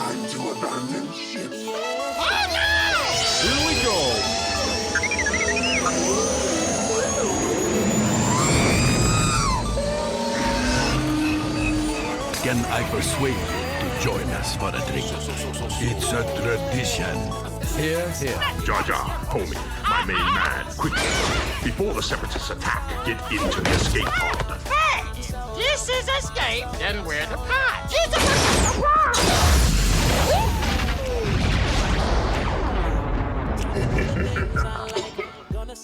time to abandon ship. Oh no! Here we go! Can I persuade you to join us for a drink? It's a tradition. Here, here. Jar Jar, homie, my main man, quickly. Before the Separatists attack, get into the escape pod. Hey! This is escape, then we're the pod.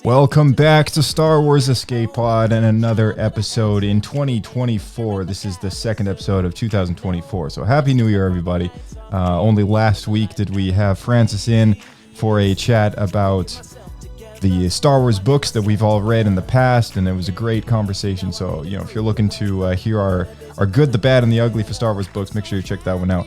Welcome back to Star Wars Escape Pod and another episode in 2024. This is the second episode of 2024. So happy New Year, everybody. Only last week did we have Francis in for a chat about the Star Wars books that we've all read in the past, and it was a great conversation. So, you know, if you're looking to hear our good, the bad, and the ugly for Star Wars books, make sure you check that one out.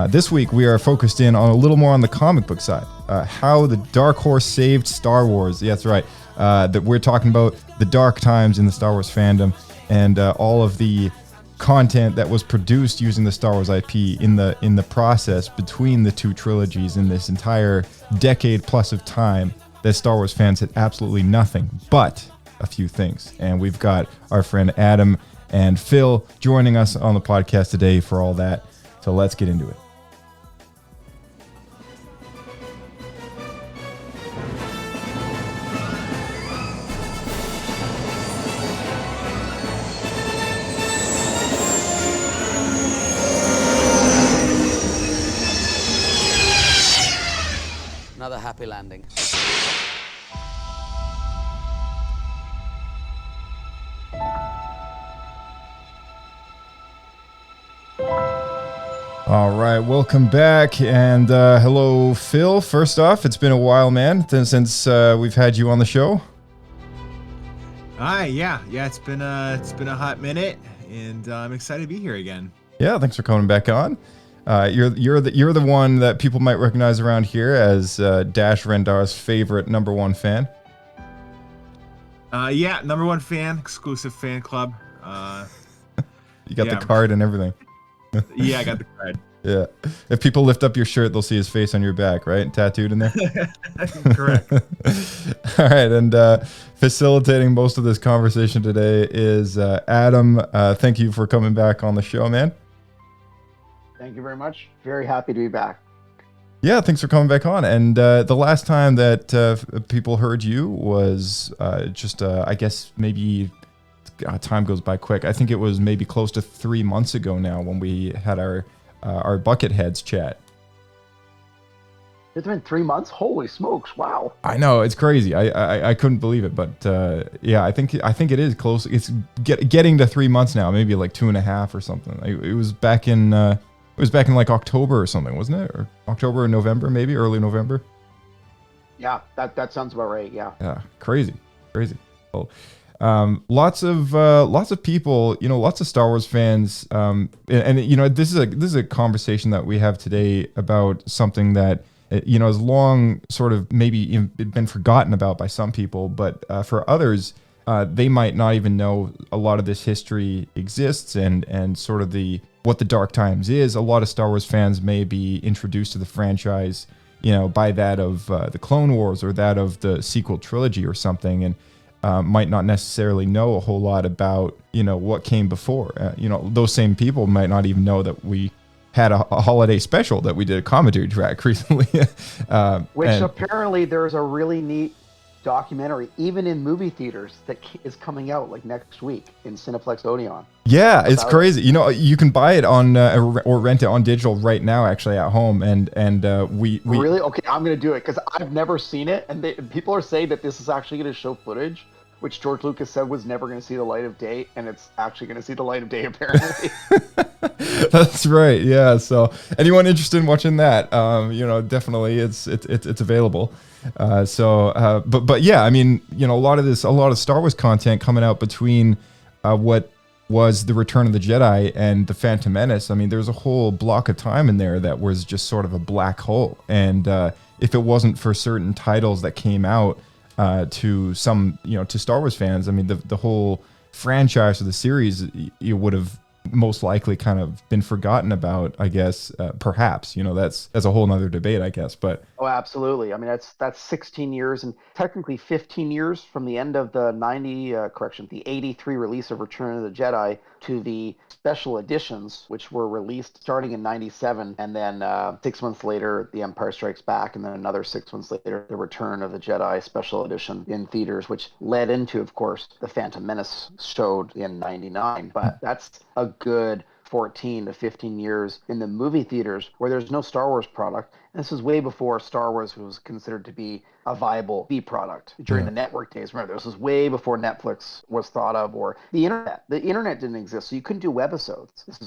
This week, we are focused in on a little more on the comic book side. How the Dark Horse saved Star Wars. Yeah, that's right. That we're talking about the dark times in the Star Wars fandom and all of the content that was produced using the Star Wars IP in the process between the two trilogies in this entire decade plus of time that Star Wars fans had absolutely nothing but a few things. And we've got our friend Adam and Phil joining us on the podcast today for all that. So let's get into it. Another happy landing. All right, welcome back, and hello, Phil. First off, it's been a while, man, since we've had you on the show. Hi, yeah, it's been a hot minute, and I'm excited to be here again. Yeah, thanks for coming back on. You're the one that people might recognize around here as Dash Rendar's favorite #1 fan. Yeah, #1 fan, exclusive fan club. You got the card and everything. Yeah, I got the card. Yeah. If people lift up your shirt, they'll see his face on your back, right? Tattooed in there? Correct. All right. And facilitating most of this conversation today is Adam. Thank you for coming back on the show, man. Thank you very much. Very happy to be back. Yeah, thanks for coming back on. And the last time that people heard you was I guess maybe... time goes by quick. I think it was maybe close to 3 months ago now when we had our Bucketheads chat. It's been 3 months? Holy smokes, wow. I know, it's crazy. I couldn't believe it, but yeah, I think it is close. It's getting to 3 months now, maybe like 2.5 or something. It was back in like October or something, wasn't it? Or October or November, maybe early November. Yeah, that sounds about right. Yeah. Yeah, crazy. Well, lots of people, you know, lots of Star Wars fans, and you know, this is a conversation that we have today about something that, you know, has long sort of maybe been forgotten about by some people, but for others, they might not even know a lot of this history exists and sort of what the Dark Times is. A lot of Star Wars fans may be introduced to the franchise, you know, by that of the Clone Wars or that of the sequel trilogy or something, and might not necessarily know a whole lot about, you know, what came before. You know, those same people might not even know that we had a holiday special that we did a commentary track recently. Which apparently there's a really neat documentary, even in movie theaters, that is coming out like next week in Cineplex Odeon. Yeah, it's crazy. You know, you can buy it on or rent it on digital right now, actually at home. And we really okay. I'm gonna do it because I've never seen it, and people are saying that this is actually gonna show footage which George Lucas said was never going to see the light of day, and it's actually going to see the light of day, apparently. That's right. Yeah. So anyone interested in watching that, you know, definitely it's available. But yeah, I mean, you know, a lot of Star Wars content coming out between what was the Return of the Jedi and the Phantom Menace. I mean, there's a whole block of time in there that was just sort of a black hole. And if it wasn't for certain titles that came out to some, you know, to Star Wars fans, I mean, the whole franchise of the series, it would have most likely kind of been forgotten about, I guess, perhaps, that's a whole nother debate, I guess, but. Oh, absolutely. I mean, that's 16 years and technically 15 years from the end of the the 83 release of Return of the Jedi to the special editions, which were released starting in 97, and then 6 months later, The Empire Strikes Back, and then another 6 months later, The Return of the Jedi special edition in theaters, which led into, of course, The Phantom Menace showed in 99. But that's a good 14 to 15 years in the movie theaters where there's no Star Wars product. And this is way before Star Wars was considered to be a viable B product during the network days. Remember, this was way before Netflix was thought of, or the internet. The internet didn't exist, so you couldn't do webisodes. This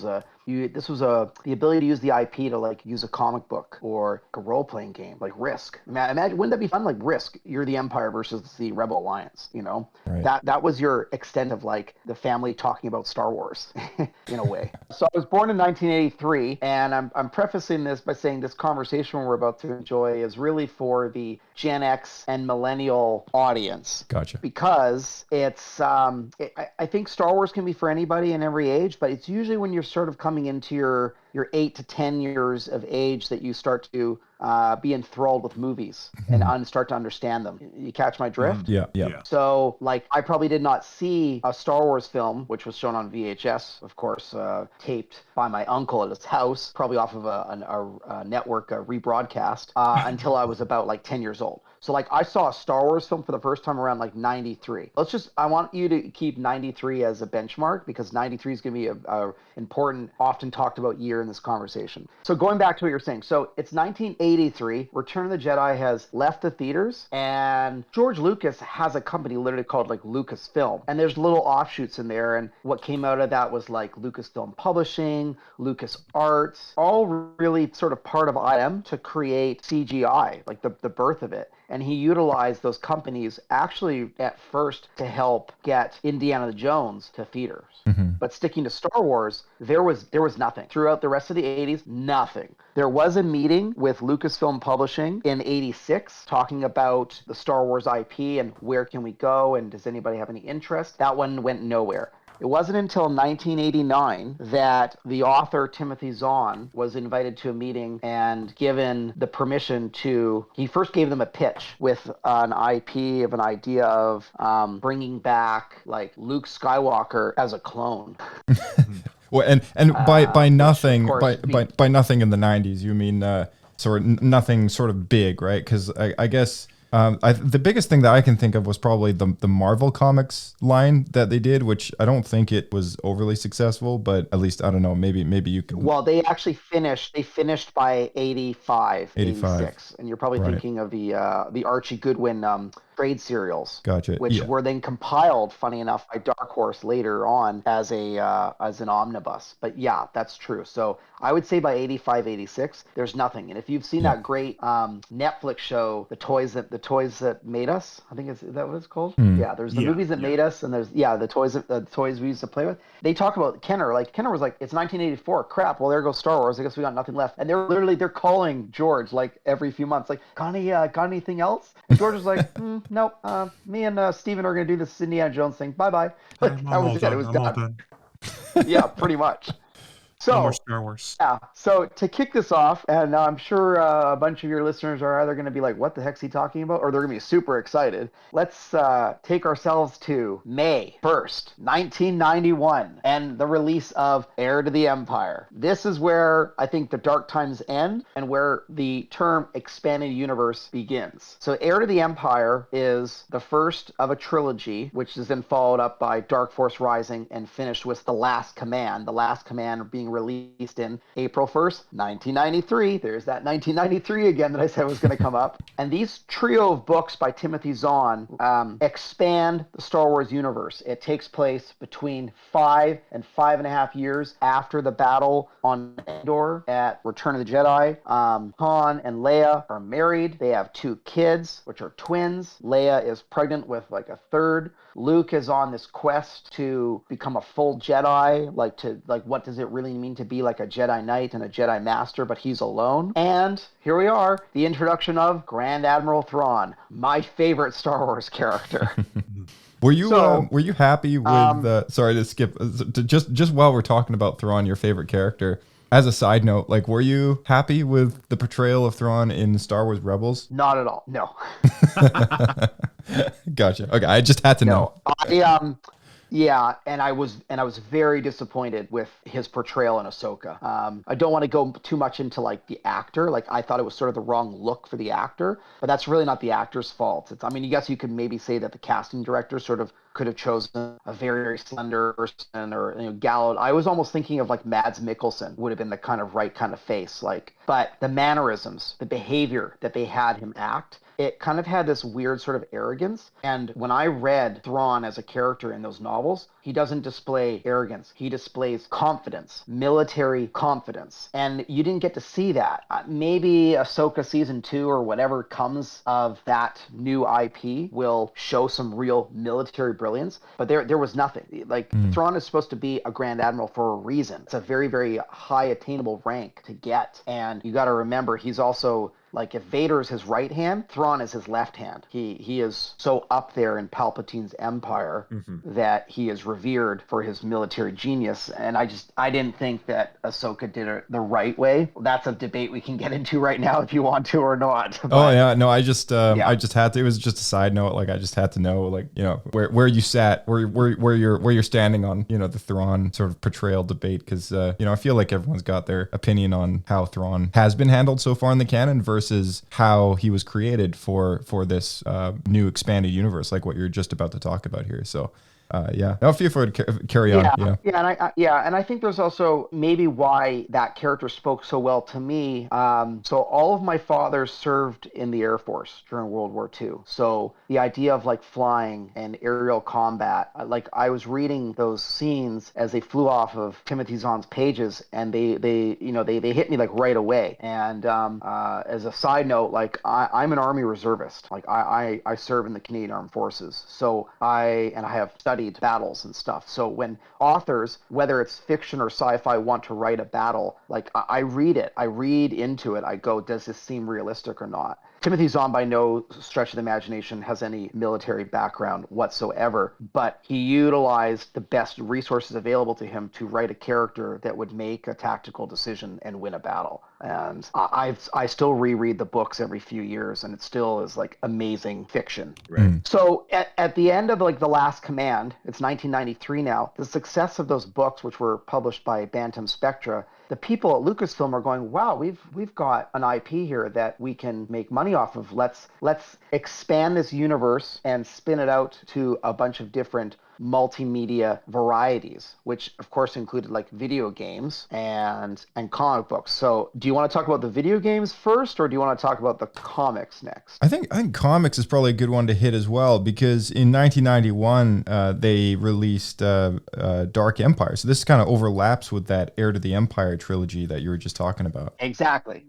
was the ability to use the IP to like use a comic book or a role playing game like Risk. Imagine, wouldn't that be fun? Like Risk, you're the Empire versus the Rebel Alliance. Right. That was your extent of like the family talking about Star Wars in a way. So I was born in 1983, and I'm prefacing this by saying this conversation we're about to enjoy is really for the Gen X and millennial audience. Gotcha. Because it's, I think Star Wars can be for anybody in every age, but it's usually when you're sort of coming into your 8 to 10 years of age that you start to be enthralled with movies and start to understand them. You catch my drift? Yeah. So, like, I probably did not see a Star Wars film, which was shown on VHS, of course, taped by my uncle at his house, probably off of a network rebroadcast, until I was about, like, 10 years old. So, like, I saw a Star Wars film for the first time around, like, 93. I want you to keep 93 as a benchmark, because 93 is going to be a important, often talked about year in this conversation. So, going back to what you're saying. So, it's 1983. Return of the Jedi has left the theaters, and George Lucas has a company literally called, like, Lucasfilm. And there's little offshoots in there, and what came out of that was, like, Lucasfilm Publishing, Lucas Arts, all really sort of part of IM to create CGI, like the birth of it. And he utilized those companies actually at first to help get Indiana Jones to theaters. But sticking to Star Wars, there was nothing. Throughout the rest of the 80s, nothing. There was a meeting with Lucasfilm Publishing in 86 talking about the Star Wars IP and where can we go and does anybody have any interest? That one went nowhere. It wasn't until 1989 that the author Timothy Zahn was invited to a meeting and given the permission he first gave them a pitch with an IP of an idea of bringing back like Luke Skywalker as a clone. Well, and by nothing by nothing in the 90s, you mean nothing sort of big, right? Because I guess. The biggest thing that I can think of was probably the Marvel Comics line that they did, which I don't think it was overly successful, but at least, I don't know, maybe you can... Well, they actually finished by 85, 86, and you're probably thinking of the Archie Goodwin trade serials. Gotcha. Which were then compiled, funny enough, by Dark Horse later on as an omnibus. But yeah, that's true. So I would say by 85, 86, there's nothing. And if you've seen that great Netflix show, The Toys That Made Us, I think is that what it's called? Yeah, there's the movies that made us, and there's the toys we used to play with. They talk about Kenner. Like Kenner was like, it's 1984. Crap. Well, there goes Star Wars. I guess we got nothing left. And they're calling George like every few months, like, got anything else? And George was like, nope. Me and Steven are gonna do this Indiana Jones thing. Bye bye. Like, that was it. It was done. Yeah, pretty much. So, no more Star Wars. Yeah. So to kick this off, and I'm sure a bunch of your listeners are either going to be like, what the heck's he talking about? Or they're going to be super excited. Let's take ourselves to May 1st, 1991, and the release of Heir to the Empire. This is where I think the dark times end and where the term expanded universe begins. So Heir to the Empire is the first of a trilogy, which is then followed up by Dark Force Rising and finished with The Last Command. The Last Command being released in April 1st, 1993. There's that 1993 again that I said was going to come up. And these trio of books by Timothy Zahn expand the Star Wars universe. It takes place between 5 and 5.5 years after the battle on Endor at Return of the Jedi. Han and Leia are married. They have 2 kids, which are twins. Leia is pregnant with like a third. Luke is on this quest to become a full Jedi, like what does it really mean to be like a Jedi Knight and a Jedi Master, but he's alone. And here we are, the introduction of Grand Admiral Thrawn, my favorite Star Wars character. Were you happy with? Sorry to skip. Just while we're talking about Thrawn, your favorite character. As a side note, like, were you happy with the portrayal of Thrawn in Star Wars Rebels? Not at all. No. Gotcha. Okay, I just had to know. Yeah, and I was very disappointed with his portrayal in Ahsoka. I don't want to go too much into like the actor. Like, I thought it was sort of the wrong look for the actor, but that's really not the actor's fault. I mean, I guess you could maybe say that the casting director sort of could have chosen a very, very slender person, or Gallo. I was almost thinking of like Mads Mikkelsen would have been the kind of right kind of face. Like, but the mannerisms, the behavior that they had him act, it kind of had this weird sort of arrogance. And when I read Thrawn as a character in those novels, he doesn't display arrogance. He displays confidence, military confidence. And you didn't get to see that. Maybe Ahsoka season 2 or whatever comes of that new IP will show some real military brilliance. But there was nothing. Like, Thrawn is supposed to be a Grand Admiral for a reason. It's a very, very high attainable rank to get. And you got to remember, he's also... like, if Vader is his right hand, Thrawn is his left hand. He is so up there in Palpatine's empire that he is revered for his military genius. And I didn't think that Ahsoka did it the right way. That's a debate we can get into right now if you want to or not. But, oh yeah, no, I just had to. It was just a side note. Like, I just had to know, like, where you sat, where you're standing on, the Thrawn sort of portrayal debate, because I feel like everyone's got their opinion on how Thrawn has been handled so far in the canon versus how he was created for this new expanded universe, like what you're just about to talk about here. So I'll feel free to carry on. And I think there's also maybe why that character spoke so well to me. So all of my fathers served in the Air Force during World War II. So the idea of like flying and aerial combat, like I was reading those scenes as they flew off of Timothy Zahn's pages, and they hit me like right away. And as a side note, like I'm an Army reservist. Like I serve in the Canadian Armed Forces. So I have studied battles and stuff. So when authors, whether it's fiction or sci-fi, want to write a battle, like I read it, I read into it, I go, does this seem realistic or not? Timothy Zahn by no stretch of the imagination has any military background whatsoever, but he utilized the best resources available to him to write a character that would make a tactical decision and win a battle. And I still reread the books every few years, and it still is like amazing fiction. Right. So at the end of like The Last Command, it's 1993 now, the success of those books, which were published by Bantam Spectra, the people at Lucasfilm are going, wow, we've got an IP here that we can make money off of. Let's expand this universe and spin it out to a bunch of different multimedia varieties, which of course included like video games and comic books. So do you want to talk about the video games first, or do you want to talk about the comics next? I think comics is probably a good one to hit as well, because in 1991 they released Dark Empire. So this kind of overlaps with that Heir to the Empire trilogy that you were just talking about. Exactly.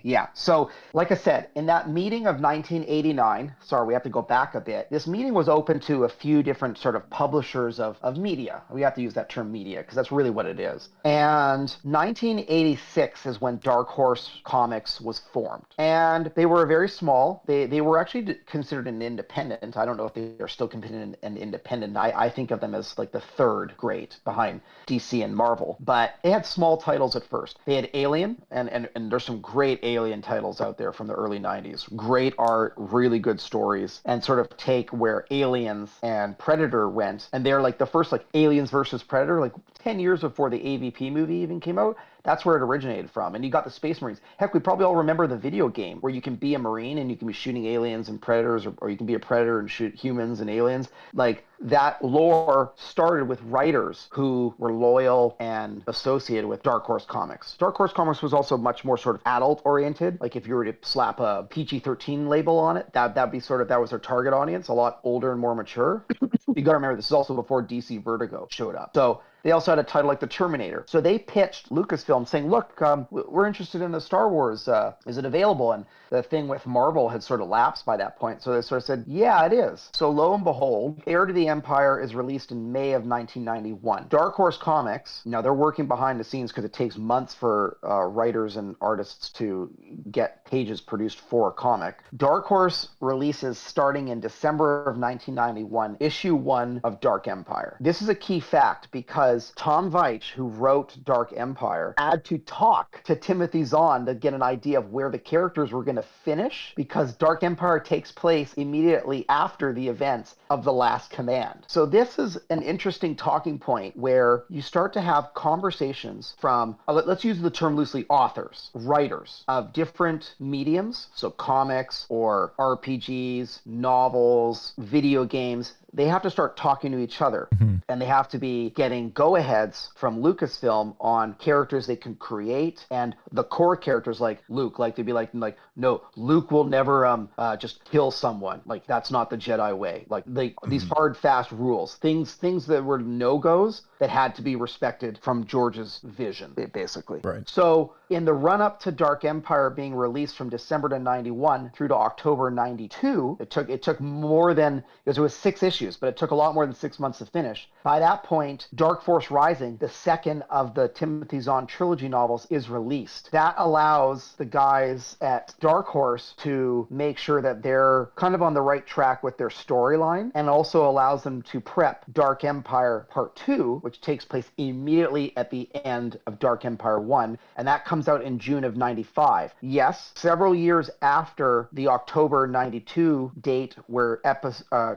Yeah. So like I said, in that meeting of 1989, sorry, we have to go back a bit. This meeting was open to a few different sort of publishers of media. We have to use that term media because that's really what it is. And 1986 is when Dark Horse Comics was formed. And they were very small. They were actually considered an independent. I don't know if they are still considered an independent. I think of them as like the third great behind DC and Marvel. But they had small titles at first. They had Alien, and there's some great Alien titles out there from the early 90s. Great art, really good stories, and sort of take where Aliens and Predator went, and they're like the first like Aliens versus Predator, like 10 years before the AVP movie even came out. That's where it originated from. And you got the Space Marines. Heck, we probably all remember the video game where you can be a Marine and you can be shooting aliens and predators, or you can be a predator and shoot humans and aliens. Like, that lore started with writers who were loyal and associated with Dark Horse Comics. Dark Horse Comics was also much more sort of adult-oriented. Like, if you were to slap a PG-13 label on it, that was their target audience, a lot older and more mature. You got to remember, this is also before DC Vertigo showed up. So They also had a title like The Terminator. So they pitched Lucasfilm saying, look, we're interested in the Star Wars. Is it available? And the thing with Marvel had sort of lapsed by that point. So they sort of said, yeah, it is. So lo and behold, Heir to the Empire is released in May of 1991. Dark Horse Comics, now they're working behind the scenes because it takes months for writers and artists to get pages produced for a comic. Dark Horse releases starting in December of 1991, issue 1 of Dark Empire. This is a key fact because Tom Veitch, who wrote Dark Empire, had to talk to Timothy Zahn to get an idea of where the characters were going to finish, because Dark Empire takes place immediately after the events of The Last Command. So this is an interesting talking point where you start to have conversations from, let's use the term loosely, authors, writers of different mediums, so comics or RPGs, novels, video games. They have to start talking to each other, and they have to be getting go-aheads from Lucasfilm on characters they can create, and the core characters like Luke, like they'd be like, no, Luke will never just kill someone. Like, that's not the Jedi way. Like, these hard, fast rules, things that were no-goes that had to be respected from George's vision, basically. Right. So in the run-up to Dark Empire being released from December to 91 through to October 92, it took more than, because it was 6 issues, but it took a lot more than 6 months to finish. By that point, Dark Force Rising, the second of the Timothy Zahn trilogy novels, is released. That allows the guys at Dark Horse to make sure that they're kind of on the right track with their storyline, and also allows them to prep Dark Empire Part 2, which takes place immediately at the end of Dark Empire 1, and that comes out in June of 95. Yes, several years after the October 92 date where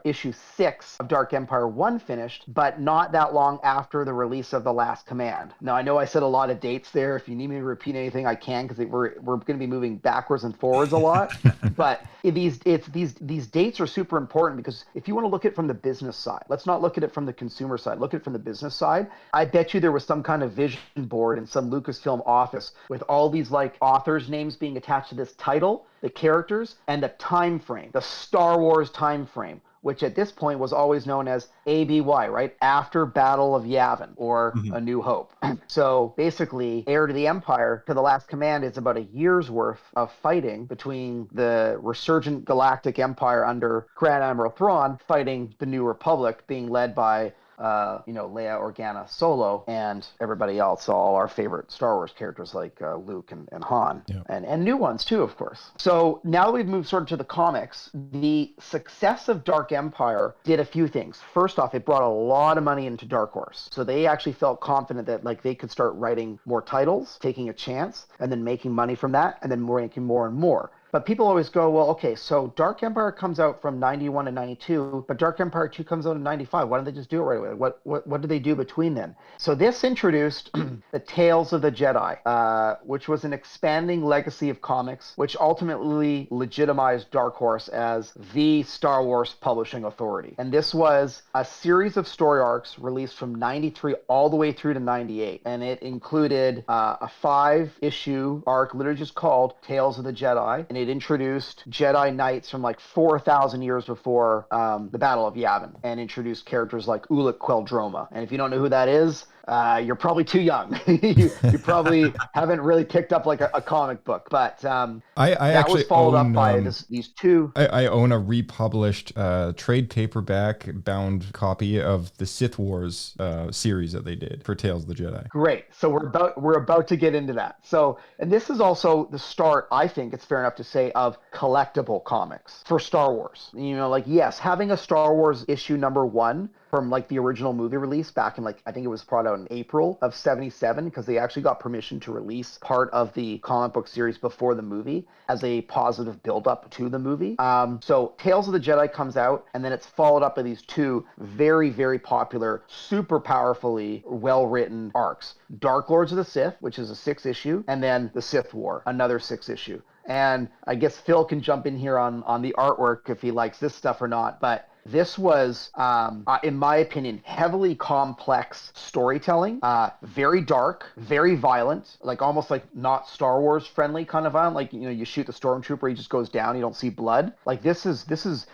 issue 6 of Dark Empire 1 finished, but not that long after the release of The Last Command. Now, I know I said a lot of dates there. If you need me to repeat anything, I can, because we're going to be moving backwards and forwards a lot. But these dates are super important, because if you want to look at it from the business side, let's not look at it from the consumer side, look at it from the business side. I bet you there was some kind of vision board in some Lucasfilm office with all these like authors' names being attached to this title, the characters, and the time frame, the Star Wars time frame, which at this point was always known as ABY, right? After Battle of Yavin, or A New Hope. So basically, Heir to the Empire to The Last Command is about a year's worth of fighting between the resurgent Galactic Empire under Grand Admiral Thrawn fighting the New Republic, being led by Leia Organa Solo and everybody else, all our favorite Star Wars characters like Luke and Han, and new ones too, of course. So now that we've moved sort of to the comics, the success of Dark Empire did a few things. First off, it brought a lot of money into Dark Horse. So they actually felt confident that like they could start writing more titles, taking a chance, and then making money from that, and then making more and more. But people always go, well, okay, so Dark Empire comes out from 91 to 92, but Dark Empire 2 comes out in 95. Why don't they just do it right away? What did they do between then? So this introduced the Tales of the Jedi, which was an expanding legacy of comics, which ultimately legitimized Dark Horse as the Star Wars publishing authority. And this was a series of story arcs released from 93 all the way through to 98. And it included a 5-issue arc literally just called Tales of the Jedi. And it introduced Jedi Knights from like 4,000 years before the Battle of Yavin, and introduced characters like Ulic Queldroma. And if you don't know who that is, you're probably too young. you probably haven't really picked up like a comic book. But I that actually was followed own, up by these two. I own a republished trade paperback bound copy of the Sith Wars series that they did for Tales of the Jedi. Great. So we're about to get into that. So, and this is also the start, I think it's fair enough to say, of collectible comics for Star Wars. Like, yes, having a Star Wars issue number 1 from like the original movie release back in like, I think it was brought out in April of 77, because they actually got permission to release part of the comic book series before the movie as a positive build-up to the movie. So Tales of the Jedi comes out, and then it's followed up by these 2 very, very popular, super powerfully well-written arcs. Dark Lords of the Sith, which is a 6-issue, and then The Sith War, another 6-issue. And I guess Phil can jump in here on the artwork if he likes this stuff or not, but this was, in my opinion, heavily complex storytelling, very dark, very violent, like almost like not Star Wars friendly kind of violent. Like, you shoot the stormtrooper, he just goes down, you don't see blood. Like this is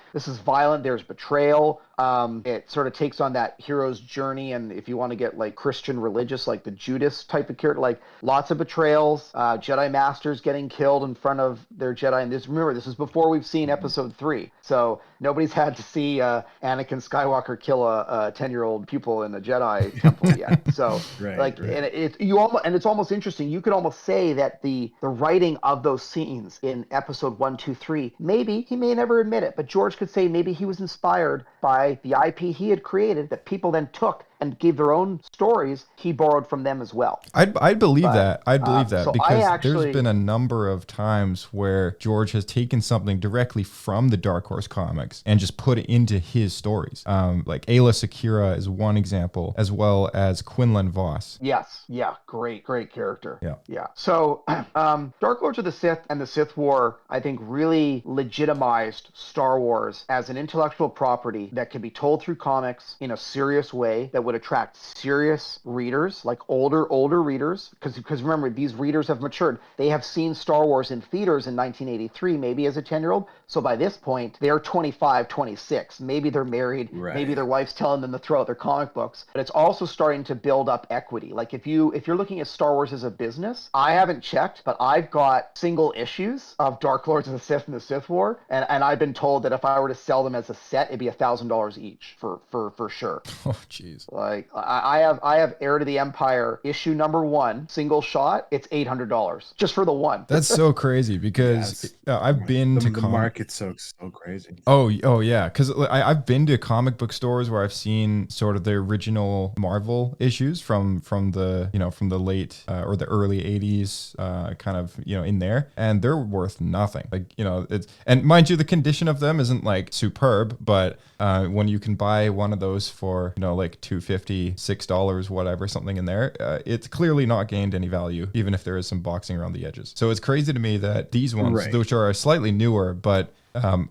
violent. There's betrayal, It sort of takes on that hero's journey, and if you want to get like Christian religious, like the Judas type of character, like lots of betrayals, Jedi Masters getting killed in front of their Jedi. And this is before we've seen Episode 3, so nobody's had to see Anakin Skywalker kill a 10-year-old pupil in a Jedi temple yet. So and it's almost interesting. You could almost say that the writing of those scenes in Episode 1, 2, 3, maybe he may never admit it, but George could say maybe he was inspired by the IP he had created that people then took and gave their own stories. He borrowed from them as well. I'd believe that. I'd believe that, so because there's been a number of times where George has taken something directly from the Dark Horse comics and just put it into his stories. Like Ayla Secura is one example, as well as Quinlan Voss. Yes. Yeah. Great character. Yeah. Yeah. So Dark Lords of the Sith and the Sith War, I think, really legitimized Star Wars as an intellectual property that can be told through comics in a serious way that would attract serious readers, like older readers, because remember, these readers have matured. They have seen Star Wars in theaters in 1983, maybe as a 10-year-old. So by this point, they're 25, 26. Maybe they're married. Right. Maybe their wife's telling them to throw out their comic books. But it's also starting to build up equity. Like if you're looking at Star Wars as a business, I haven't checked, but I've got single issues of Dark Lords of the Sith and the Sith War, and I've been told that if I were to sell them as a set, it'd be $1,000 each for sure. Oh, jeez. Like I have Heir to the Empire issue number 1, single shot. It's $800 just for the one. That's so crazy, because I've been to the market's so crazy. Oh yeah, because I've been to comic book stores where I've seen sort of the original Marvel issues from the from the late or the early 80s, kind of in there, and they're worth nothing. Like it's, and mind you, the condition of them isn't like superb, but when you can buy one of those for like $2.50, $6, whatever, something in there, it's clearly not gained any value, even if there is some boxing around the edges. So it's crazy to me that these ones, which are slightly newer, but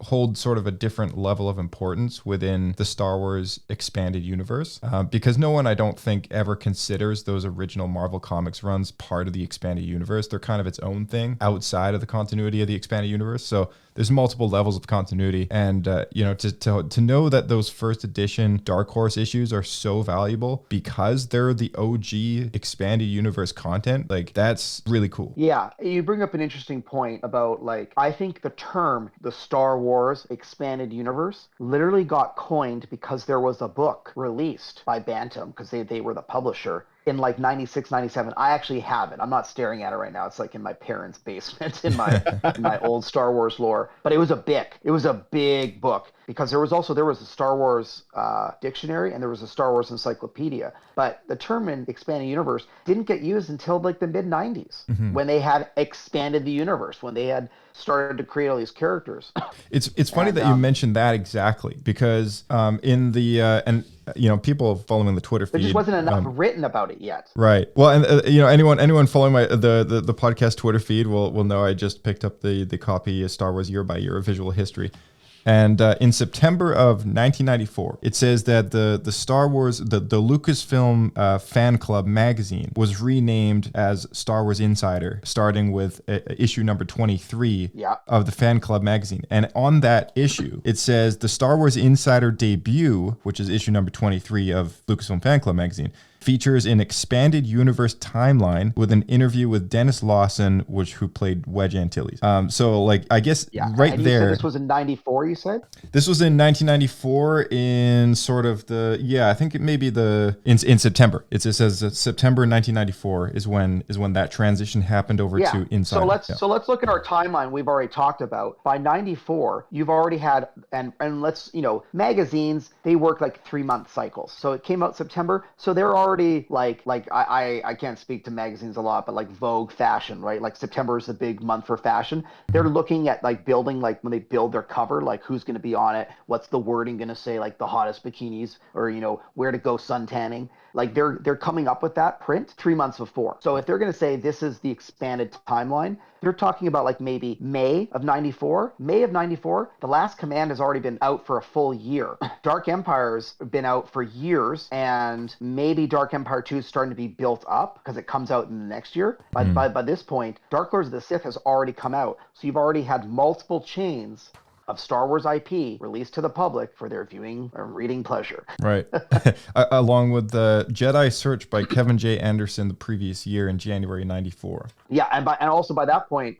hold sort of a different level of importance within the Star Wars expanded universe, because no one, I don't think, ever considers those original Marvel Comics runs part of the expanded universe. They're kind of its own thing outside of the continuity of the expanded universe. So there's multiple levels of continuity, and to know that those first edition Dark Horse issues are so valuable because they're the OG expanded universe content, like that's really cool. Yeah, you bring up an interesting point about, like, I think the term the Star Wars expanded universe literally got coined because there was a book released by Bantam, because they were the publisher, in like 96, 97. I actually have it. I'm not staring at it right now. It's like in my parents' basement in my old Star Wars lore. But it was a big book, because there was a Star Wars dictionary and there was a Star Wars encyclopedia. But the term in expanded universe didn't get used until like the mid 90s, when they had expanded the universe, when they had started to create all these characters. It's funny that you mentioned that exactly, because in the people following the Twitter feed, there just wasn't enough written about it yet. Right. Well, and anyone following the podcast Twitter feed will know I just picked up the copy of Star Wars Year by Year, a visual history. And in September of 1994, it says that the Star Wars, the Lucasfilm fan club magazine was renamed as Star Wars Insider, starting with issue number 23 of the fan club magazine. And on that issue, it says the Star Wars Insider debut, which is issue number 23 of Lucasfilm fan club magazine, features an expanded universe timeline with an interview with Dennis Lawson, who played Wedge Antilles. So, like, I guess right and there. This was in 94, you said? This was in 1994 in sort of I think it may be in September. It says September 1994 is when that transition happened over to Insider. So let's look at our timeline we've already talked about. By 94, you've already had, and let's, magazines, they work like 3-month cycles. So it came out September, so they're already like I can't speak to magazines a lot, but like Vogue fashion, right? Like September is a big month for fashion. They're looking at like building, like when they build their cover, like who's going to be on it, what's the wording going to say, like the hottest bikinis, or where to go sun tanning. Like they're coming up with that print 3 months before. So if they're going to say this is the expanded timeline, they're talking about like maybe May of 94. May of 94, The Last Command has already been out for a full year. Dark Empire's been out for years, and maybe Dark Empire 2 is starting to be built up because it comes out in the next year. By this point, Dark Lords of the Sith has already come out. So you've already had multiple chains of Star Wars IP released to the public for their viewing or reading pleasure. Right. Along with the Jedi Search by Kevin J. Anderson the previous year in January 94. Yeah, and also by that point,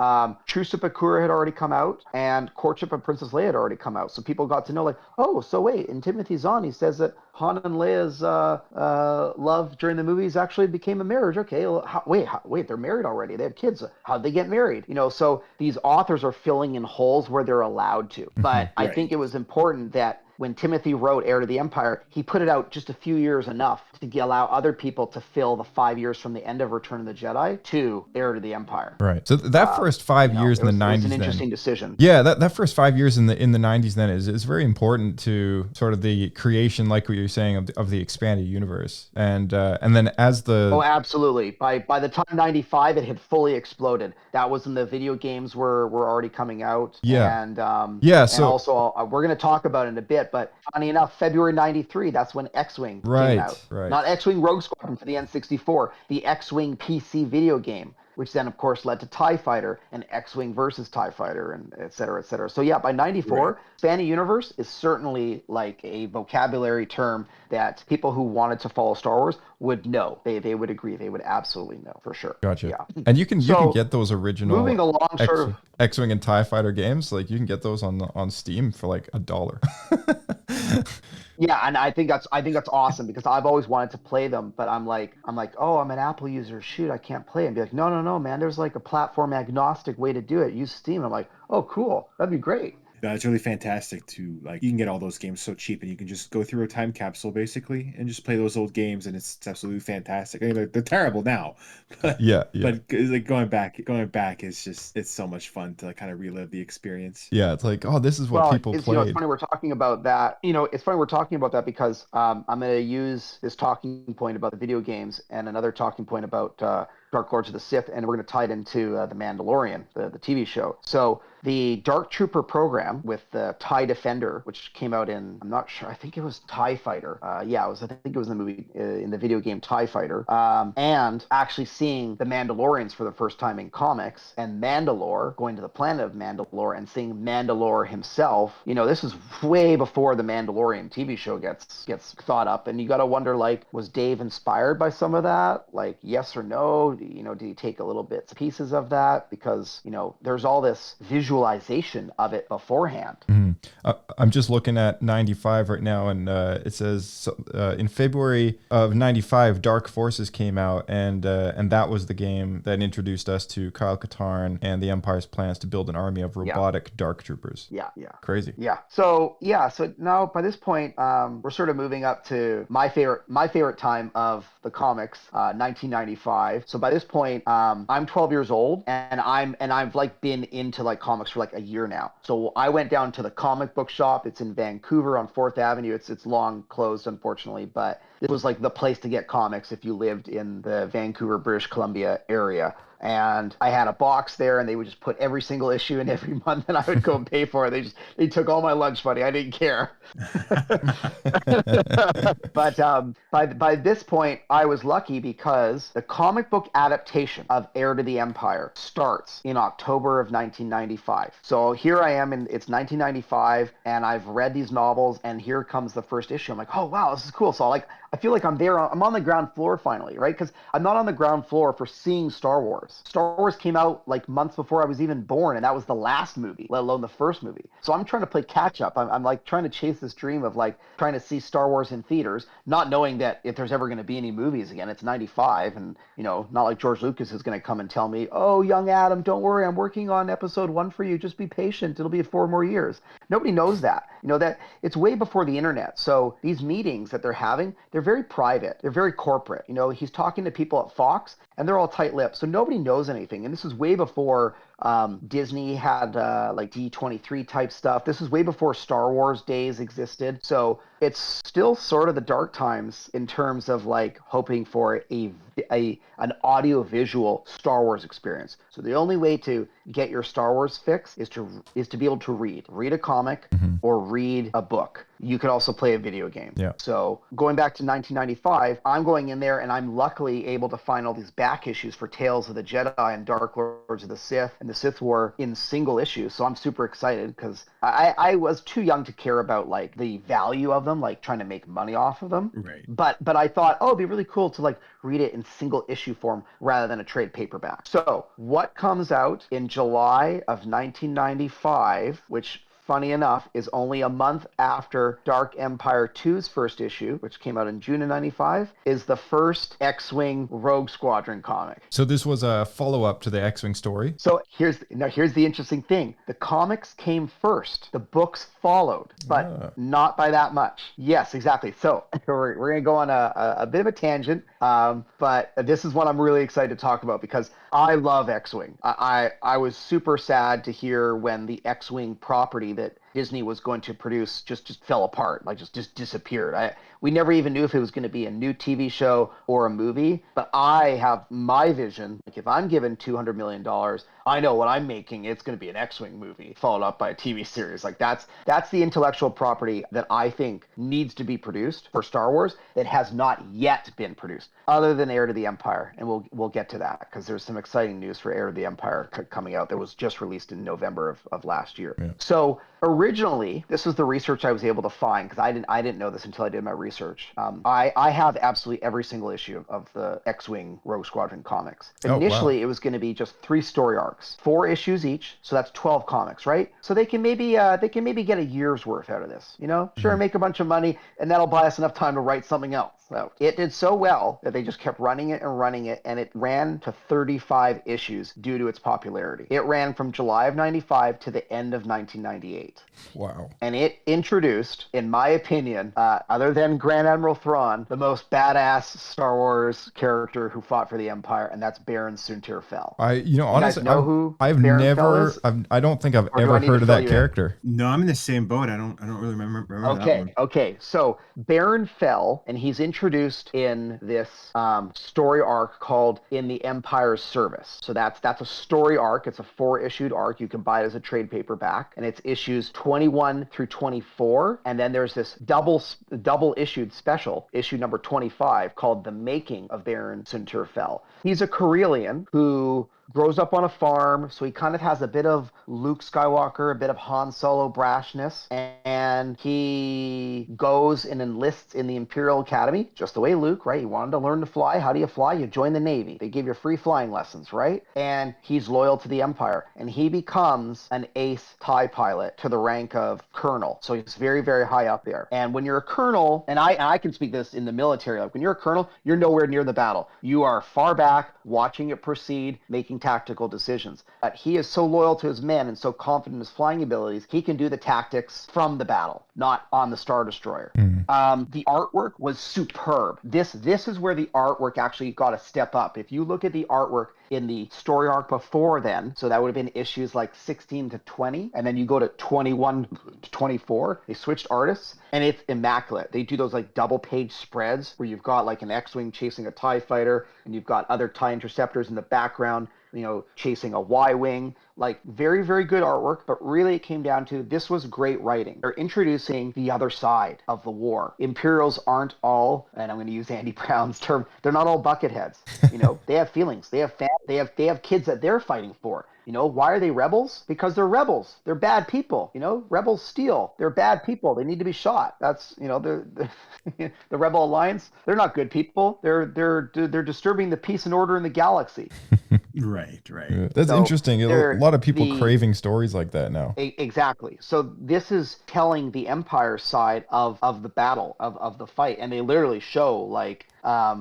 Truce to Bakura had already come out, and Courtship of Princess Leia had already come out. So people got to know, like, oh, so wait, in Timothy Zahn, he says that Han and Leia's love during the movies actually became a marriage. Okay, well, wait, they're married already. They have kids. How'd they get married? You know, so these authors are filling in holes where they're allowed to. But I think it was important that when Timothy wrote Heir to the Empire, he put it out just a few years enough to allow other people to fill the 5 years from the end of Return of the Jedi to Heir to the Empire. Right. So that first 5 years in the 90s, it was an interesting decision. Yeah, that first 5 years in the 90s then is very important to sort of the creation, like what you're saying, of the expanded universe, and then as the absolutely. By the time 95, it had fully exploded. That was when the video games were already coming out. Yeah. And so also we're going to talk about it in a bit. But funny enough, February 93, that's when X-Wing came out. Right. Not X-Wing Rogue Squadron for the N64, the X-Wing PC video game, which then, of course, led to TIE Fighter and X-Wing versus TIE Fighter, and et cetera, et cetera. So, yeah, by 94, expanded universe is certainly like a vocabulary term that people who wanted to follow Star Wars would know. They would agree. They would absolutely know, for sure. Gotcha. Yeah. And you can get those original moving along, X-Wing and TIE Fighter games. Like, you can get those on Steam for like $1. Yeah, and I think that's awesome because I've always wanted to play them, but I'm like, oh, I'm an Apple user. Shoot, I can't play it. And be like, no, man. There's like a platform agnostic way to do it. Use Steam. I'm like, oh, cool. That'd be great. Yeah, it's really fantastic to, like, you can get all those games so cheap, and you can just go through a time capsule basically and just play those old games, and it's absolutely fantastic. I mean, they're terrible now, but but like going back is just, it's so much fun to like kind of relive the experience. Yeah, it's like, oh, this is what people played. It's funny we're talking about that. It's funny we're talking about that because I'm going to use this talking point about the video games and another talking point about Dark Lords of the Sith, and we're going to tie it into The Mandalorian, the TV show. So the Dark Trooper program with the TIE Defender, which came out in, I'm not sure, I think it was TIE Fighter. I think it was in the movie, in the video game TIE Fighter. And actually seeing the Mandalorians for the first time in comics, and Mandalore, going to the planet of Mandalore and seeing Mandalore himself, this is way before the Mandalorian TV show gets thought up. And you got to wonder, like, was Dave inspired by some of that? Like, yes or no? Did he take a little bits, pieces of that? Because, there's all this visualization of it beforehand. I'm just looking at 95 right now, and it says in February of 95, Dark Forces came out, and that was the game that introduced us to Kyle Katarn and the Empire's plans to build an army of robotic Dark Troopers. Yeah. Crazy. Yeah. So now by this point, we're sort of moving up to my favorite time of the comics, 1995. So by this point, I'm 12 years old, and I've like been into like comics for like a year now. So I went down to the comic book shop. It's in Vancouver on 4th Avenue. It's long closed, unfortunately, but it was like the place to get comics if you lived in the Vancouver, British Columbia area. And I had a box there, and they would just put every single issue in every month, and I would go and pay for it. They took all my lunch money. I didn't care. But by this point, I was lucky because the comic book adaptation of Heir to the Empire starts in October of 1995. So here I am, and it's 1995, and I've read these novels, and here comes the first issue. I'm like, oh wow, this is cool. So I feel like I'm there. I'm on the ground floor finally, right? Because I'm not on the ground floor for seeing Star Wars. Star Wars came out like months before I was even born, and that was the last movie, let alone the first movie. So I'm trying to play catch up. I'm like trying to chase this dream of like trying to see Star Wars in theaters, not knowing that if there's ever going to be any movies again, it's 95, and not like George Lucas is going to come and tell me, oh, young Adam, don't worry, I'm working on episode 1 for you. Just be patient. It'll be 4 more years. Nobody knows that. That it's way before the internet. So these meetings that they're having, they're very private. They're very corporate. He's talking to people at Fox, and they're all tight-lipped, so nobody knows anything. And this is way before Disney had like D23 type stuff. This is way before Star Wars days existed. So it's still sort of the dark times in terms of like hoping for an audio-visual Star Wars experience. So the only way to get your Star Wars fix is to be able to read a comic comic or read a book. You could also play a video game. Yeah. So going back to 1995, I'm going in there and I'm luckily able to find all these back issues for Tales of the Jedi and Dark Lords of the Sith and the Sith War in single issues. So I'm super excited because I was too young to care about like the value of them, like trying to make money off of them. Right. But I thought, oh, it'd be really cool to like read it in single issue form rather than a trade paperback. So what comes out in July of 1995, which funny enough, is only a month after Dark Empire 2's first issue, which came out in June of 95, is the first X-Wing Rogue Squadron comic. So this was a follow-up to the X-Wing story? So here's the interesting thing. The comics came first. The books followed, but not by that much. Yes, exactly. So we're going to go on a bit of a tangent, but this is what I'm really excited to talk about because I love X-Wing. I was super sad to hear when the X-Wing property that Disney was going to produce just fell apart, like just disappeared. We never even knew if it was going to be a new TV show or a movie, but I have my vision. Like if I'm given $200 million, I know what I'm making. It's going to be an X-Wing movie followed up by a TV series. Like that's the intellectual property that I think needs to be produced for Star Wars that has not yet been produced, other than Heir to the Empire. And we'll get to that because there's some exciting news for Heir to the Empire coming out that was just released in November of last year. Yeah. So originally, this was the research I was able to find because I didn't know this until I did my research. I have absolutely every single issue of the X-Wing Rogue Squadron comics. Initially, it was going to be just 3 story arcs, 4 issues each, so that's 12 comics, right? So they can maybe get a year's worth out of this, you know? Sure, make a bunch of money, and that'll buy us enough time to write something else. So it did so well that they just kept running it, and it ran to 35 issues due to its popularity. It ran from July of 95 to the end of 1998. Wow. And it introduced, in my opinion, other than Grand Admiral Thrawn, the most badass Star Wars character who fought for the Empire, and that's Baron Soontir Fel. Honestly, who I've Baron never, Fel is? I don't think I've ever heard of that character. No, I'm in the same boat. I don't really remember that one. Okay. So Baron Fel, and he's introduced in this story arc called In the Empire's Service. So that's a story arc. It's a 4-issued arc. You can buy it as a trade paperback, and it's issues 21 through 24. And then there's this double issued special, issue number 25, called The Making of Baron Soontir Fel. He's a Corellian who grows up on a farm, so he kind of has a bit of Luke Skywalker, a bit of Han Solo brashness, and he goes and enlists in the Imperial Academy, just the way Luke, right? He wanted to learn to fly. How do you fly? You join the Navy. They give you free flying lessons, right? And he's loyal to the Empire, and he becomes an ace TIE pilot to the rank of colonel. So he's very, very high up there. And when you're a colonel, and I can speak this in the military, like when you're a colonel, you're nowhere near the battle. You are far back, watching it proceed, making tactical decisions. But he is so loyal to his men and so confident in his flying abilities, he can do the tactics from the battle, not on the Star Destroyer. The artwork was superb. This is where the artwork actually got a step up. If you look at the artwork in the story arc before then, so that would have been issues like 16 to 20, and then you go to 21 to 24, they switched artists, and it's immaculate. They do those like double page spreads where you've got like an X-Wing chasing a TIE fighter, and you've got other TIE interceptors in the background, chasing a Y-Wing. Like very, very good artwork, but really it came down to this was great writing. They're introducing the other side of the war. Imperials aren't all, and I'm going to use Andy Brown's term, they're not all bucketheads. They have feelings. They have kids that they're fighting for. Why are they rebels? Because they're rebels. They're bad people. Rebels steal. They're bad people. They need to be shot. That's the Rebel Alliance. They're not good people. They're disturbing the peace and order in the galaxy. Right. Yeah, that's interesting. A lot of people craving stories like that now. Exactly. So this is telling the Empire side of the battle, of the fight, and they literally show like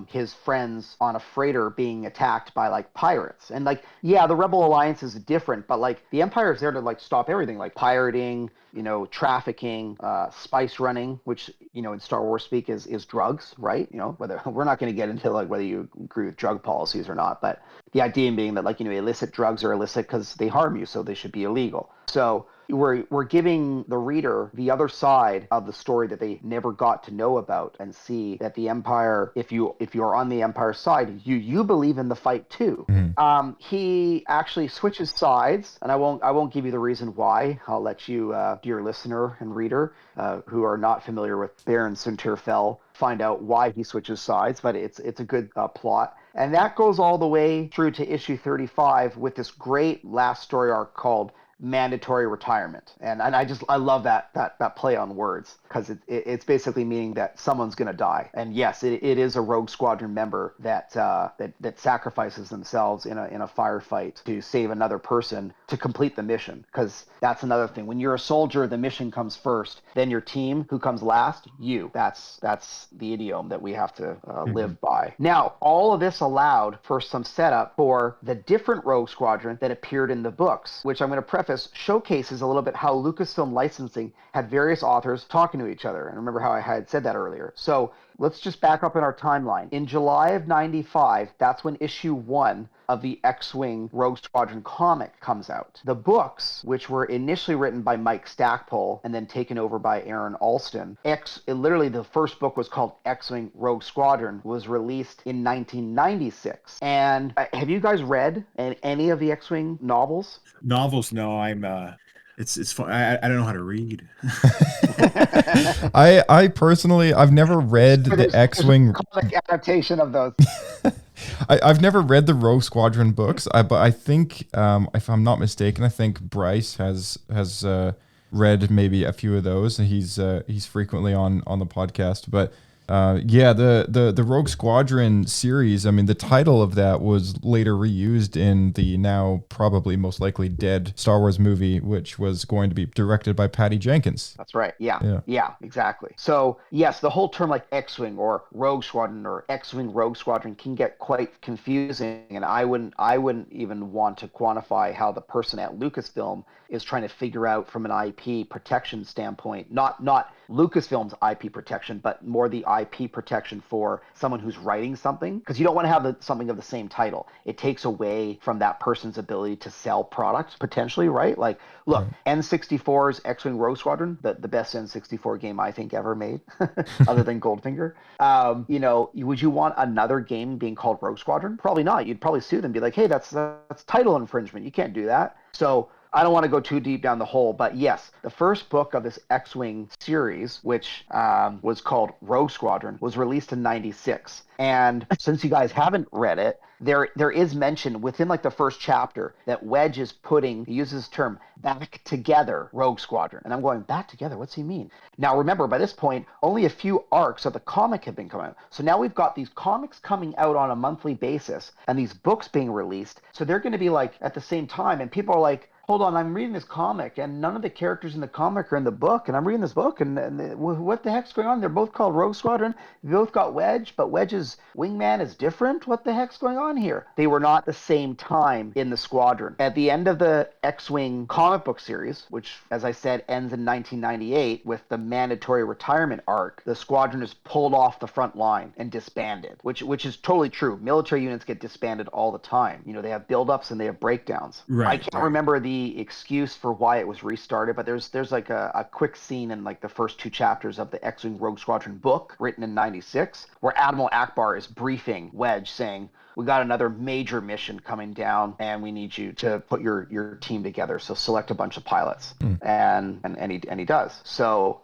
his friends on a freighter being attacked by like pirates. And like, yeah, the Rebel Alliance is different, but like the Empire is there to like stop everything, like pirating, trafficking, spice running, which, in Star Wars speak is drugs, right? Whether we're not going to get into like whether you agree with drug policies or not, but the idea being that like, illicit drugs are illicit because they harm you, so they should be illegal. So, we're giving the reader the other side of the story that they never got to know about, and see that the Empire, if you're on the Empire side, you believe in the fight too. He actually switches sides, and I won't give you the reason why. I'll let you, dear listener and reader, who are not familiar with Baron Sunterfell, find out why he switches sides. But it's a good plot. And that goes all the way through to issue 35 with this great last story arc called Mandatory Retirement. And I love that play on words, because it's basically meaning that someone's going to die. And yes, it is a Rogue Squadron member that sacrifices themselves in a firefight to save another person to complete the mission. Because that's another thing. When you're a soldier, the mission comes first, then your team. Who comes last? You. That's the idiom that we have to live by. Now, all of this allowed for some setup for the different Rogue Squadron that appeared in the books, which I'm going to preface showcases a little bit how Lucasfilm licensing had various authors talking to each other. And remember how I had said that earlier. So let's just back up in our timeline. In July of 95, that's when issue 1 of the X-Wing Rogue Squadron comic comes out. The books, which were initially written by Mike Stackpole and then taken over by Aaron Alston, literally the first book was called X-Wing Rogue Squadron, was released in 1996. And have you guys read any of the X-Wing novels? Novels, no. It's fun. I don't know how to read. I personally, I've never read the X-Wing comic adaptation of those. I've never read the Rogue Squadron books, but I think, if I'm not mistaken, I think Bryce has read maybe a few of those. He's frequently on the podcast, but. The Rogue Squadron series, I mean, the title of that was later reused in the now probably most likely dead Star Wars movie, which was going to be directed by Patty Jenkins. That's right. Yeah, exactly. So, yes, the whole term like X-Wing or Rogue Squadron or X-Wing Rogue Squadron can get quite confusing, and I wouldn't even want to quantify how the person at Lucasfilm is trying to figure out from an IP protection standpoint, not Lucasfilm's IP protection, but more the IP protection for someone who's writing something, because you don't want to have something of the same title. It takes away from that person's ability to sell products potentially, right? Like, look, N64's X-Wing Rogue Squadron, the best N64 game I think ever made, other than Goldfinger. Would you want another game being called Rogue Squadron? Probably not. You'd probably sue them and be like, hey, that's title infringement. You can't do that. So I don't want to go too deep down the hole, but yes, the first book of this X-Wing series, which was called Rogue Squadron, was released in 96. And since you guys haven't read it, there is mention within like the first chapter that Wedge is he uses this term, back together Rogue Squadron. And I'm going, back together? What's he mean? Now remember, by this point, only a few arcs of the comic have been coming out. So now we've got these comics coming out on a monthly basis and these books being released. So they're going to be like at the same time, and people are like, hold on, I'm reading this comic, and none of the characters in the comic are in the book, and I'm reading this book, and what the heck's going on? They're both called Rogue Squadron. They both got Wedge, but Wedge's wingman is different. What the heck's going on here? They were not the same time in the squadron. At the end of the X-Wing comic book series, which, as I said, ends in 1998 with the mandatory retirement arc, the squadron is pulled off the front line and disbanded, which is totally true. Military units get disbanded all the time. They have buildups and they have breakdowns. Right. I can't remember the excuse for why it was restarted, but there's like a quick scene in like the first 2 chapters of the X-Wing Rogue Squadron book written in 96 where Admiral Akbar is briefing Wedge saying, we got another major mission coming down and we need you to put your team together, so select a bunch of pilots. And he does. So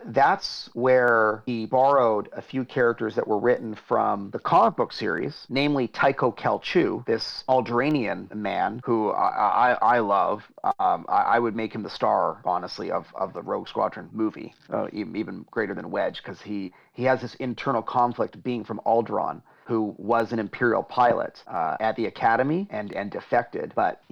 that's where he borrowed a few characters that were written from the comic book series, namely Tycho Kelchu, this Alderaanian man who I love. I would make him the star, honestly, of the Rogue Squadron movie, even greater than Wedge, because he has this internal conflict being from Alderaan, who was an Imperial pilot at the Academy and defected. But,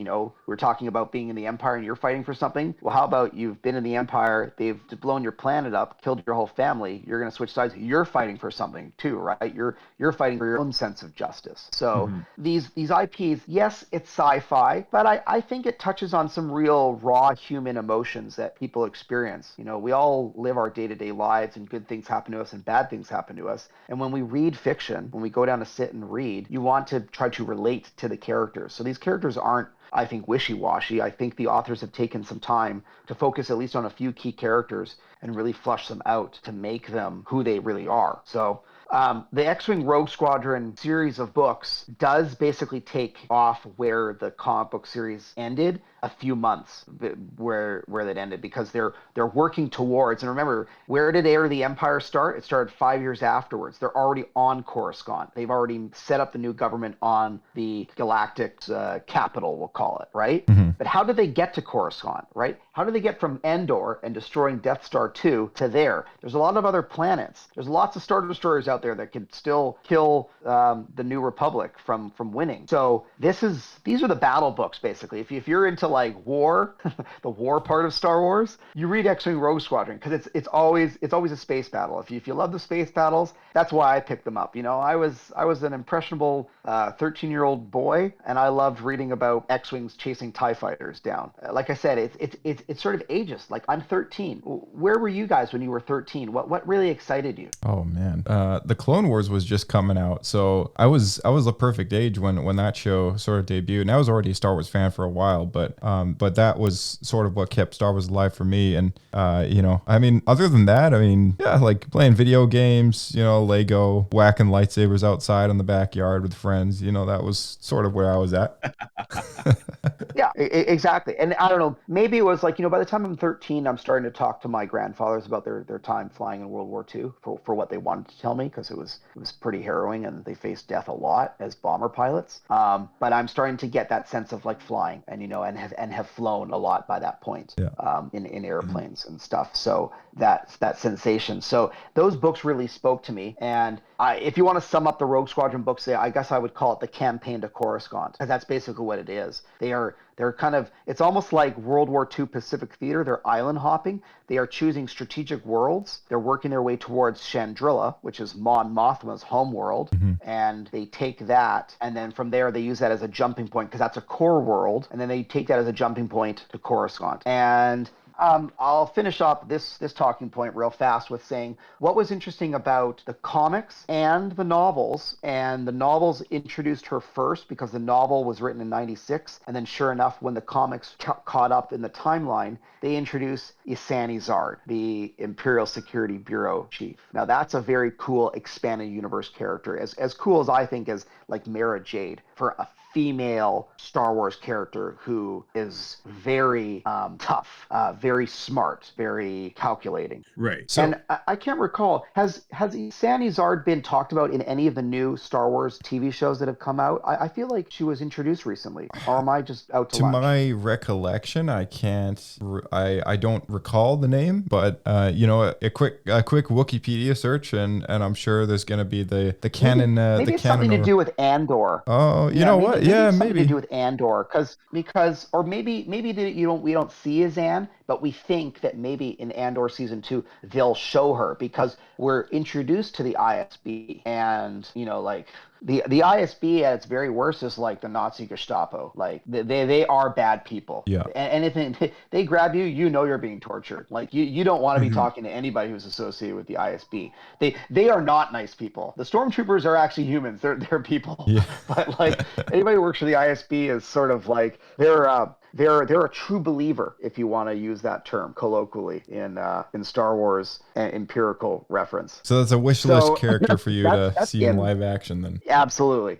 we're talking about being in the Empire and you're fighting for something. Well, how about you've been in the Empire, they've blown your planet up, killed your whole family, you're going to switch sides, you're fighting for something too, right? You're fighting for your own sense of justice. So these IPs, yes, it's sci-fi, but I think it touches on some real raw human emotions that people experience. We all live our day-to-day lives and good things happen to us and bad things happen to us. And when we read fiction, when we go go down to sit and read, you want to try to relate to the characters. So these characters aren't, I think, wishy-washy. I think the authors have taken some time to focus at least on a few key characters and really flush them out to make them who they really are. So the X-Wing Rogue Squadron series of books does basically take off where the comic book series ended, a few months where that ended, because they're working towards, and remember, where did Heir of the Empire start? It started 5 years afterwards. They're already on Coruscant. They've already set up the new government on the galactic capital, we'll call it, right? Mm-hmm. But how did they get to Coruscant, right? How did they get from Endor and destroying Death Star 2 to there? There's a lot of other planets. There's lots of Star Destroyers out there that could still kill the New Republic from winning. So these are the battle books, basically. If you're into like war, the war part of Star Wars, you read X-Wing Rogue Squadron, because it's always a space battle. If you love the space battles, that's why I picked them up. You know, I was an impressionable 13-year-old boy, and I loved reading about X-Wings chasing TIE fighters down. Like I said, it's sort of ageist. Like, I'm 13. Where were you guys when you were 13? What really excited you? Oh man, the Clone Wars was just coming out, so I was the perfect age when that show sort of debuted, and I was already a Star Wars fan for a while, but that was sort of what kept Star Wars alive for me. And you know, I mean, other than that, I mean, yeah, like playing video games, you know, Lego, whacking lightsabers outside in the backyard with friends, you know, that was sort of where I was at. Yeah, exactly. And I don't know, maybe it was like, you know, by the time I'm 13, I'm starting to talk to my grandfathers about their time flying in World War II for what they wanted to tell me, because it was pretty harrowing, and they faced death a lot as bomber pilots. But I'm starting to get that sense of like flying, and you know, and have flown a lot by that point. Yeah. In airplanes and stuff. So that sensation. So those books really spoke to me. And if you want to sum up the Rogue Squadron books, I guess I would call it the campaign to Coruscant, because that's basically what it is. They're kind of, it's almost like World War II Pacific Theater. They're island hopping. They are choosing strategic worlds. They're working their way towards Chandrilla, which is Mon Mothma's home world. Mm-hmm. And they take that, and then from there they use that as a jumping point, because that's a core world. And then they take that as a jumping point to Coruscant. And I'll finish up this talking point real fast with saying what was interesting about the comics and the novels. And the novels introduced her first, because the novel was written in 96. And then sure enough, when the comics caught up in the timeline, they introduced Ysani Zard, the Imperial Security Bureau chief. Now that's a very cool expanded universe character, as cool as I think as like Mara Jade, for a female Star Wars character who is very tough, very smart, very calculating. Right. So, and I can't recall, has Ysani Zard been talked about in any of the new Star Wars TV shows that have come out? I feel like she was introduced recently, or am I just out to lunch? My recollection, I can't. I don't recall the name, but you know, a quick Wikipedia search, and I'm sure there's going to be the canon. Maybe it's something to do with Andor. Oh, you know what? Yeah, maybe to do with Andor, because or maybe we don't see Zahn, but we think that maybe in Andor season 2 they'll show her, because we're introduced to the ISB, and you know, like the ISB at its very worst is like the Nazi Gestapo. Like they are bad people. Yeah. And if they grab you, you know you're being tortured. Like you don't want to be talking to anybody who's associated with the ISB. They are not nice people. The stormtroopers are actually humans. They're people. Yeah. But like anybody who works for the ISB is sort of like they're a true believer, if you want to use that term colloquially in Star Wars empirical reference. So that's a wish list character for you to see in live action then. Absolutely,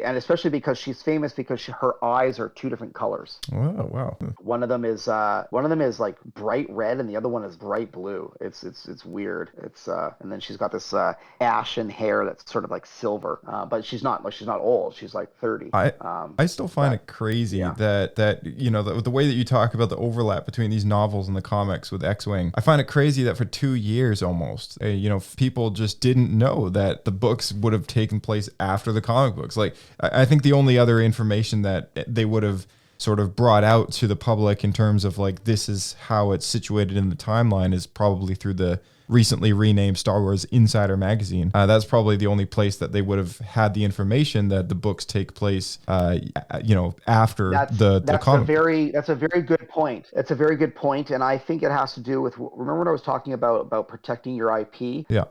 and especially because she's famous because her eyes are two different colors. Oh wow! One of them is like bright red, and the other one is bright blue. It's weird. And then she's got this ashen hair that's sort of like silver, but she's not old. She's like 30. I still find it crazy that you know, the way that you talk about the overlap between these novels and the comics with X-Wing. I find it crazy that for 2 years almost, you know, people just didn't know that the books would have taken place after the comic books. Like, I think the only other information that they would have sort of brought out to the public in terms of like, this is how it's situated in the timeline is probably through the recently renamed Star Wars Insider magazine. That's probably the only place that they would have had the information that the books take place, you know, after the comic. That's a very good point. It's a very good point, and I think it has to do with, remember when I was talking about protecting your IP? Yeah.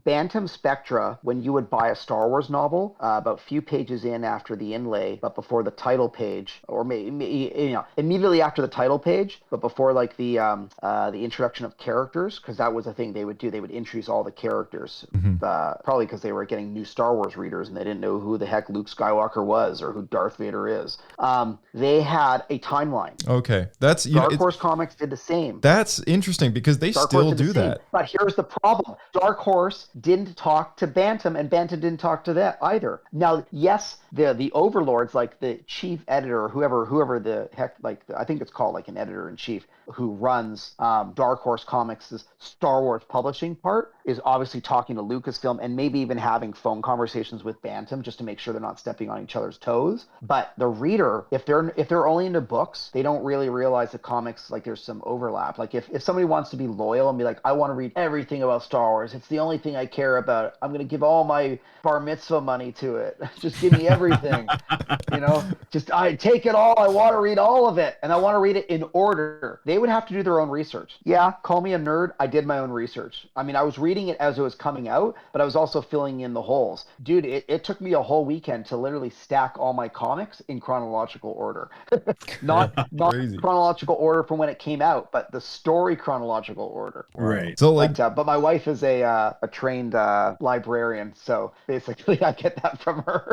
Bantam Spectra, when you would buy a Star Wars novel, about a few pages in after the inlay, but before the title page, or maybe immediately after the title page, but before like the introduction of characters, because that was a thing they would do. They would introduce all the characters, probably because they were getting new Star Wars readers and they didn't know who the heck Luke Skywalker was or who Darth Vader is. They had a timeline. Okay, that's Dark Horse Comics did the same. That's interesting because they still do that. But here's the problem: Dark Horse didn't talk to Bantam, and Bantam didn't talk to that either. Now, yes, the overlords, like the chief editor, or whoever the heck, like I think it's called like an editor in chief, who runs Dark Horse Comics' Star Wars publishing part, is obviously talking to Lucasfilm and maybe even having phone conversations with Bantam just to make sure they're not stepping on each other's toes. But the reader, if they're only into books, they don't really realize the comics, like there's some overlap. Like if somebody wants to be loyal and be like, I want to read everything about Star Wars, it's the only thing I care about, I'm going to give all my bar mitzvah money to it. Just give me everything. Just I take it all. I want to read all of it, and I want to read it in order. They would have to do their own research. Yeah, call me a nerd. I did my own research. I mean, I was reading it as it was coming out, but I was also filling in the holes. Dude, it took me a whole weekend to literally stack all my comics in chronological order. not chronological order from when it came out, but the story chronological order. Right. So but my wife is a trained librarian, so basically I get that from her.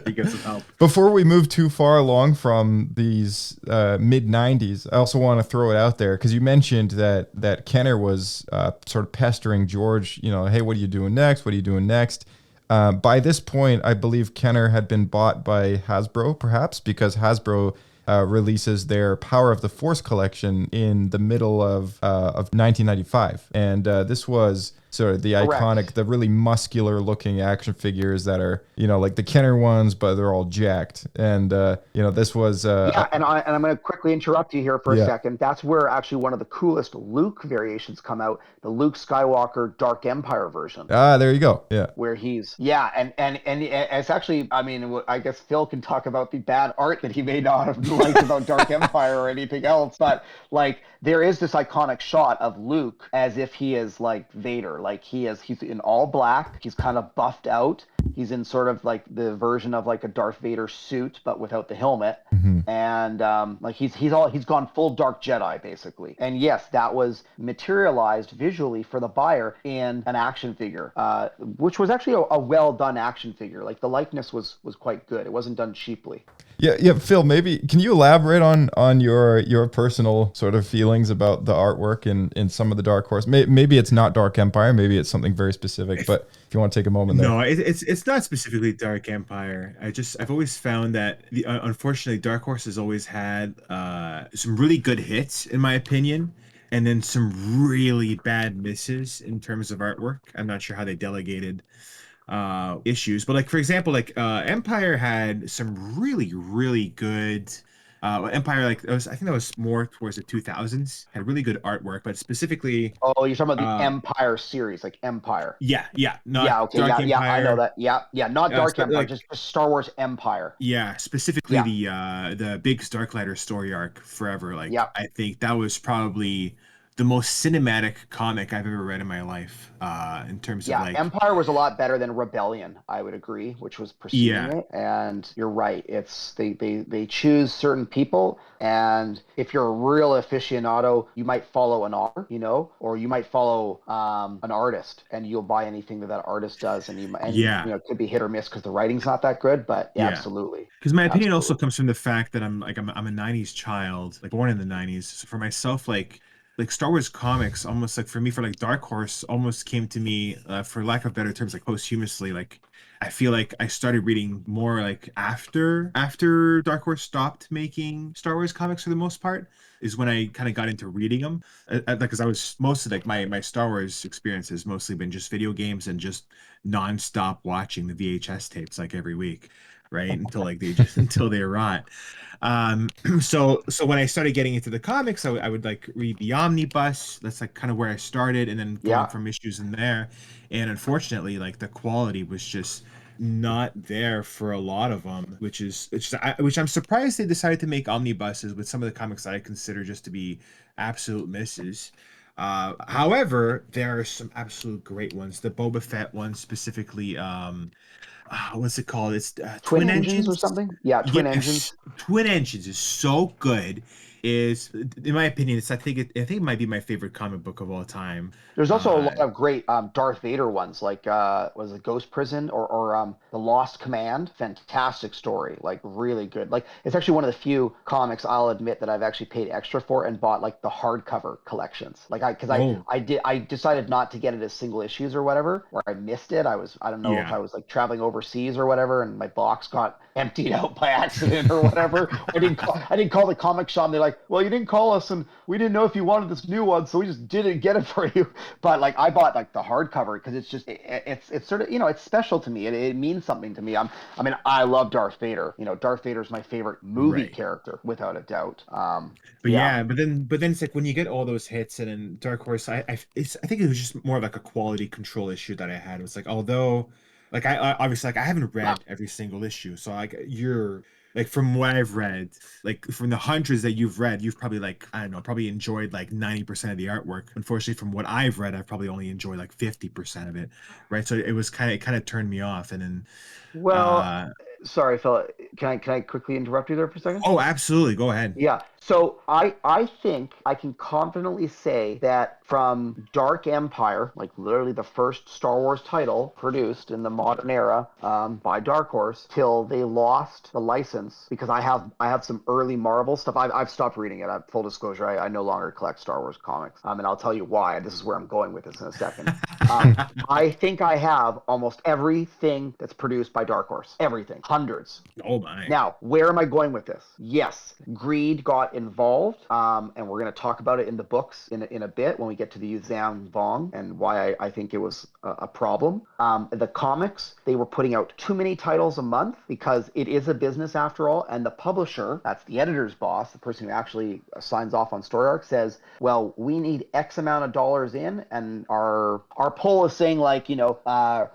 You get some help. Before we move too far along from these mid 90s, I also want to throw it out there because you mentioned that Kenner was sort of pestering George, hey, what are you doing next? What are you doing next? By this point, I believe Kenner had been bought by Hasbro, perhaps, because Hasbro releases their Power of the Force collection in the middle of 1995. And this was sort of the iconic, the really muscular looking action figures that are, like the Kenner ones, but they're all jacked. And, this was... and I'm going to quickly interrupt you here for a second. That's where actually one of the coolest Luke variations come out, the Luke Skywalker Dark Empire version. Ah, there you go. Yeah. Where he's... Yeah, and it's actually, I mean, I guess Phil can talk about the bad art that he may not have liked about Dark Empire or anything else, but, like, there is this iconic shot of Luke as if he is, like, Vader. Like he's in all black. He's kind of buffed out. He's in sort of like the version of like a Darth Vader suit, but without the helmet. And like he's gone full Dark Jedi basically. And yes, that was materialized visually for the buyer in an action figure, which was actually a well done action figure. Like the likeness was quite good. It wasn't done cheaply. Yeah, Phil, maybe can you elaborate on your personal sort of feelings about the artwork in some of the Dark Horse? Maybe it's not Dark Empire, maybe it's something very specific, but if you want to take a moment there. No, it's not specifically Dark Empire. I've always found that unfortunately Dark Horse has always had some really good hits in my opinion, and then some really bad misses in terms of artwork. I'm not sure how they delegated issues, but like for example, like Empire had some really good Empire, like I think that was more towards the 2000s, had really good artwork, but specifically you're talking about the Empire series, like Empire. Not Dark Empire. I know that. Not Dark Empire, like, just Star Wars Empire. Specifically the big Starklighter story arc Forever. Like I think that was probably the most cinematic comic I've ever read in my life, in terms of like... Empire was a lot better than Rebellion, I would agree, which was pursuing it. And you're right. It's they choose certain people, and if you're a real aficionado, you might follow an author, or you might follow an artist, and you'll buy anything that artist does, and it could be hit or miss because the writing's not that good, but absolutely. Because my opinion also comes from the fact that I'm a 90s child, like born in the 90s. So for myself, like Star Wars comics, almost like for me, for like Dark Horse, almost came to me, for lack of better terms, like posthumously. Like I feel like I started reading more like after Dark Horse stopped making Star Wars comics for the most part, is when I kind of got into reading them. Because I was mostly like my Star Wars experience has mostly been just video games and just nonstop watching the VHS tapes like every week, right? Until they rot. So when I started getting into the comics, I would like read the omnibus. That's like kind of where I started, and then going from issues in there. And unfortunately, like the quality was just not there for a lot of them, which I'm surprised they decided to make omnibuses with some of the comics that I consider just to be absolute misses. However, there are some absolute great ones. The Boba Fett one specifically. What's it called? It's Twin Twin Engines or Engines. something? Yeah, Twin Yes, Engines. Twin Engines is so good. Is in my opinion, I think it might be my favorite comic book of all time. There's also a Uh, lot of great Darth Vader ones, like was it Ghost Prison or The Lost Command? Fantastic story, like really good. Like it's actually one of the few comics I'll admit that I've actually paid extra for and bought like the hardcover collections. Like oh I decided not to get it as single issues or whatever, where I missed it. I don't know if yeah, I was like traveling overseas or whatever, and my box got emptied out by accident or whatever. I didn't call the comic shop. And they're like, well, you didn't call us, and we didn't know if you wanted this new one, so we just didn't get it for you. But like I bought like the hardcover because it's just it's sort of it's special to me. It means something to me. I mean I love Darth Vader. Darth Vader's my favorite movie right. character without a doubt. But yeah, but then it's like when you get all those hits, and in Dark Horse, I think it was just more of like a quality control issue that I had. It was like, although, like I obviously like I haven't read every single issue, so like you're like from what I've read, like from the hundreds that you've read, you've probably like I don't know, probably enjoyed like 90% of the artwork. Unfortunately, from what I've read, I've probably only enjoyed like 50% of it, right? So it kind of turned me off, and then Well, uh sorry, Phil. Can I quickly interrupt you there for a second? oh, absolutely, go ahead. Yeah. So I think I can confidently say that from Dark Empire, like literally the first Star Wars title produced in the modern era by Dark Horse, till they lost the license, because I have some early Marvel stuff. I've stopped reading it. Full disclosure, I no longer collect Star Wars comics. And I'll tell you why. This is where I'm going with this in a second. I think I have almost everything that's produced by Dark Horse. Everything. Hundreds. Oh my. Now, where am I going with this? Yes, greed got involved, and we're going to talk about it in the books in a bit when we get to the Zhang Vong and why I think it was a problem. The comics, they were putting out too many titles a month because it is a business after all, and the publisher, that's the editor's boss, the person who actually signs off on story arcs, says, well, we need X amount of dollars in, and our poll is saying like,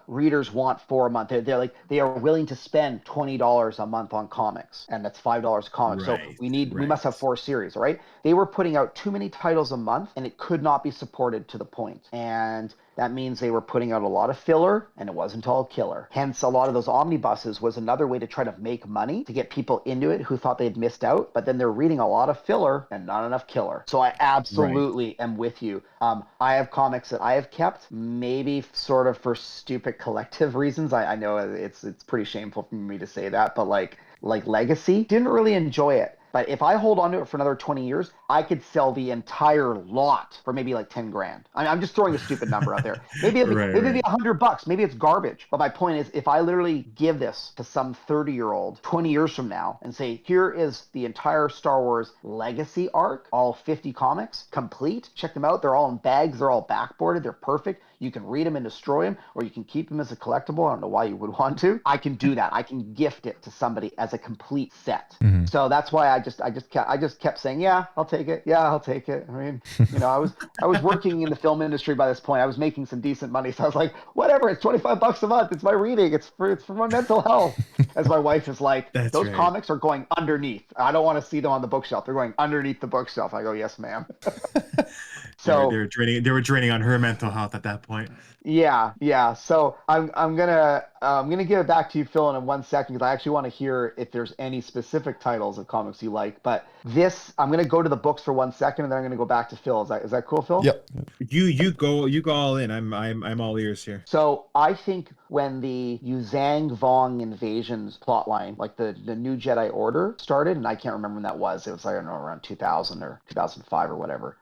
readers want 4 a month. They're like, they are willing to spend $20 a month on comics, and that's $5 a comic. So Right, we must have 4 series, all right? They were putting out too many titles a month, and it could not be supported to the point. And that means they were putting out a lot of filler, and it wasn't all killer. Hence, a lot of those omnibuses was another way to try to make money, to get people into it who thought they'd missed out, but then they're reading a lot of filler and not enough killer. So I absolutely am with you. I have comics that I have kept, maybe sort of for stupid collective reasons. I know it's pretty shameful for me to say that, but like Legacy, didn't really enjoy it. But if I hold on to it for another 20 years, I could sell the entire lot for maybe like 10 grand. I'm just throwing a stupid number out there. Maybe it'd be $100. Maybe it's garbage. But my point is, if I literally give this to some 30-year-old 20 years from now and say, here is the entire Star Wars Legacy arc, all 50 comics, complete, check them out. They're all in bags. They're all backboarded. They're perfect. You can read them and destroy them, or you can keep them as a collectible. I don't know why you would want to. I can do that. I can gift it to somebody as a complete set. Mm-hmm. So that's why I just kept saying, yeah, I'll take it. Yeah, I'll take it. I mean, I was working in the film industry by this point. I was making some decent money, so I was like, whatever. It's $25 a month. It's my reading. It's for my mental health. As my wife is like, those comics are going underneath. I don't want to see them on the bookshelf. They're going underneath the bookshelf. I go, yes, ma'am. So they were draining on her mental health at that point. Yeah. So I'm gonna give it back to you, Phil, in 1 second, because I actually want to hear if there's any specific titles of comics you like. But I'm gonna go to the books for 1 second, and then I'm gonna go back to Phil. Is that cool, Phil? Yep. You go all in. I'm all ears here. So I think when the Zhang Vong invasions plotline, like the New Jedi Order started, and I can't remember when that was. It was, I don't know, around 2000 or 2005 or whatever.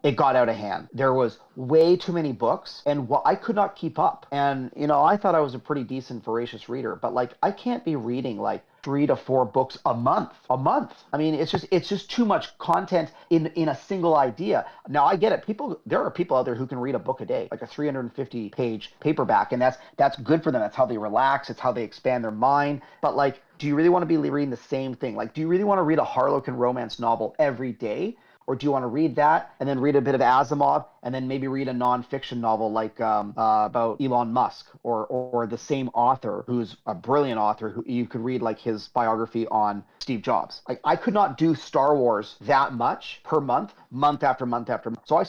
It got out of hand. There was way too many books, and I could not keep up. And, I thought I was a pretty decent, voracious reader, but like, I can't be reading like 3 to 4 books a month. I mean, it's just too much content in a single idea. Now I get it. There are people out there who can read a book a day, like a 350-page paperback, and that's good for them. That's how they relax. It's how they expand their mind. But like, do you really want to be reading the same thing? Like, do you really want to read a Harlequin romance novel every day? Or do you want to read that and then read a bit of Asimov and then maybe read a nonfiction novel like about Elon Musk or the same author who's a brilliant author who you could read like his biography on Steve Jobs. Like I could not do Star Wars that much per month after month after month. So I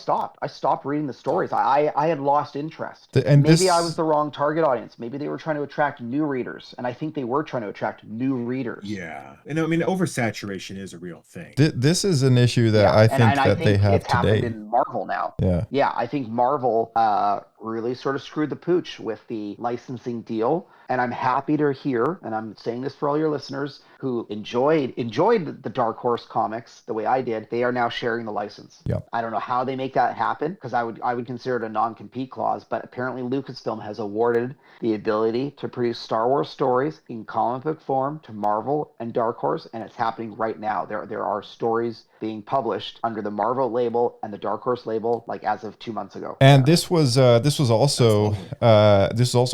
stopped reading the stories. I had lost interest. Maybe I was the wrong target audience. Maybe they were trying to attract new readers, and I think they were trying to attract new readers. Yeah, and I mean, oversaturation is a real thing. This is an issue that I think they have it's today. Happened in Marvel now. Yeah, I think Marvel really sort of screwed the pooch with the licensing deal. And I'm happy to hear, and I'm saying this for all your listeners who enjoyed the Dark Horse comics the way I did, they are now sharing the license. Yep. I don't know how they make that happen, because I would consider it a non-compete clause, but apparently Lucasfilm has awarded the ability to produce Star Wars stories in comic book form to Marvel and Dark Horse, and it's happening right now. There are stories being published under the Marvel label and the Dark Horse label, like as of 2 months ago. And this was also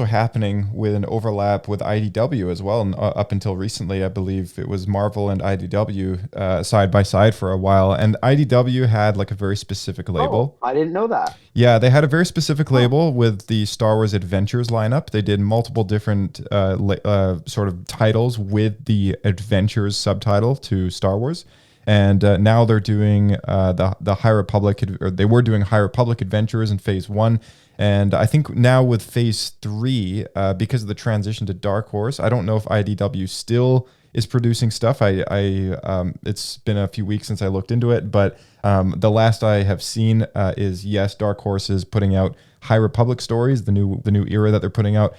happening with an overlap with IDW as well. And up until recently, I believe it was Marvel and IDW side by side for a while. And IDW had like a very specific label. Oh, I didn't know that. Yeah, they had a very specific label with the Star Wars Adventures lineup. They did multiple different sort of titles with the Adventures subtitle to Star Wars. And now they're doing the High Republic, or they were doing High Republic Adventures in Phase 1. And I think now with Phase 3, because of the transition to Dark Horse, I don't know if IDW still is producing stuff. It's been a few weeks since I looked into it, but the last I have seen is, yes, Dark Horse is putting out High Republic stories, the new era that they're putting out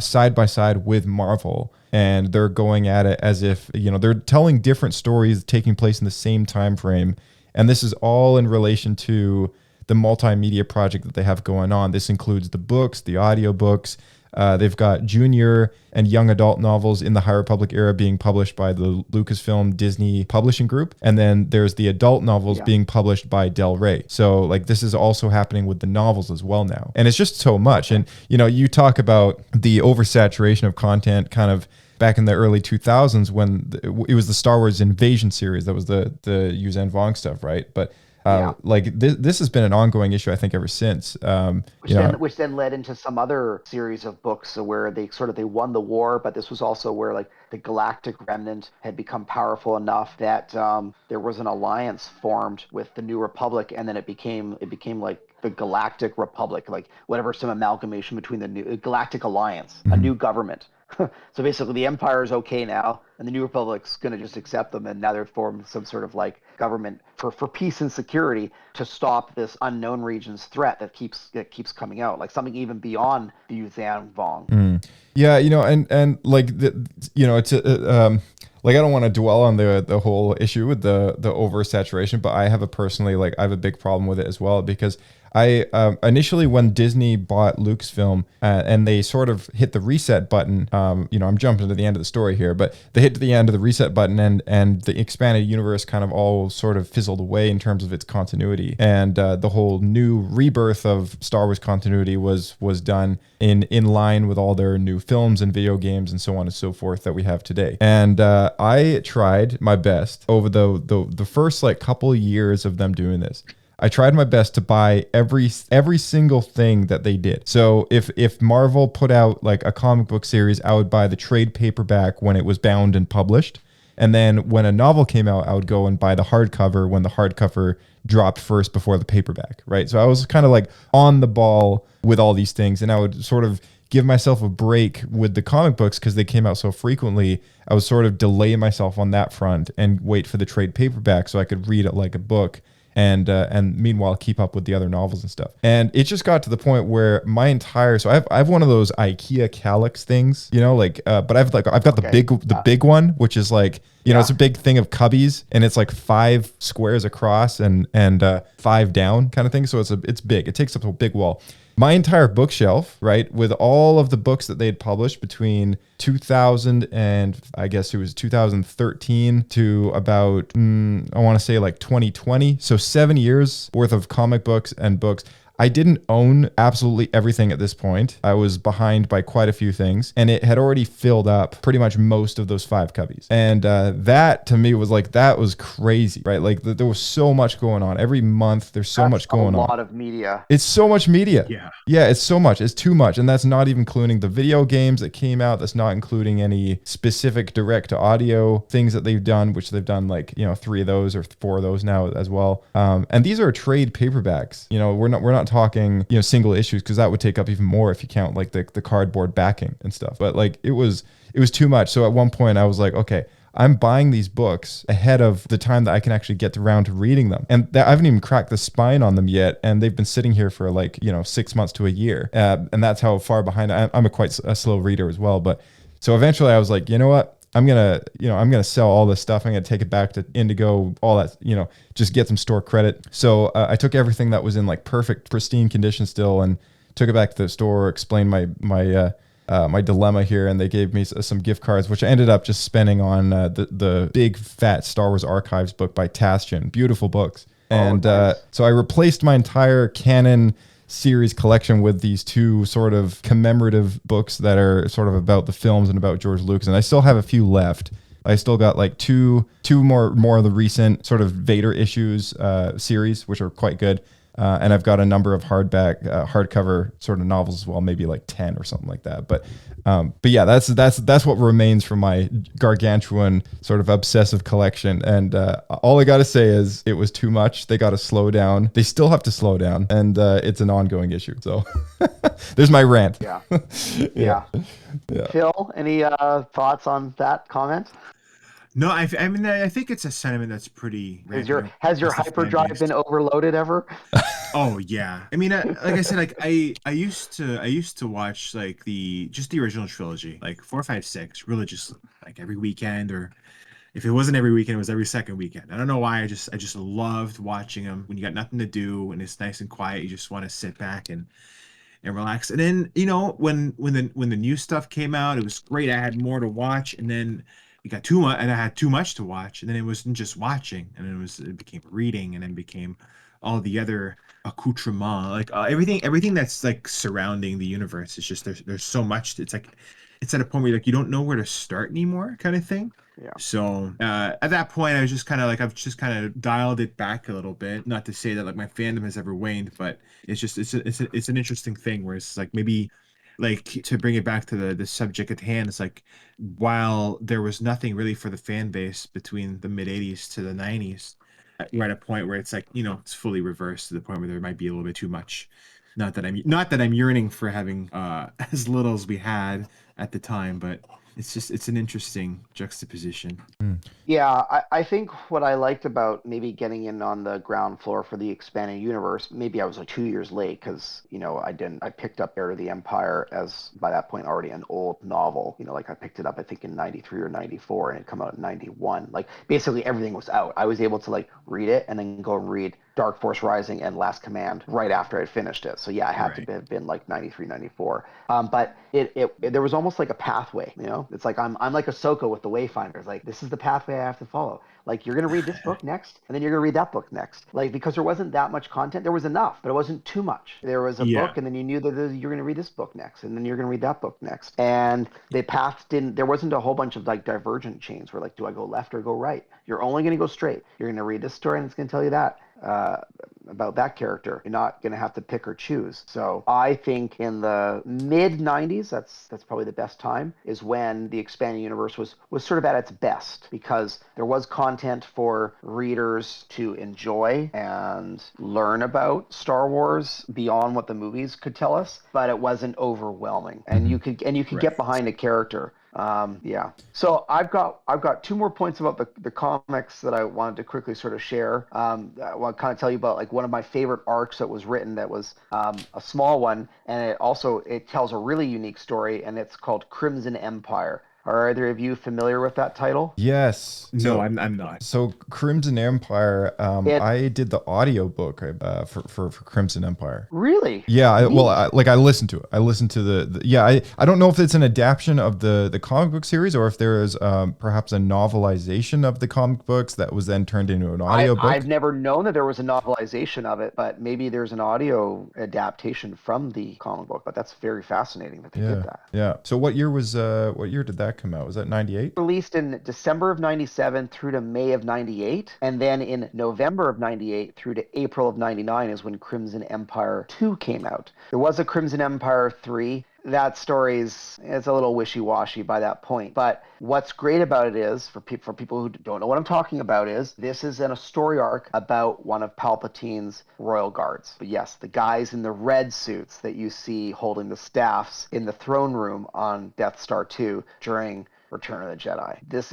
side by side with Marvel. And they're going at it as if, they're telling different stories taking place in the same time frame. And this is all in relation to the multimedia project that they have going on. This includes the books, the audiobooks. They've got junior and young adult novels in the High Republic era being published by the Lucasfilm Disney Publishing Group. And then there's the adult novels being published by Del Rey. So like this is also happening with the novels as well now. And it's just so much. And, you talk about the oversaturation of content kind of back in the early 2000s when it was the Star Wars Invasion series. That was the Yuzhan Vong stuff, right? But this has been an ongoing issue, I think, ever since. Which then led into some other series of books where they won the war, but this was also where like the Galactic Remnant had become powerful enough that there was an alliance formed with the New Republic, and then it became like the Galactic Republic, like whatever, some amalgamation between the new Galactic Alliance, a new government. So basically the Empire is okay now, and the New Republic's going to just accept them, and now they're formed some sort of like government for peace and security to stop this unknown region's threat that keeps coming out, like something even beyond the Yuzhan Vong. Yeah, and like it's like I don't want to dwell on the whole issue with the oversaturation, but I have a big problem with it as well, because I initially, when Disney bought Lucasfilm and they sort of hit the reset button, I'm jumping to the end of the story here, but they hit the end of the reset button and the expanded universe kind of all sort of fizzled away in terms of its continuity. And the whole new rebirth of Star Wars continuity was done in line with all their new films and video games and so on and so forth that we have today. And I tried my best over the first like couple of years of them doing this. I tried my best to buy every single thing that they did. So if Marvel put out like a comic book series, I would buy the trade paperback when it was bound and published. And then when a novel came out, I would go and buy the hardcover when the hardcover dropped first before the paperback, right? So I was kind of like on the ball with all these things, and I would sort of give myself a break with the comic books because they came out so frequently. I would sort of delay myself on that front and wait for the trade paperback so I could read it like a book. And meanwhile keep up with the other novels and stuff. And it just got to the point where so I have one of those IKEA Kallax things, but I've got the big one, which is like, it's a big thing of cubbies, and it's like 5 squares across and 5 down kind of thing. So it's big. It takes up a big wall. My entire bookshelf, right, with all of the books that they had published between 2000 and I guess it was 2013 to about, I want to say like 2020. So 7 years worth of comic books and books. I didn't own absolutely everything at this point. I was behind by quite a few things, and it had already filled up pretty much most of those 5 cubbies. And that to me was like, that was crazy, right? Like there was so much going on every month. There's so much going on. A lot of media. It's so much media. Yeah, it's so much. It's too much. And that's not even including the video games that came out. That's not including any specific direct to audio things that they've done, which they've done like, 3 of those or 4 of those now as well. And these are trade paperbacks. We're not talking, single issues, because that would take up even more if you count like the cardboard backing and stuff. But like it was too much. So at one point I was like, okay, I'm buying these books ahead of the time that I can actually get around to reading them. And I haven't even cracked the spine on them yet. And they've been sitting here for like, 6 months to a year. And that's how far behind I'm quite a slow reader as well. But so eventually I was like, you know what? I'm going to sell all this stuff. I'm going to take it back to Indigo, all that, just get some store credit. So I took everything that was in like perfect, pristine condition still and took it back to the store, explained my dilemma here, and they gave me some gift cards, which I ended up just spending on the big fat Star Wars Archives book by Tastian. Beautiful books. And nice. So I replaced my entire canon series collection with these 2 sort of commemorative books that are sort of about the films and about George Lucas. And I still have a few left. I still got like two more of the recent sort of Vader issues series, which are quite good. And I've got a number of hardcover sort of novels as well, maybe like 10 or something like that. But yeah, that's what remains from my gargantuan sort of obsessive collection. And all I got to say is it was too much. They got to slow down. They still have to slow down, and it's an ongoing issue. So there's my rant. Yeah. Phil, any thoughts on that comment? No, I mean, I think it's a sentiment that's pretty. Has your hyperdrive been overloaded ever? Oh yeah. I mean, like I said, like I used to watch like the original trilogy, like 4, 5, 6, religiously, like every weekend, or if it wasn't every weekend, it was every second weekend. I don't know why. I just loved watching them when you got nothing to do and it's nice and quiet. You just want to sit back and relax. And then when the new stuff came out, it was great. I had more to watch, and then it got too much, and I had too much to watch, and then it wasn't just watching, and it became reading, and then became all the other accoutrement, like everything that's like surrounding the universe. It's just there's so much. It's like it's at a point where like you don't know where to start anymore, kind of thing. Yeah. So at that point, I was just kind of like I've just kind of dialed it back a little bit. Not to say that like my fandom has ever waned, but it's an interesting thing where it's like maybe. Like, to bring it back to the subject at hand, it's like, while there was nothing really for the fan base between the mid-'80s to the 90s, we're at a point where it's like, it's fully reversed to the point where there might be a little bit too much. Not that I'm yearning for having as little as we had at the time, but it's an interesting juxtaposition. Yeah, I think what I liked about maybe getting in on the ground floor for the expanded universe, maybe I was like 2 years late because, I picked up Heir of the Empire as by that point already an old novel. Like I picked it up, I think in 93 or 94, and it come out in 91. Like basically everything was out. I was able to like read it and then go read Dark Force Rising and Last Command right after I'd finished it. So yeah, I had to have been like 93, 94. But it there was almost like a pathway, It's like I'm like Ahsoka with the Wayfinders. Like this is the pathway I have to follow. Like you're gonna read this book next, and then you're gonna read that book next. Like because there wasn't that much content. There was enough, but it wasn't too much. There was a book, and then you knew that you're gonna read this book next, and then you're gonna read that book next. And the path didn't. There wasn't a whole bunch of like divergent chains where like, do I go left or go right? You're only gonna go straight. You're gonna read this story, and it's gonna tell you that. About that character. You're not going to have to pick or choose. So I think in the mid 90s, that's probably the best time, is when the expanded universe was sort of at its best, because there was content for readers to enjoy and learn about Star Wars beyond what the movies could tell us, but it wasn't overwhelming, and you could get behind a character. So I've got 2 more points about the comics that I wanted to quickly sort of share. I want to kind of tell you about like one of my favorite arcs that was written, that was a small one, and it tells a really unique story, and it's called Crimson Empire. Are either of you familiar with that title? Yes. No, I'm not. So Crimson Empire, I did the audiobook for Crimson Empire. Really? Yeah. I listened to it. I listened to I don't know if it's an adaptation of the comic book series or if there is perhaps a novelization of the comic books that was then turned into an audiobook. I've never known that there was a novelization of it, but maybe there's an audio adaptation from the comic book. But that's very fascinating that they did that. Yeah. So what year did that come out? Was that 98? Released in December of 97 through to May of 98. And then in November of 98 through to April of 99 is when Crimson Empire 2 came out. There was a Crimson Empire 3. That story's a little wishy-washy by that point. But what's great about it is, for people who don't know what I'm talking about, is this is in a story arc about one of Palpatine's royal guards. But yes, the guys in the red suits that you see holding the staffs in the throne room on Death Star 2 during Return of the Jedi. This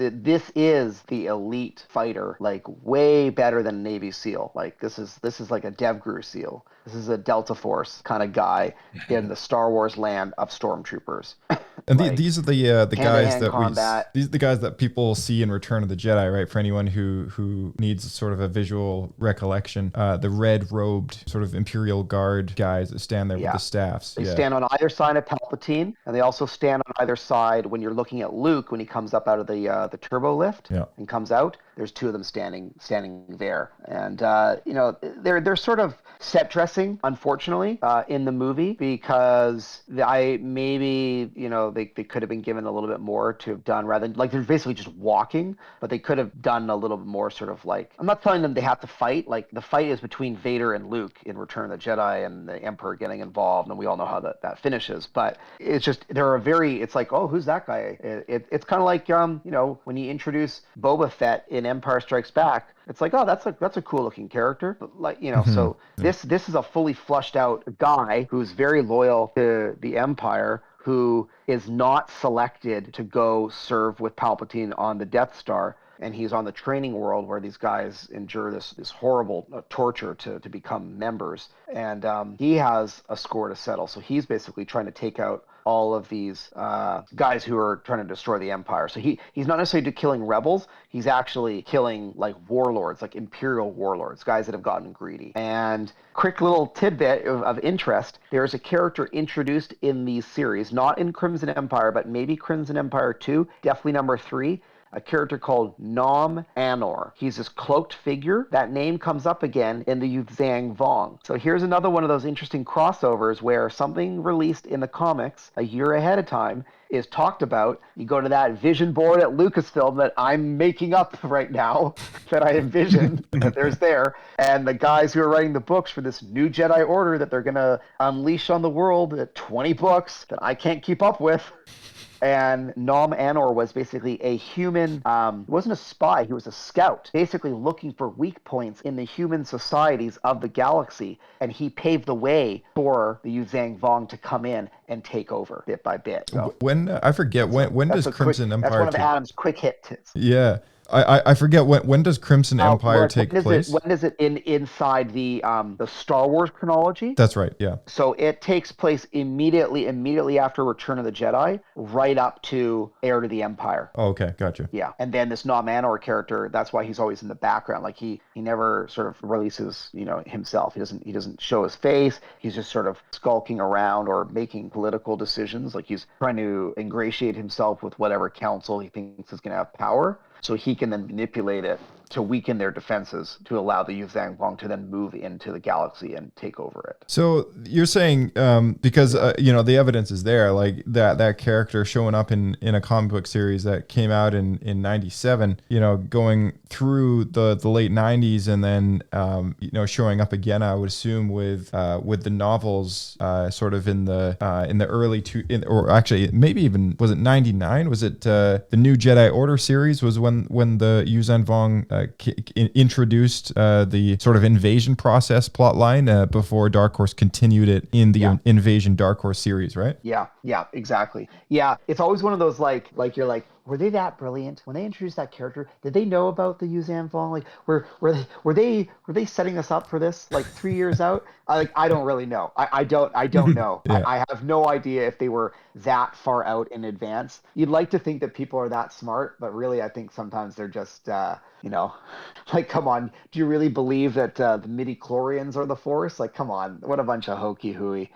is the elite fighter, like way better than a Navy SEAL. Like this is like a DevGru SEAL. This is a Delta Force kind of guy in the Star Wars land of stormtroopers. And these are the guys that these are the guys that people see in Return of the Jedi, right? For anyone who needs sort of a visual recollection, the red-robed sort of Imperial Guard guys that stand there with the staffs. They stand on either side of Palpatine, and they also stand on either side when you're looking at Luke when he comes up out of the turbo lift and comes out. There's two of them standing there, and they're sort of set dressing, unfortunately, in the movie because they could have been given a little bit more to have done rather than like they're basically just walking, but they could have done a little bit more sort of like, I'm not telling them they have to fight. Like the fight is between Vader and Luke in Return of the Jedi, and the Emperor getting involved, and we all know how that finishes. But it's just it's like, oh, who's that guy? It's kind of like when you introduce Boba Fett in Empire Strikes Back, it's like, oh, that's a cool looking character. But like, so this is a fully flushed out guy who's very loyal to the Empire, who is not selected to go serve with Palpatine on the Death Star. And he's on the training world where these guys endure this horrible torture to become members. And he has a score to settle. So he's basically trying to take out all of these guys who are trying to destroy the Empire. So he's not necessarily killing rebels. He's actually killing like warlords, like Imperial warlords, guys that have gotten greedy. And quick little tidbit of interest, there's a character introduced in these series, not in Crimson Empire, but maybe Crimson Empire 2, definitely number 3, a character called Nom Anor. He's this cloaked figure. That name comes up again in the Zhang Vong. So here's another one of those interesting crossovers where something released in the comics a year ahead of time is talked about. You go to that vision board at Lucasfilm that I'm making up right now, that I envisioned that there's there, and the guys who are writing the books for this new Jedi Order that they're going to unleash on the world at 20 books that I can't keep up with. And Nom Anor was basically a human, he wasn't a spy, he was a scout, basically looking for weak points in the human societies of the galaxy. And he paved the way for the Zhang Vong to come in and take over bit by bit. So, when does Crimson Empire... That's one of Adam's quick hits. Yeah. I forget when does Crimson Empire take place? When is it inside the Star Wars chronology? That's right, yeah. So it takes place immediately after Return of the Jedi, right up to Heir to the Empire. Oh, okay, gotcha. Yeah, and then this Nom Anor character, that's why he's always in the background. Like he never sort of releases, himself. He doesn't show his face. He's just sort of skulking around or making political decisions. Like he's trying to ingratiate himself with whatever council he thinks is going to have power, so he can then manipulate it to weaken their defenses to allow the Zhang Vong to then move into the galaxy and take over it. So you're saying because the evidence is there, like that character showing up in a comic book series that came out in 97, going through the late 90s and then showing up again, I would assume with the novels sort of in the early or actually maybe even, was it 99? Was it the New Jedi Order series was when the Zhang Vong introduced the sort of invasion process plot line before Dark Horse continued it in the Invasion Dark Horse series, right? Yeah, exactly. Yeah, it's always one of those like you're like, were they that brilliant when they introduced that character? Did they know about the Yuzhan Vong? Like, were they setting us up for this like 3 years out? I don't really know. I don't know. Yeah. I have no idea if they were that far out in advance. You'd like to think that people are that smart, but really, I think sometimes they're just, like, come on. Do you really believe that the midi-chlorians are the Force? Like, come on. What a bunch of hokey hooey.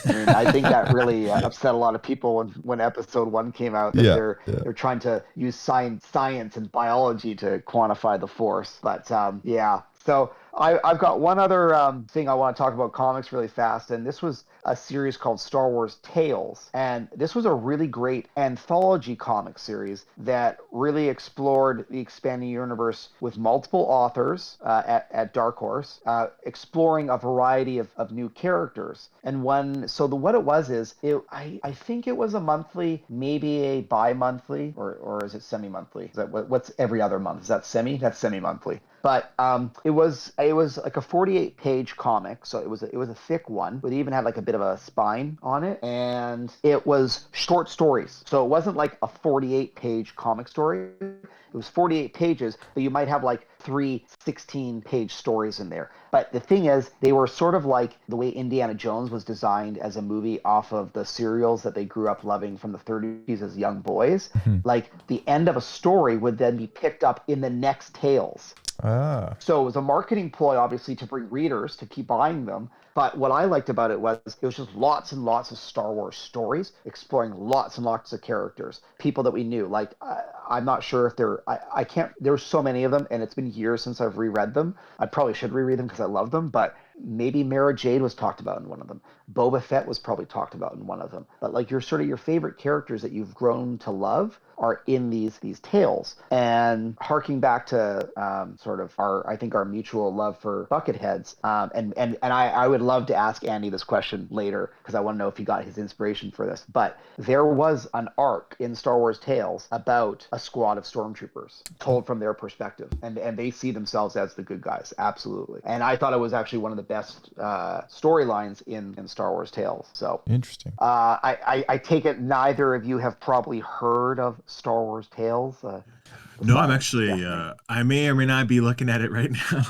I mean, I think that really upset a lot of people when episode 1 came out, that they're trying to use science and biology to quantify the Force. But yeah. So I've got one other thing I want to talk about comics really fast, and this was a series called Star Wars Tales. And this was a really great anthology comic series that really explored the expanding universe with multiple authors at Dark Horse, exploring a variety of new characters. And what it was is, I think it was a monthly, maybe a bi-monthly, or is it semi-monthly? Is that what's every other month? Is that semi? That's semi-monthly. But it was like a 48-page comic, so it was a thick one, but it even had like a bit of a spine on it, and it was short stories. So it wasn't like a 48-page comic story. It was 48 pages, but you might have like 3 16-page stories in there. But the thing is, they were sort of like the way Indiana Jones was designed as a movie off of the serials that they grew up loving from the 30s as young boys. Mm-hmm. Like the end of a story would then be picked up in the next tales. So it was a marketing ploy, obviously, to bring readers to keep buying them. But what I liked about it was just lots and lots of Star Wars stories, exploring lots and lots of characters, people that we knew. Like, I'm not sure if I can't, there's so many of them, and it's been years since I've reread them. I probably should reread them because I love them, but maybe Mara Jade was talked about in one of them. Boba Fett was probably talked about in one of them. But like your favorite characters that you've grown to love are in these tales. And harking back to sort of our mutual love for Bucketheads, and I would love to ask Andy this question later because I want to know if he got his inspiration for this. But there was an arc in Star Wars Tales about a squad of stormtroopers told from their perspective, and they see themselves as the good guys, absolutely. And I thought it was actually one of the best storylines in Star Wars Tales. So interesting. I take it neither of you have probably heard of Star Wars Tales. No, I'm actually. I may or may not be looking at it right now.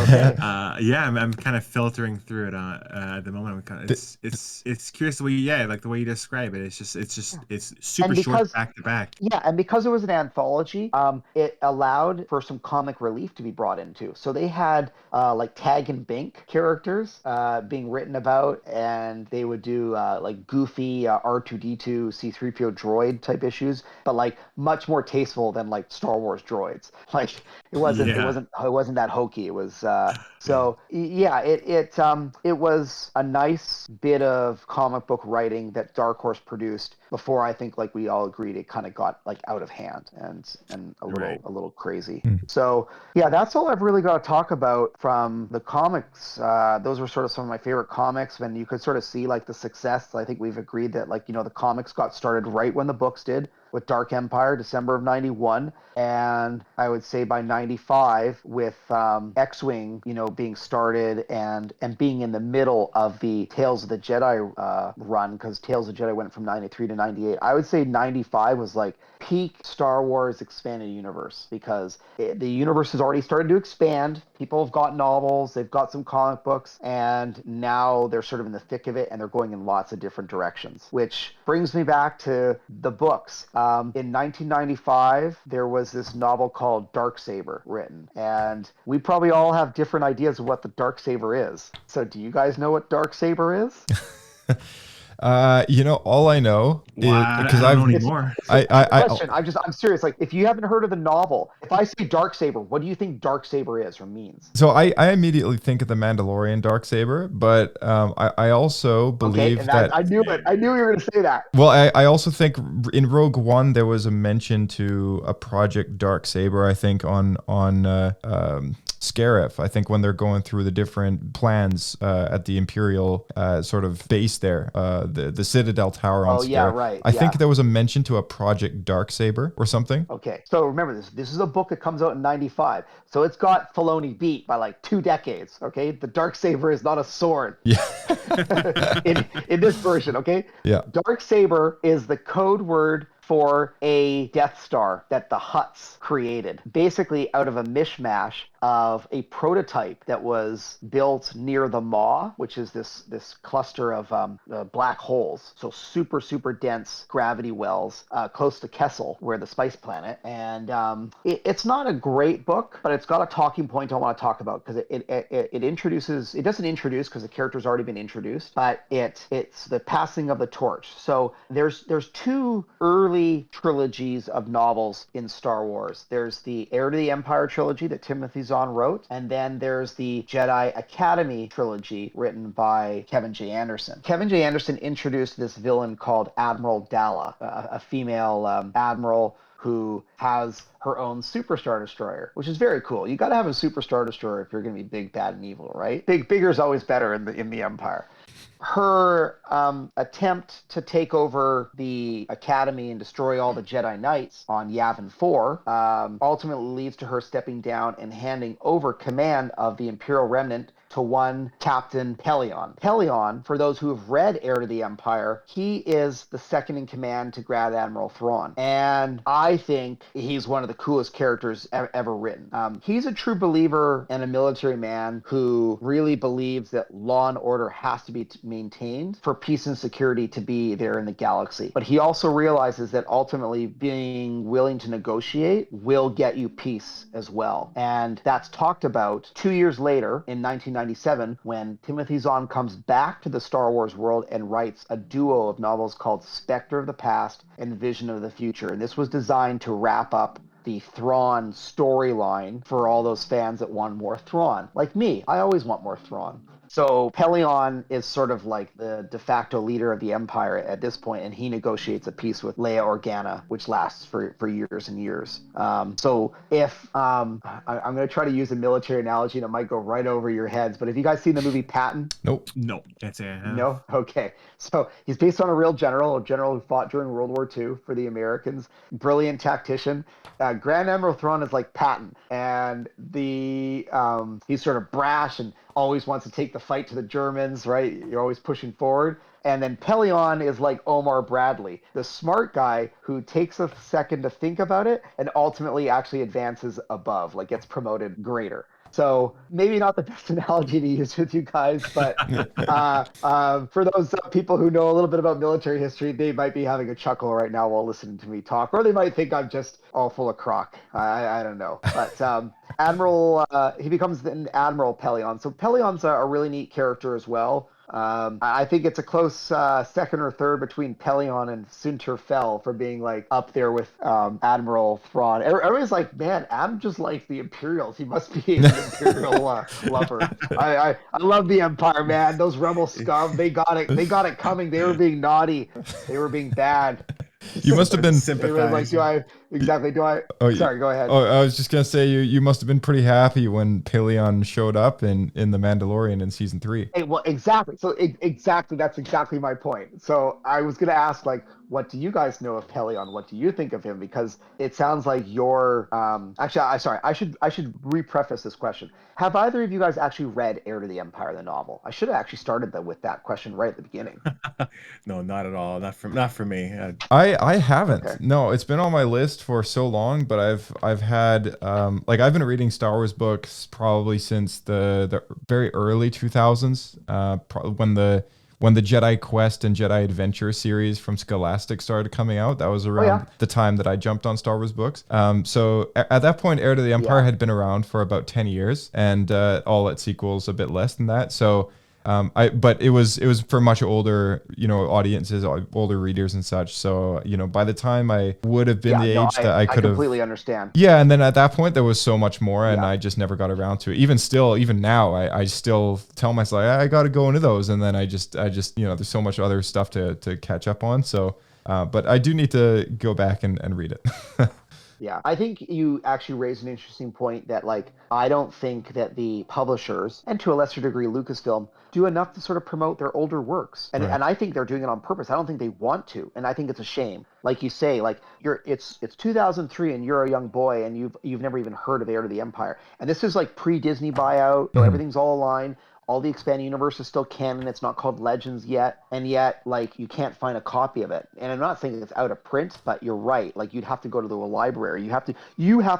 Okay. Yeah, I'm kind of filtering through it at the moment. It's curious the way, like the way you describe it. It's super short back to back. Yeah, and because it was an anthology, it allowed for some comic relief to be brought into. So they had like Tag and Bink characters being written about, and they would do like goofy R2D2 C3PO droid type issues, but like much more tasteful than like Star Wars droids. Like it wasn't that hokey. It was it was a nice bit of comic book writing that Dark Horse produced before I think like we all agreed it kind of got like out of hand and a little crazy. So yeah, that's all I've really got to talk about from the comics. Those were sort of some of my favorite comics, and you could sort of see like the success. I think we've agreed that like, the comics got started right when the books did, with Dark Empire, December of 91, and I would say by 95 with X-Wing, being started and being in the middle of the Tales of the Jedi run, because Tales of the Jedi went from 93 to 98. I would say 95 was like peak Star Wars expanded universe, because the universe has already started to expand. People have got novels, they've got some comic books, and now they're sort of in the thick of it, and they're going in lots of different directions, which brings me back to the books. In 1995, there was this novel called Darksaber written, and we probably all have different ideas of what the Darksaber is. So do you guys know what Darksaber is? All I know is because I don't know anymore. I'm serious. Like, if you haven't heard of the novel, if I say Darksaber, what do you think Darksaber is or means? So I immediately think of the Mandalorian Darksaber, but I also believe that I knew it. I knew you were going to say that. Well, I also think in Rogue One there was a mention to a Project Darksaber. I think on Scarif, I think when they're going through the different plans at the Imperial sort of base there, the Citadel Tower on Scarif. Yeah, right. I think there was a mention to a Project Darksaber or something. Okay, so remember this. This is a book that comes out in 95. So it's got Filoni beat by like 2 decades, okay? The Darksaber is not a sword. Yeah. in this version, okay? Yeah. Darksaber is the code word for a Death Star that the Hutts created, basically out of a mishmash of a prototype that was built near the Maw, which is this cluster of black holes, so super dense gravity wells close to Kessel, where the spice planet. And it's not a great book, but it's got a talking point I want to talk about, because it introduces, it doesn't introduce because the character's already been introduced, but it's the passing of the torch. So there's two early trilogies of novels in Star Wars. There's the Heir to the Empire trilogy that Timothy Zahn wrote, and then there's the Jedi Academy trilogy written by Kevin J. Anderson. Kevin J. Anderson introduced this villain called Admiral Dalla, a female admiral who has her own Superstar Destroyer, which is very cool. You got to have a Superstar Destroyer if you're going to be big, bad, and evil, right? Bigger is always better in the Empire. Her attempt to take over the Academy and destroy all the Jedi Knights on Yavin 4 ultimately leads to her stepping down and handing over command of the Imperial Remnant to one Captain Pelion. Pelion, for those who have read Heir to the Empire, he is the second in command to Grand Admiral Thrawn. And I think he's one of the coolest characters ever written. He's a true believer and a military man who really believes that law and order has to be maintained for peace and security to be there in the galaxy. But he also realizes that ultimately being willing to negotiate will get you peace as well. And that's talked about 2 years later in 1997 when Timothy Zahn comes back to the Star Wars world and writes a duo of novels called Spectre of the Past and Vision of the Future. And this was designed to wrap up the Thrawn storyline for all those fans that want more Thrawn. Like me, I always want more Thrawn. So Pelion is sort of like the de facto leader of the Empire at this point, and he negotiates a peace with Leia Organa, which lasts for years and years. So if I'm going to try to use a military analogy, and it might go right over your heads, but have you guys seen the movie Patton? Nope. No, that's it. No? Okay. So he's based on a real general who fought during World War II for the Americans. Brilliant tactician. Grand Admiral Thrawn is like Patton, and he's sort of brash and always wants to take the fight to the Germans, right? You're always pushing forward. And then Pelion is like Omar Bradley, the smart guy who takes a second to think about it and ultimately actually advances above, like gets promoted greater. So maybe not the best analogy to use with you guys, but for those people who know a little bit about military history, they might be having a chuckle right now while listening to me talk, or they might think I'm just all full of crock. I don't know. But Admiral, he becomes an Admiral Pelion. So Pelion's a really neat character as well. I think it's a close second or third between Pelion and Sunter Fel for being like up there with Admiral Thrawn. Everybody's like, man, Adam just likes the Imperials. He must be an Imperial lover. I love the Empire, man. Those rebel scum, they got it. They got it coming. They were being naughty. They were being bad. You must have been sympathizing. Like, sorry, go ahead. Oh, I was just gonna say you must have been pretty happy when Pelion showed up in The Mandalorian in season 3. Hey, well, exactly. So exactly, that's exactly my point. So I was gonna ask, like, what do you guys know of Pelion? What do you think of him? Because it sounds like you're actually, I should re-preface this question. Have either of you guys actually read Heir to the Empire, the novel? I should have actually started with that question right at the beginning. No, not at all. Not for me. I haven't. Okay. No, it's been on my list for so long, but I've had I've been reading Star Wars books probably since the very early 2000s, when the Jedi Quest and Jedi Adventure series from Scholastic started coming out. That was around the time that I jumped on Star Wars books. So at that point, Heir to the Empire had been around for about 10 years, and all its sequels a bit less than that. So but it was for much older, audiences, older readers and such. So, by the time I would have been the age that I could have. I completely understand. Yeah. And then at that point there was so much more, and I just never got around to it. Even now, I still tell myself I got to go into those. And then I just, there's so much other stuff to catch up on. So, but I do need to go back and read it. Yeah, I think you actually raised an interesting point that, like, I don't think that the publishers, and to a lesser degree Lucasfilm, do enough to sort of promote their older works. And I think they're doing it on purpose. I don't think they want to. And I think it's a shame. Like you say, like it's 2003 and you're a young boy and you've never even heard of Heir to the Empire. And this is like pre-Disney buyout, so everything's all aligned. all the expanded universe is still canon. It's not called Legends yet, and yet like you can't find a copy of it. And I'm not saying it's out of print, but you're right. Like you'd have to go to the library. You have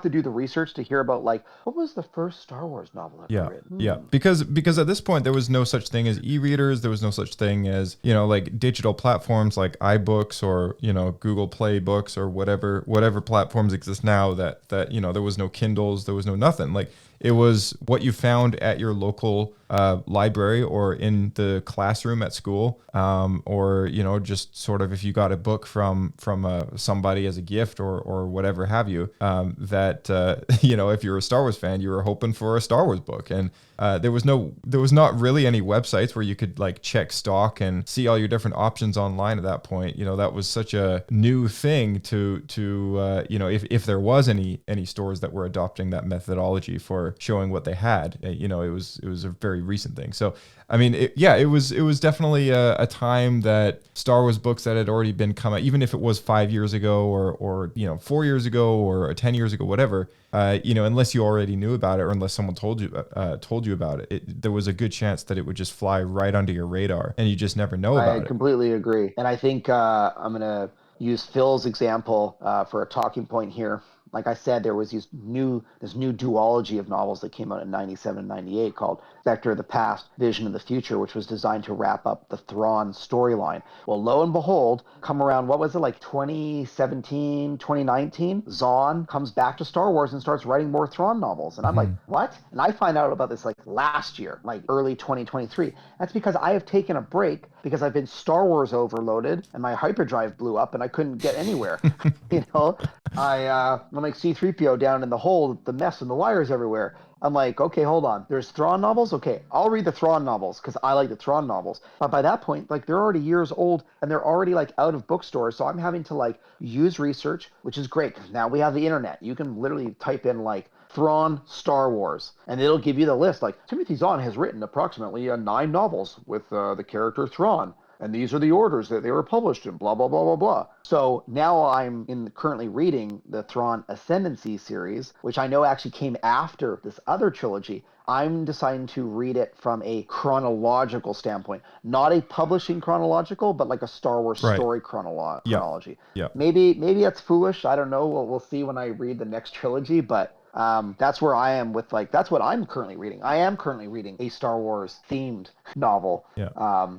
to do the research to hear about like what was the first Star Wars novel ever written. Yeah, because at this point there was no such thing as e-readers. There was no such thing as, you know, like digital platforms like iBooks or, you know, Google Play Books or whatever platforms exist now that you know, there was no Kindles, there was no nothing. Like it was what you found at your local library or in the classroom at school, or, you know, just sort of if you got a book from somebody as a gift or whatever have you, that you know, if you're a Star Wars fan, you were hoping for a Star Wars book. And there was not really any websites where you could like check stock and see all your different options online at that point. You know, that was such a new thing to you know, if there was any stores that were adopting that methodology for showing what they had, you know, it was a very recent thing. So I mean, it was definitely a time that Star Wars books that had already been come out, even if it was 5 years ago or you know 4 years ago or 10 years ago, whatever, you know, unless you already knew about it or unless someone told you about it, there was a good chance that it would just fly right under your radar and you just never know about it. I completely agree, and I think I'm gonna use Phil's example for a talking point here. Like I said, there was this new duology of novels that came out in 97 and 98 called Spectre of the Past, Vision of the Future, which was designed to wrap up the Thrawn storyline. Well, lo and behold, come around, what was it, like 2017, 2019, Zahn comes back to Star Wars and starts writing more Thrawn novels. And I'm like, what? And I find out about this like last year, like early 2023. That's because I have taken a break because I've been Star Wars overloaded and my hyperdrive blew up and I couldn't get anywhere. You know, I'm like C-3PO down in the hole, the mess and the wires everywhere. I'm like, okay, hold on. There's Thrawn novels? Okay, I'll read the Thrawn novels because I like the Thrawn novels. But by that point, like they're already years old and they're already like out of bookstores. So I'm having to like use research, which is great because now we have the internet. You can literally type in like Thrawn Star Wars and it'll give you the list. Like Timothy Zahn has written approximately 9 novels with the character Thrawn. And these are the orders that they were published in, blah, blah, blah, blah, blah. So now I'm currently reading the Thrawn Ascendancy series, which I know actually came after this other trilogy. I'm deciding to read it from a chronological standpoint, not a publishing chronological, but like a Star Wars story chronology. Yeah. Maybe that's foolish. I don't know. We'll see when I read the next trilogy, but that's where I am with like, that's what I'm currently reading. I am currently reading a Star Wars themed novel. Yeah.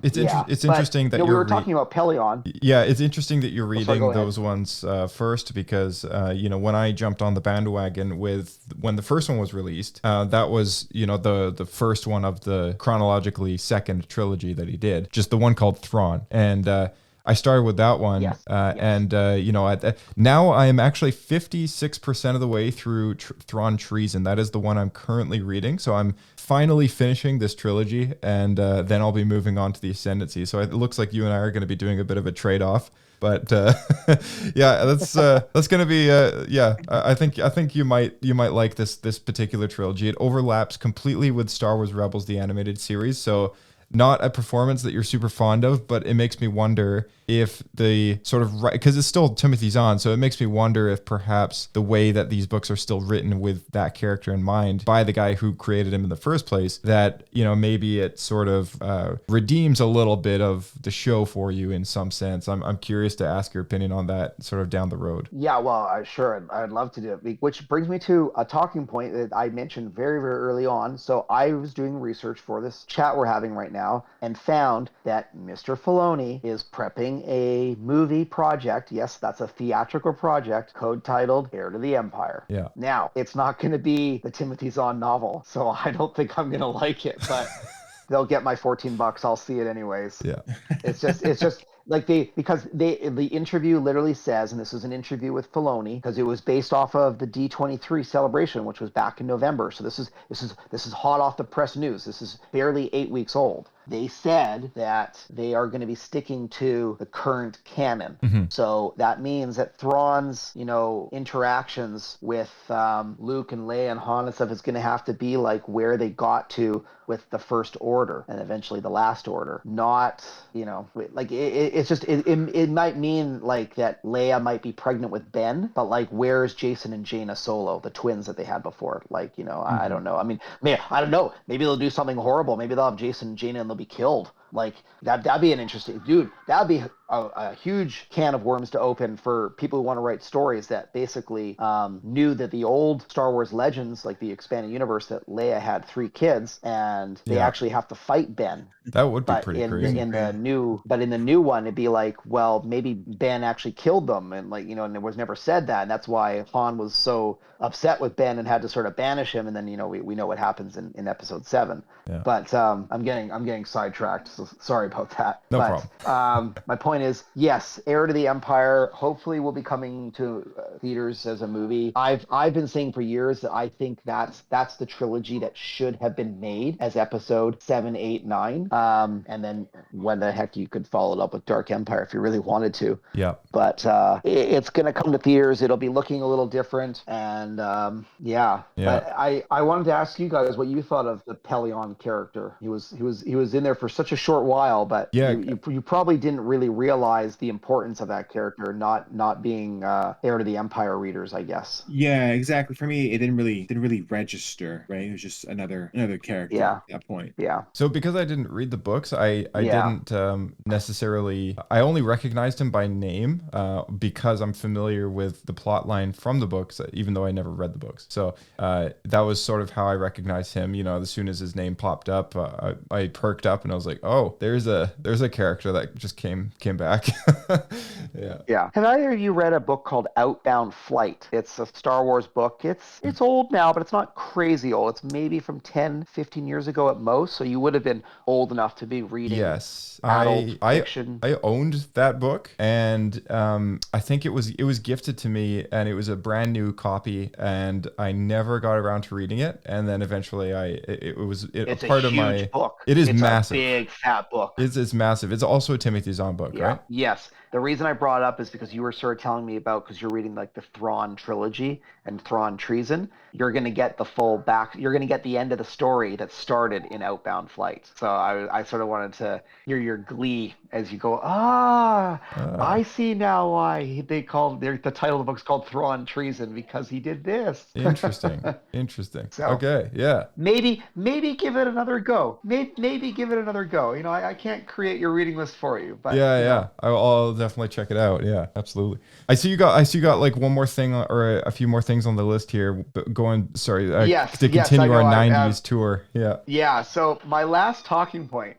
It's interesting that we were talking about Pelion. Yeah. It's interesting that you're reading those ones first because, you know, when I jumped on the bandwagon when the first one was released, that was, you know, the first one of the chronologically second trilogy that he did, just the one called Thrawn. And, I started with that one, and you know, now I am actually 56% of the way through Thrawn Treason. That is the one I'm currently reading. So I'm finally finishing this trilogy, and then I'll be moving on to the Ascendancy. So it looks like you and I are going to be doing a bit of a trade-off. But yeah, that's going to be I think you might like this particular trilogy. It overlaps completely with Star Wars Rebels, the animated series. So not a performance that you're super fond of, but it makes me wonder if the sort of because it's still Timothy Zahn, so it makes me wonder if perhaps the way that these books are still written with that character in mind by the guy who created him in the first place, that, you know, maybe it sort of redeems a little bit of the show for you in some sense. I'm curious to ask your opinion on that sort of down the road. Yeah, well, sure, I'd love to do it, which brings me to a talking point that I mentioned very, very early on. So I was doing research for this chat we're having right now and found that Mr. Filoni is prepping a movie project. Yes, that's a theatrical project, code titled Heir to the Empire. Yeah. Now, it's not going to be the Timothy Zahn novel, so I don't think I'm going to like it, but they'll get my $14. I'll see it anyways. Yeah. It's just like the interview literally says, and this is an interview with Filoni because it was based off of the D23 celebration, which was back in November. So this is hot off the press news. This is barely 8 weeks old. they said that they are going to be sticking to the current canon. So that means that Thrawn's, interactions with Luke and Leia and Han and stuff is going to have to be like where they got to with the First Order and eventually the Last Order. Not, like it might mean like that Leia might be pregnant with Ben, but like where's Jason and Jaina Solo, the twins that they had before? Like, I don't know. I mean, I don't know. Maybe they'll do something horrible. Maybe they'll have Jason and Jaina and they'll be killed. Like that'd be an interesting dude. That'd be a huge can of worms to open for people who want to write stories that basically knew that the old Star Wars Legends, like the expanded universe, that Leia had 3 kids and they actually have to fight Ben. That would be pretty crazy. In the new one, it'd be like, well, maybe Ben actually killed them, and like and it was never said that, and that's why Han was so upset with Ben and had to sort of banish him, and then we know what happens in Episode 7. Yeah. But I'm getting sidetracked, so sorry about that. No problem. My point is, yes, Heir to the Empire hopefully will be coming to theaters as a movie. I've been saying for years that I think that's the trilogy that should have been made as Episode 7, 8, 9. And then when the heck you could follow it up with Dark Empire if you really wanted to. Yeah. But it's going to come to theaters. It'll be looking a little different, and yeah. But I wanted to ask you guys what you thought of the Pelion character. He was in there for such a short while, but you probably didn't really realize the importance of that character not being Heir to the Empire readers, I guess. Yeah, exactly. For me, it didn't really register, right? It was just another character at that point. Yeah. So because I didn't read the books, I didn't necessarily. I only recognized him by name because I'm familiar with the plot line from the books, even though I never read the books. So that was sort of how I recognized him. As soon as his name popped up, I perked up and I was like, oh, there's a character that just came back. Yeah. Have either of you read a book called Outbound Flight? It's a Star Wars book. It's old now, but it's not crazy old. It's maybe from 10, 15 years ago at most. So you would have been old enough to be reading adult fiction. I owned that book, and I think it was gifted to me, and it was a brand new copy, and I never got around to reading it. And then eventually it's part of my book. It is massive. It's a big fat book. It's massive. It's also a Timothy Zahn book, right? Yes. The reason I brought it up is because you were sort of telling me about, because you're reading like the Thrawn trilogy and Thrawn Treason, you're going to get the you're going to get the end of the story that started in Outbound Flight. So I sort of wanted to hear your glee as you go, I see now why the title of the book's called Thrawn Treason, because he did this. Interesting. So, okay, yeah. Maybe give it another go. Maybe give it another go. I can't create your reading list for you, but yeah. I'll definitely check it out. Yeah, absolutely. I see you got like one more thing or a few more things on the list here. But to continue our 90s tour. Yeah. So my last talking point,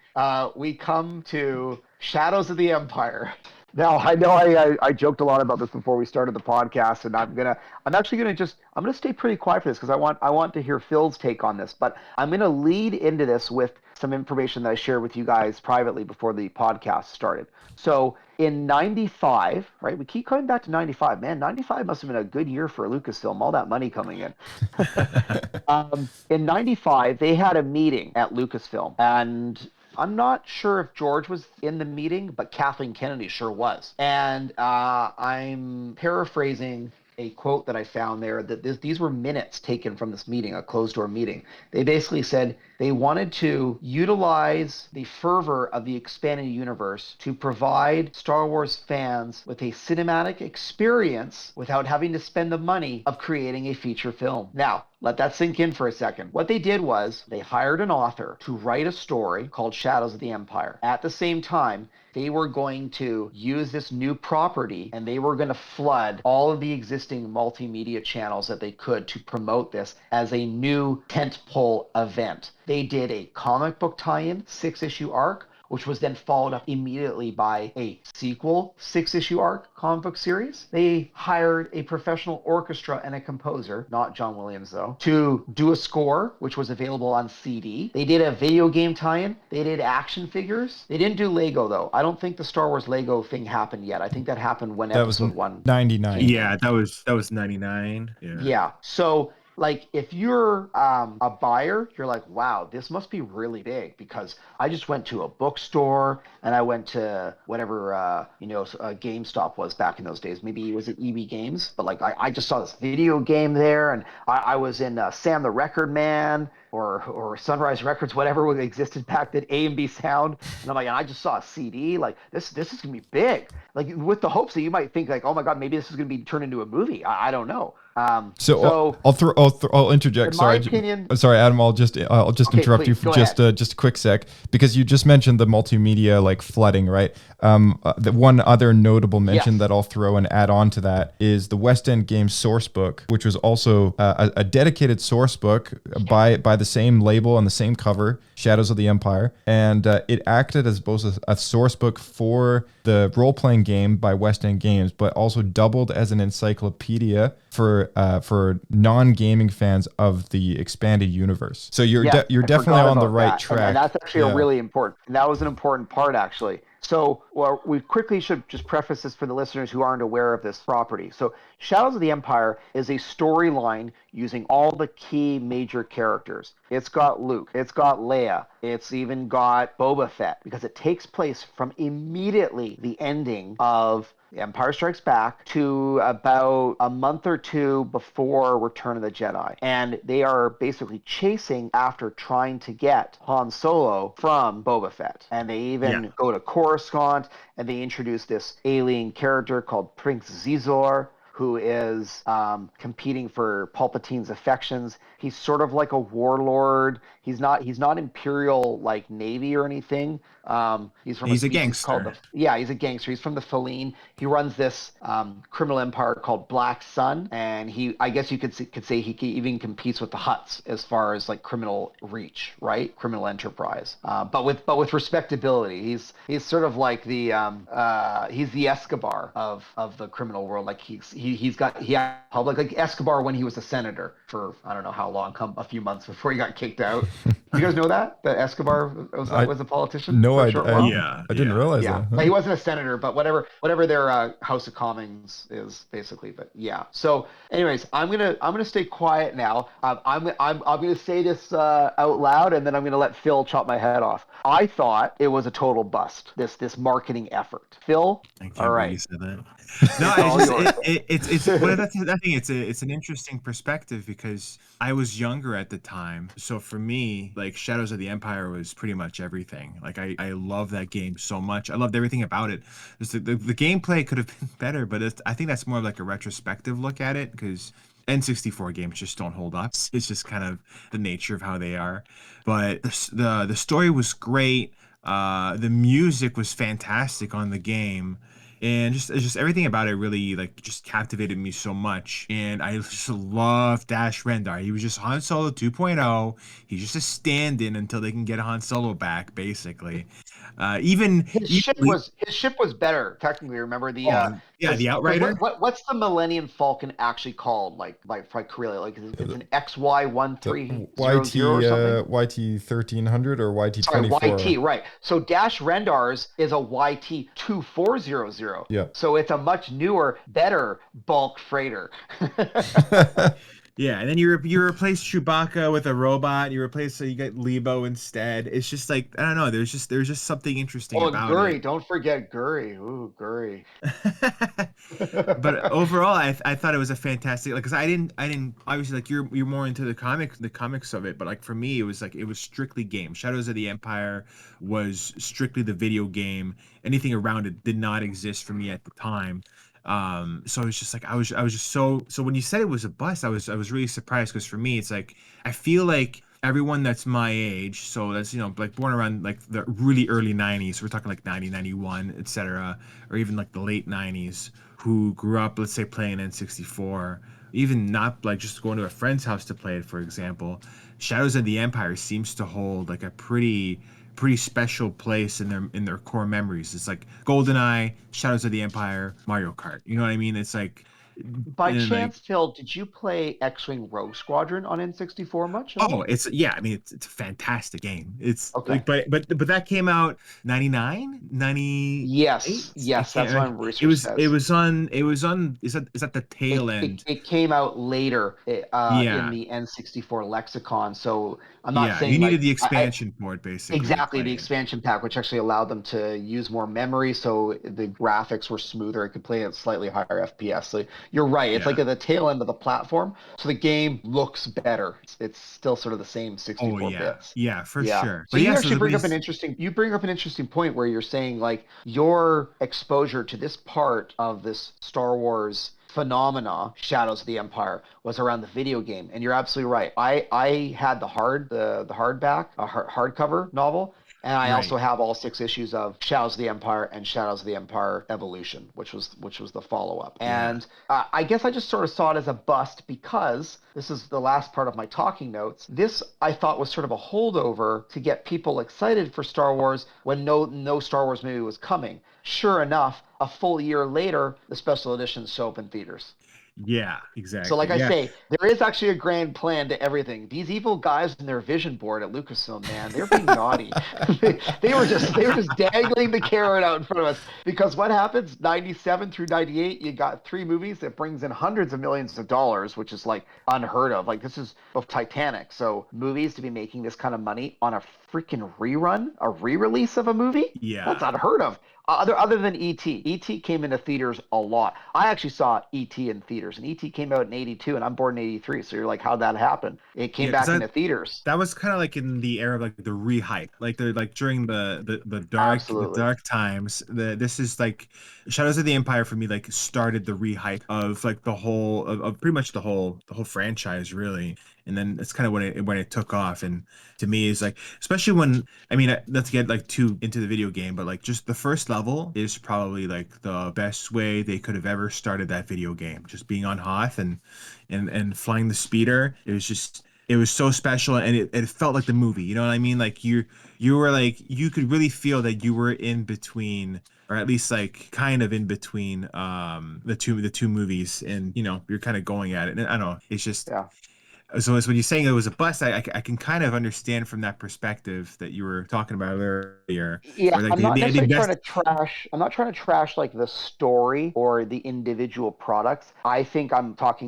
we come to Shadows of the Empire. Now, I know I joked a lot about this before we started the podcast, and I'm gonna stay pretty quiet for this because I want to hear Phil's take on this. But I'm gonna lead into this with some information that I shared with you guys privately before the podcast started. So in 95, right? We keep coming back to 95. Man, 95 must have been a good year for Lucasfilm, all that money coming in. In 95, they had a meeting at Lucasfilm, and I'm not sure if George was in the meeting, but Kathleen Kennedy sure was. And I'm paraphrasing a quote that I found there, that these were minutes taken from this meeting, a closed-door meeting. They basically said they wanted to utilize the fervor of the expanded universe to provide Star Wars fans with a cinematic experience without having to spend the money of creating a feature film. Now, let that sink in for a second. What they did was they hired an author to write a story called Shadows of the Empire. At the same time, they were going to use this new property, and they were going to flood all of the existing multimedia channels that they could to promote this as a new tentpole event. They did a comic book tie-in 6-issue arc, which was then followed up immediately by a sequel 6-issue arc comic book series. They hired a professional orchestra and a composer, not John Williams though, to do a score, which was available on CD. They did a video game tie-in. They did action figures. They didn't do Lego though. I don't think the Star Wars Lego thing happened yet. I think that happened when episode 1. 99. Yeah, that was 99. Yeah. So like if you're a buyer, you're like, wow, this must be really big because I just went to a bookstore and I went to whatever GameStop was back in those days. Maybe it was at EB Games, but like I just saw this video game there, and I was in Sam the Record Man or Sunrise Records, whatever existed back then, A&B Sound, and I'm like, and I just saw a CD. Like this is gonna be big. Like with the hopes that you might think like, oh my god, maybe this is gonna be turned into a movie. I don't know. So I'll interject. In my opinion, sorry, Adam. I'll just interrupt you for just a quick sec, because you just mentioned the multimedia like flooding, right? The one other notable mention that I'll throw and add on to that is the West End Games source book, which was also a dedicated source book by the same label and the same cover, Shadows of the Empire, and it acted as both a source book for the role-playing game by West End Games, but also doubled as an encyclopedia for non-gaming fans of the expanded universe. So you're definitely on the right track. And that's actually a really important. And that was an important part, actually. So we quickly should just preface this for the listeners who aren't aware of this property. So Shadows of the Empire is a storyline using all the key major characters. It's got Luke, it's got Leia, it's even got Boba Fett, because it takes place from immediately the ending of Empire Strikes Back to about a month or two before Return of the Jedi. And they are basically chasing after trying to get Han Solo from Boba Fett. And they even go to Coruscant, and they introduce this alien character called Prince Zizor, who is competing for Palpatine's affections. He's sort of like a warlord. He's not Imperial like Navy or anything. He's a gangster. He's a gangster. He's from the Feline. He runs this criminal empire called Black Sun, and I guess you could say he even competes with the Hutts as far as like criminal reach, right? Criminal enterprise, but with respectability. He's sort of like the he's the Escobar of the criminal world. Like he had public, like Escobar when he was a senator for I don't know how long, a few months before he got kicked out. You guys know that Escobar was a politician? No, I didn't realize that. But he wasn't a senator, but whatever their House of Commons is basically. But yeah. So, anyways, I'm gonna stay quiet now. I'm gonna say this out loud, and then I'm gonna let Phil chop my head off. I thought it was a total bust. This marketing effort. Phil, all right. You said that. No, it's an interesting perspective because I was younger at the time. So for me, like Shadows of the Empire was pretty much everything. Like I love that game so much. I loved everything about it. Just the gameplay could have been better, but I think that's more of like a retrospective look at it because N64 games just don't hold up. It's just kind of the nature of how they are. But the story was great. The music was fantastic on the game. And just everything about it really like just captivated me so much. And I just love Dash Rendar. He was just Han Solo 2.0. He's just a stand-in until they can get Han Solo back, basically. His ship was better technically. Remember the Outrider. What's the Millennium Falcon actually called? Like Corellia, like it's an XY1300 or something. YT 1300 or YT 24. Sorry, YT, right? So Dash Rendar's is a YT 2400. Yeah. So it's a much newer, better bulk freighter. Yeah, and then you replace Chewbacca with a robot. You get Lebo instead. It's just like I don't know. There's just something interesting about Guri, it. don't forget Guri. Ooh, Guri. But overall, I thought it was a fantastic. Like, cause I didn't obviously like you're more into the comics of it. But like for me, it was strictly game. Shadows of the Empire was strictly the video game. Anything around it did not exist for me at the time. So it's just like I was just so when you said it was a bust, I was really surprised because for me it's like I feel like everyone that's my age, so that's like born around like the really early 90s, so we're talking like 90, 91, etc., or even like the late 90s, who grew up, let's say, playing N64, even not like just going to a friend's house to play it, for example. Shadows of the Empire seems to hold like a pretty special place in their core memories. It's like GoldenEye, Shadows of the Empire, Mario Kart. You know what I mean? It's like By and, chance, Phil, did you play X-Wing Rogue Squadron on N64 much? Oh, it's I mean, it's a fantastic game. It's okay. like, but that came out 99, 98. Yes, that's what my research says. It was on. Is that the tail end? It came out later in the N64 lexicon. So I'm not saying you needed the expansion for it, basically. Exactly, the expansion pack, which actually allowed them to use more memory, so the graphics were smoother. It could play at slightly higher FPS. So you're right. It's like at the tail end of the platform, so the game looks better. It's still sort of the same 64 bits. Yeah, for sure. So you actually bring up an interesting point where you're saying like your exposure to this part of this Star Wars phenomena, Shadows of the Empire, was around the video game, and you're absolutely right. I had the hardcover novel, and I also have all 6 issues of Shadows of the Empire and Shadows of the Empire Evolution, which was the follow-up. And I guess I just sort of saw it as a bust because this is the last part of my talking notes. This I thought was sort of a holdover to get people excited for Star Wars when no Star Wars movie was coming. Sure enough, a full year later, the special editions show up in theaters. Yeah, exactly. So like I say, there is actually a grand plan to everything. These evil guys in their vision board at Lucasfilm, man, they're being naughty. they were just dangling the carrot out in front of us. Because what happens, 97 through 98, you got 3 movies that brings in hundreds of millions of dollars, which is like unheard of. Like this is of Titanic. So movies to be making this kind of money on a freaking rerun, a re-release of a movie? Yeah. That's unheard of. Other than E.T. E.T. came into theaters a lot. I actually saw E.T. in theaters, and E.T. came out in 82, and I'm born in 83, so you're like, how'd that happen? It came back into theaters. That was kind of like in the era of like the re-hype, like during the dark times. This is like Shadows of the Empire for me, like started the re-hype of like the whole of pretty much the whole franchise, really. And then that's kind of when it took off. And to me, is like, especially when, I mean, let's get like too into the video game, but like just the first level is probably like the best way they could have ever started that video game. Just being on Hoth and flying the speeder. It was so special, and it felt like the movie. You know what I mean? Like you were like, you could really feel that you were in between, or at least like kind of in between the two movies, and you know, you're kind of going at it. And I don't know, it's just So when you're saying it was a bust, I can kind of understand from that perspective that you were talking about earlier. Yeah, like I'm not necessarily trying to trash. I'm not trying to trash like the story or the individual products. I think I'm sort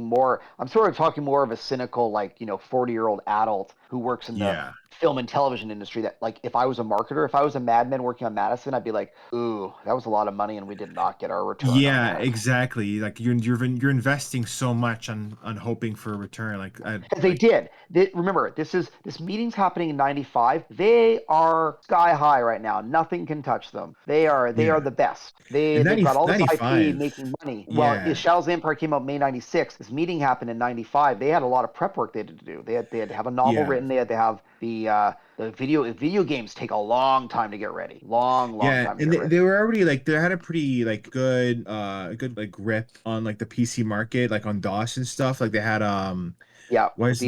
of talking more of a cynical, like 40-year-old adult who works in the film and television industry, that like if I was a marketer, if I was a Mad Men working on Madison, I'd be like, ooh, that was a lot of money and we did not get our return. Yeah, exactly. Like you're investing so much on hoping for a return. They did. Remember, this meeting's happening in 95. They are sky high right now. Nothing can touch them. They are the best. They've got all this IP making money. Yeah. Well, Shadows of the Empire came out May 96. This meeting happened in 95. They had a lot of prep work they had to do. They had to have a novel written. They had to have the video games take a long time to get ready. Long time to get ready. They were already like, they had a pretty like good like grip on like the PC market, like on DOS and stuff. Like they had the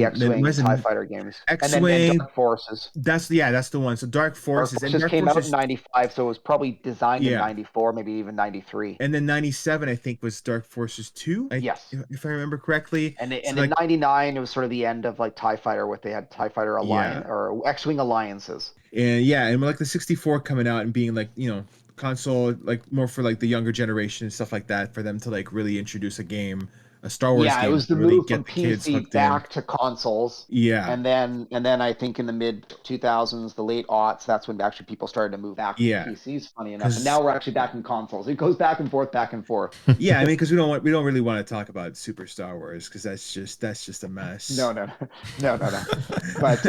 X-Wing TIE Fighter games. X-Wing, and then Dark Forces. That's the one. So Dark Forces. Dark came out in 95, so it was probably designed in 94, maybe even 93. And then 97, I think, was Dark Forces 2. Yes. If I remember correctly. And in 99, it was sort of the end of like TIE Fighter, what they had TIE Fighter Alliance or X-Wing Alliances. And like the 64 coming out and being like, console, like more for like the younger generation and stuff like that, for them to like really introduce a game, a Star Wars game. Yeah, it was the really move from PC back to consoles. Yeah. And then I think in the mid 2000s, the late aughts, that's when actually people started to move back to PCs, funny enough. And now we're actually back in consoles. It goes back and forth. Yeah, I mean, because we don't really want to talk about Super Star Wars, because that's just a mess. No. But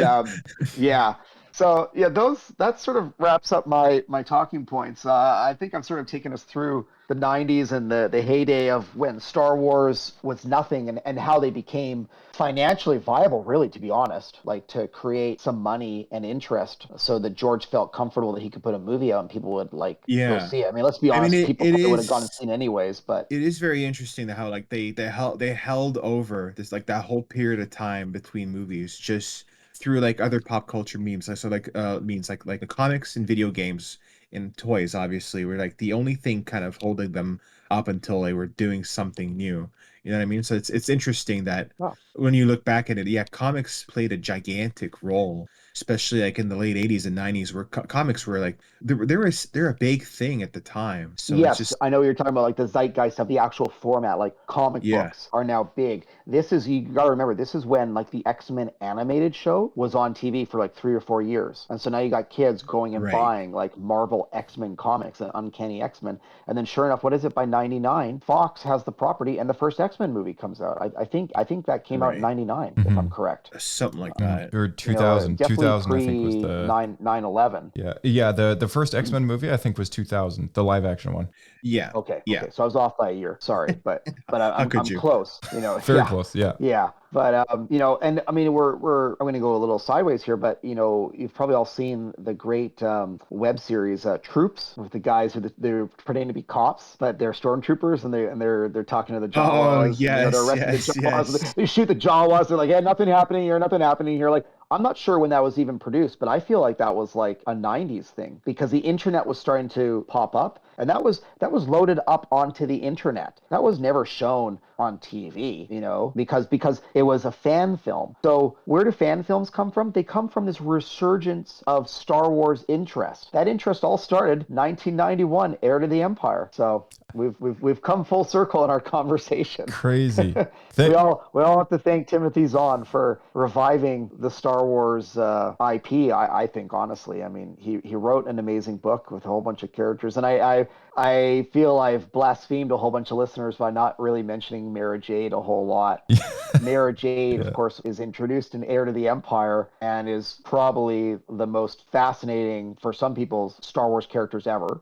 yeah. So yeah, that sort of wraps up my talking points. I think I've sort of taken us through the 90s and the heyday of when Star Wars was nothing, and how they became financially viable, really, to be honest, like to create some money and interest so that George felt comfortable that he could put a movie out and people would go see it. I mean, let's be honest, people would have gone and seen anyways, but it is very interesting how like they held over this, like that whole period of time between movies, just through like other pop culture memes. So like memes like the comics and video games and toys, obviously, were like the only thing kind of holding them up until they were doing something new. You know what I mean? So it's interesting that Wow. when you look back at it, yeah, comics played a gigantic role, especially like in the late 80s and 90s, where comics were like they're a big thing at the time. So it's Yes, just I know what you're talking about, like the zeitgeist of the actual format, like comic yeah, books are now big. This is, you gotta remember, this is when like the X-Men animated show was on TV for like 3 or 4 years. And so now you got kids going and right. buying like Marvel X-Men comics and Uncanny X-Men. And then sure enough, what is it, by 99, Fox has the property and the first X-Men movie comes out. I think that came out in Right. 99, if I'm correct. Something like that. Or 2000. Definitely 2000, I think, was pre the 9/11. yeah. The first X-Men movie, I think, was 2000, the live action one. Yeah. Okay. Yeah. Okay. So I was off by a year. Sorry, but How I'm could you? close. Very close. Yeah. Yeah. But and I mean, I'm going to go a little sideways here, but you've probably all seen the great web series Troops, with the guys who they're pretending to be cops, but they're stormtroopers, and they're talking to the Jawas. Oh, yes, they're arresting yes, the Jawas. yes. They shoot the Jawas. They're like, yeah, nothing happening here, nothing happening here. Like, I'm not sure when that was even produced, but I feel like that was like a 90s thing, because the internet was starting to pop up, and that was loaded up onto the internet. That was never shown on TV, because it was a fan film. So where do fan films come from? They come from this resurgence of Star Wars interest. That interest all started 1991, Heir to the Empire. So we've come full circle in our conversation. Crazy. We all have to thank Timothy Zahn for reviving the Star Wars IP. I think, honestly, I mean, he wrote an amazing book with a whole bunch of characters, and I feel I've blasphemed a whole bunch of listeners by not really mentioning Mara Jade a whole lot. Mara Jade, of course, is introduced in Heir to the Empire and is probably the most fascinating, for some people, Star Wars characters ever.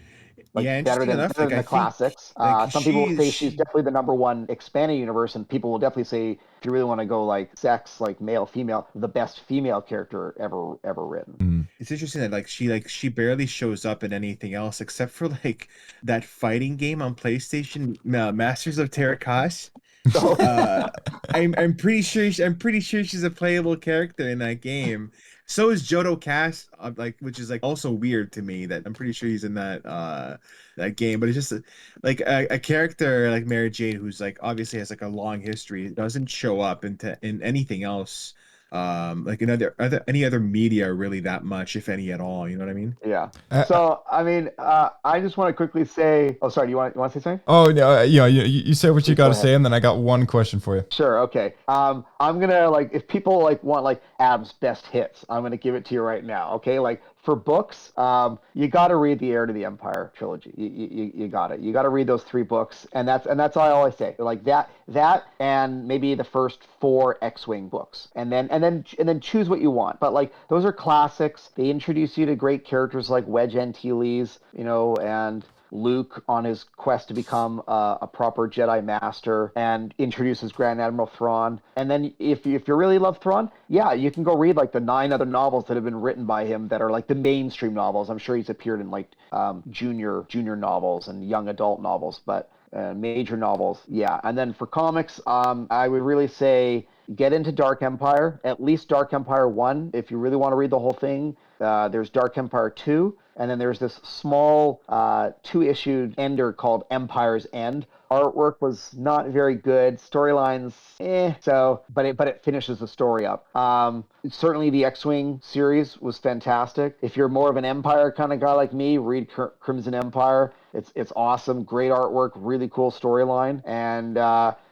Like, Yeah, better interesting than, enough, better like, than I the think, classics. like, Some people will say she's definitely the number one expanded universe, and people will definitely say, if you really want to go like sex, like male, female, the best female character ever written. It's interesting that she barely shows up in anything else except for like that fighting game on PlayStation, Masters of Terrakosh. I'm pretty sure she's a playable character in that game. So is Jodo Cast, which is like also weird to me, that I'm pretty sure he's in that game. But it's just like a character like Mary Jade, who's like obviously has like a long history, doesn't show up in anything else, like in any other media really that much, if any at all. You know what I mean? Yeah. So I mean, I just want to quickly say. Oh, sorry. You want to say something? Oh no, you say what you got to say, and then I got one question for you. Sure. Okay. I'm gonna, like, if people like want like Ab's best hits, I'm gonna give it to you right now. Okay. Like, for books, you got to read the Heir to the Empire trilogy. You got it. You got to read those 3 books, and that's all I say. Like that, and maybe the first 4 X-Wing books, and then choose what you want. But like, those are classics. They introduce you to great characters like Wedge Antilles, and Luke on his quest to become a proper Jedi Master, and introduces Grand Admiral Thrawn. And then if you really love Thrawn, yeah, you can go read like the 9 other novels that have been written by him that are like the mainstream novels. I'm sure he's appeared in like junior novels and young adult novels, but major novels, yeah. And then for comics, I would really say get into Dark Empire, at least Dark Empire 1. If you really want to read the whole thing, there's Dark Empire 2. And then there's this small 2-issue ender called Empire's End. Artwork was not very good. Storylines, but it finishes the story up. Certainly the X-Wing series was fantastic. If you're more of an Empire kind of guy like me, read Crimson Empire. It's awesome. Great artwork, really cool storyline. And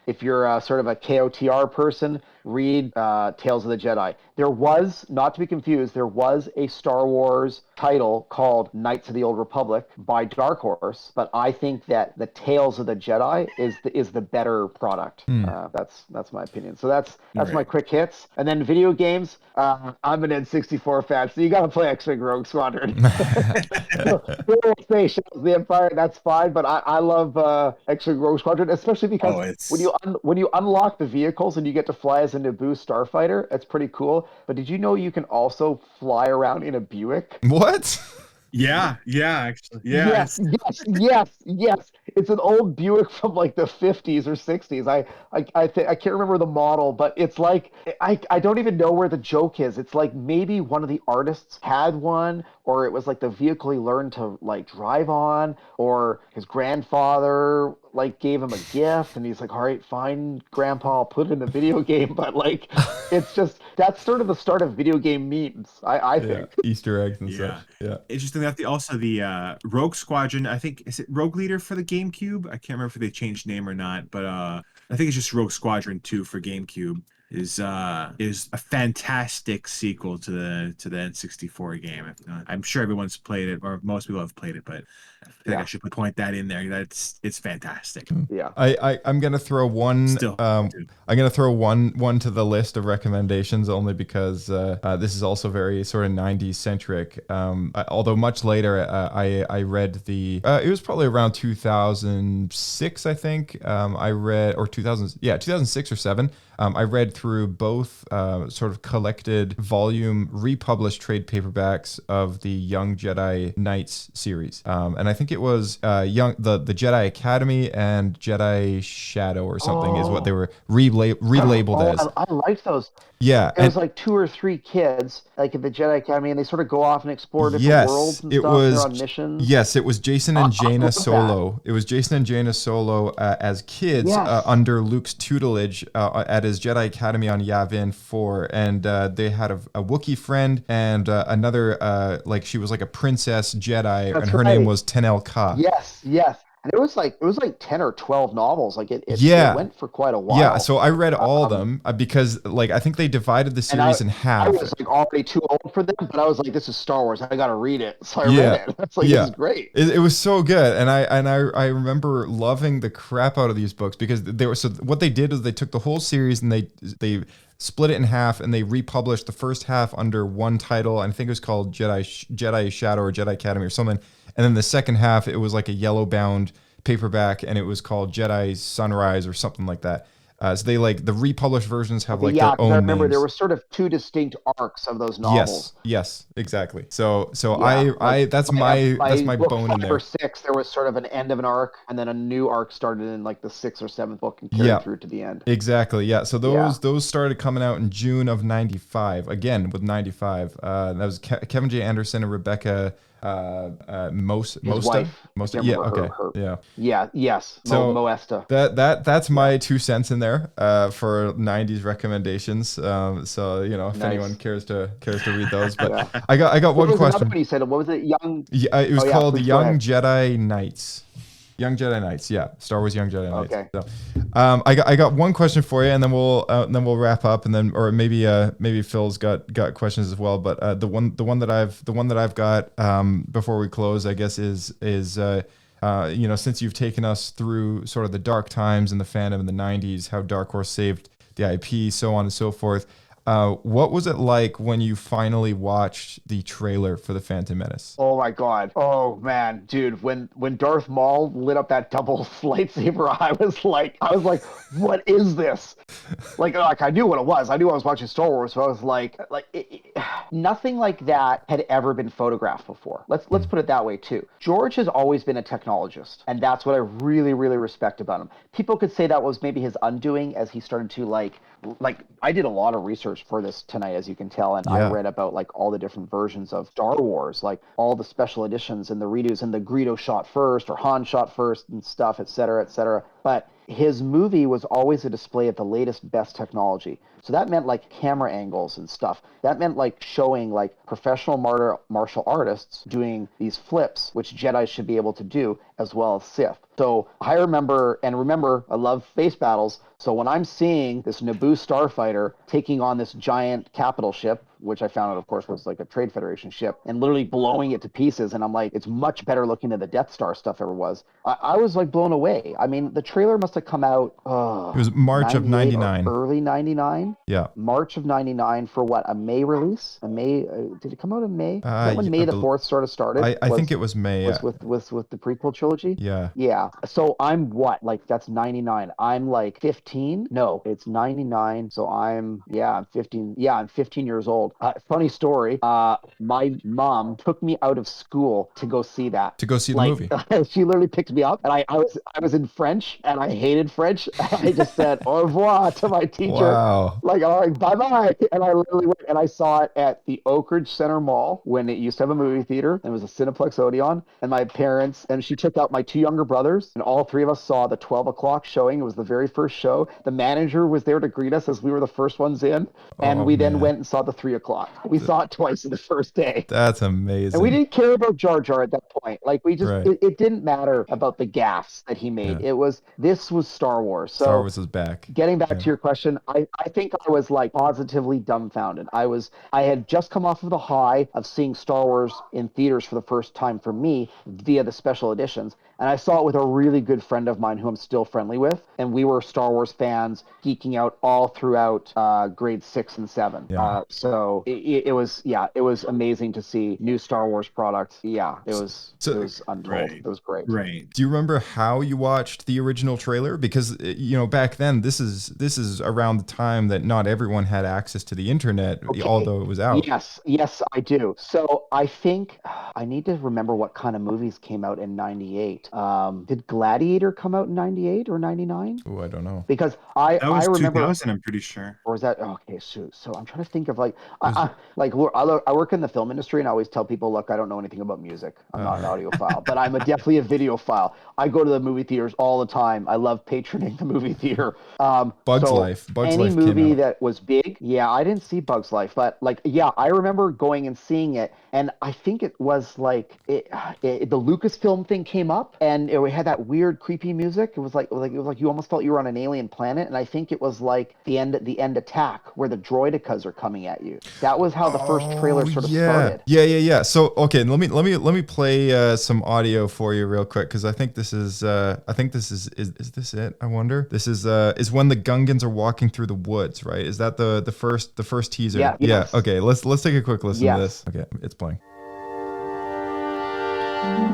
if you're sort of a KOTR person, read Tales of the Jedi. There was, not to be confused, there was a Star Wars title called Knights of the Old Republic by Dark Horse, but I think that the Tales of the Jedi is the better product. That's my opinion. So that's right. My quick hits. And then video games, I'm an N64 fan, so you got to play X-Wing Rogue Squadron. Say Shadows of the Empire, that's fine, but I love X-Wing Rogue Squadron, especially because when you unlock the vehicles and you get to fly as a Naboo starfighter, it's pretty cool. But did you know you can also fly around in a Buick? What? Yeah, actually. Yeah. Yes. It's an old Buick from like the 50s or 60s. I can't remember the model, but it's like, I don't even know where the joke is. It's like maybe one of the artists had one, or it was like the vehicle he learned to like drive on, or his grandfather like gave him a gift, and he's like, all right, fine, Grandpa, I'll put it in the video game. But like, it's just, that's sort of the start of video game memes, I think. Easter eggs and such. Yeah. Interesting that the Rogue Squadron, I think, is it Rogue Leader for the GameCube? I can't remember if they changed name or not, but I think it's just Rogue Squadron 2 for GameCube. Is a fantastic sequel to the N64 game. I'm sure everyone's played it, or most people have played it, but I think I should point that in there. It's fantastic. Yeah. I'm gonna throw one. I'm gonna throw one to the list of recommendations, only because this is also very sort of 90s centric. Although much later, I read it was probably around 2006, I think. I read, or 2006 or 7. I read through both sort of collected volume republished trade paperbacks of the Young Jedi Knights series, and I think it was the Jedi Academy and Jedi Shadow or something is what they were relabeled as. I liked those. Yeah, it was like 2 or 3 kids like at the Jedi Academy, and they sort of go off and explore different worlds and stuff. They're on missions. Yes, it was Jason and Jaina Solo. It was Jason and Jaina Solo as kids under Luke's tutelage at his Jedi Academy on Yavin 4, and they had a Wookiee friend and another she was like a princess Jedi. That's and her name was Tenel Ka. Yes. And it was like 10 or 12 novels. Like it went for quite a while. Yeah, so I read all of them because like I think they divided the series in half. I was like already too old for them, but I was like, this is Star Wars. I got to read it. So I read it. It's like this is great. It was so good, and I remember loving the crap out of these books because they were. So what they did is they took the whole series and they split it in half, and they republished the first half under one title. I think it was called Jedi Shadow or Jedi Academy or something. And then the second half, it was like a yellow bound paperback, and it was called Jedi Sunrise or something like that. So they the republished versions have their own. I remember names. there were sort of 2 distinct arcs of those novels. Yes, exactly. So that's my bone in there. 5 or 6, there was sort of an end of an arc, and then a new arc started in like the 6th or 7th book and carried through to the end. Exactly. Yeah. So those started coming out in June of '95. Again with '95. That was Kevin J. Anderson and Rebecca. Moesta. Moesta. That's my 2 cents in there for 90s recommendations. So if anyone cares to read those, but I got one question. You said, what was it? It was called Young Jedi Knights. Young Jedi Knights, Star Wars Young Jedi Knights. Okay. So, I got one question for you, and then we'll wrap up, and then or maybe Phil's got questions as well. But the one that I've got before we close, I guess is since you've taken us through sort of the dark times in the fandom in the 90s, how Dark Horse saved the IP, so on and so forth. What was it like when you finally watched the trailer for The Phantom Menace? Oh my God. Oh man, dude, when Darth Maul lit up that double lightsaber, I was like, what is this? Like I knew what it was. I knew I was watching Star Wars, so I was like nothing like that had ever been photographed before. Let's put it that way too. George has always been a technologist, and that's what I really, really respect about him. People could say that was maybe his undoing as he started to like I did a lot of research for this tonight, as you can tell, and I read about like all the different versions of Star Wars, like all the special editions and the redos, and the Greedo shot first or Han shot first and stuff, et cetera, et cetera. But his movie was always a display of the latest, best technology. So that meant like camera angles and stuff. That meant like showing like professional martial artists doing these flips, which Jedi should be able to do, as well as Sith. So I remember, I love space battles. So when I'm seeing this Naboo starfighter taking on this giant capital ship, which I found out, of course, was like a Trade Federation ship, and literally blowing it to pieces, and I'm like, it's much better looking than the Death Star stuff ever was. I was like blown away. I mean, the trailer must have come out. It was March of '99. Early '99. Yeah. March of '99 for what? A May release? A May? Did it come out in May? Is that when May the 4th sort of started? I think it was May. With the prequel trilogy. Yeah. Yeah. So I'm what? Like that's '99. I'm like 15. No, it's '99. So I'm 15. Yeah, I'm 15 years old. world. Funny story. My mom took me out of school to go see that. To go see the movie. She literally picked me up, and I was in French, and I hated French. I just said au revoir to my teacher. Wow. Like, all right, bye-bye. And I literally went, and I saw it at the Oak Ridge Center Mall when it used to have a movie theater. And it was a Cineplex Odeon. And my parents, and she took out my 2 younger brothers, and all 3 of us saw the 12 o'clock showing. It was the very first show. The manager was there to greet us as we were the first ones in. And we then went and saw the 3 o'clock. We saw it twice in the first day. That's amazing. And we didn't care about Jar Jar at that point. Like, we just, it didn't matter about the gaffes that he made. This was Star Wars. So Star Wars is back. Getting back to your question, I think I was like positively dumbfounded. I had just come off of the high of seeing Star Wars in theaters for the first time for me via the special editions. And I saw it with a really good friend of mine who I'm still friendly with. And we were Star Wars fans geeking out all throughout grade 6 and 7. Yeah. So it was amazing to see new Star Wars products. Yeah, it was untold. Right. It was great. Right. Do you remember how you watched the original trailer? Because, back then, this is around the time that not everyone had access to the internet, although it was out. Yes, I do. So I think I need to remember what kind of movies came out in 98. Did Gladiator come out in 98 or 99? Oh, I don't know. Because I remember 2000, I'm pretty sure. Or is that okay? So I'm trying to think of I work in the film industry, and I always tell people, look, I don't know anything about music. I'm not an audiophile, but I'm definitely a videophile. I go to the movie theaters all the time. I love patroning the movie theater. Bugs Life. Any movie that was big, I didn't see Bugs Life, but I remember going and seeing it, and I think it was the Lucasfilm thing came up, and it had that weird, creepy music. It was like you almost felt you were on an alien planet, and I think it was like the end attack where the droidicas are coming at you. That was how the first trailer sort of started. Yeah. So okay, let me play some audio for you real quick, because I think this is is this it? I wonder. This is when the Gungans are walking through the woods, right? Is that the first teaser? Yeah. Yeah. Okay, let's take a quick listen to this. Okay, it's playing.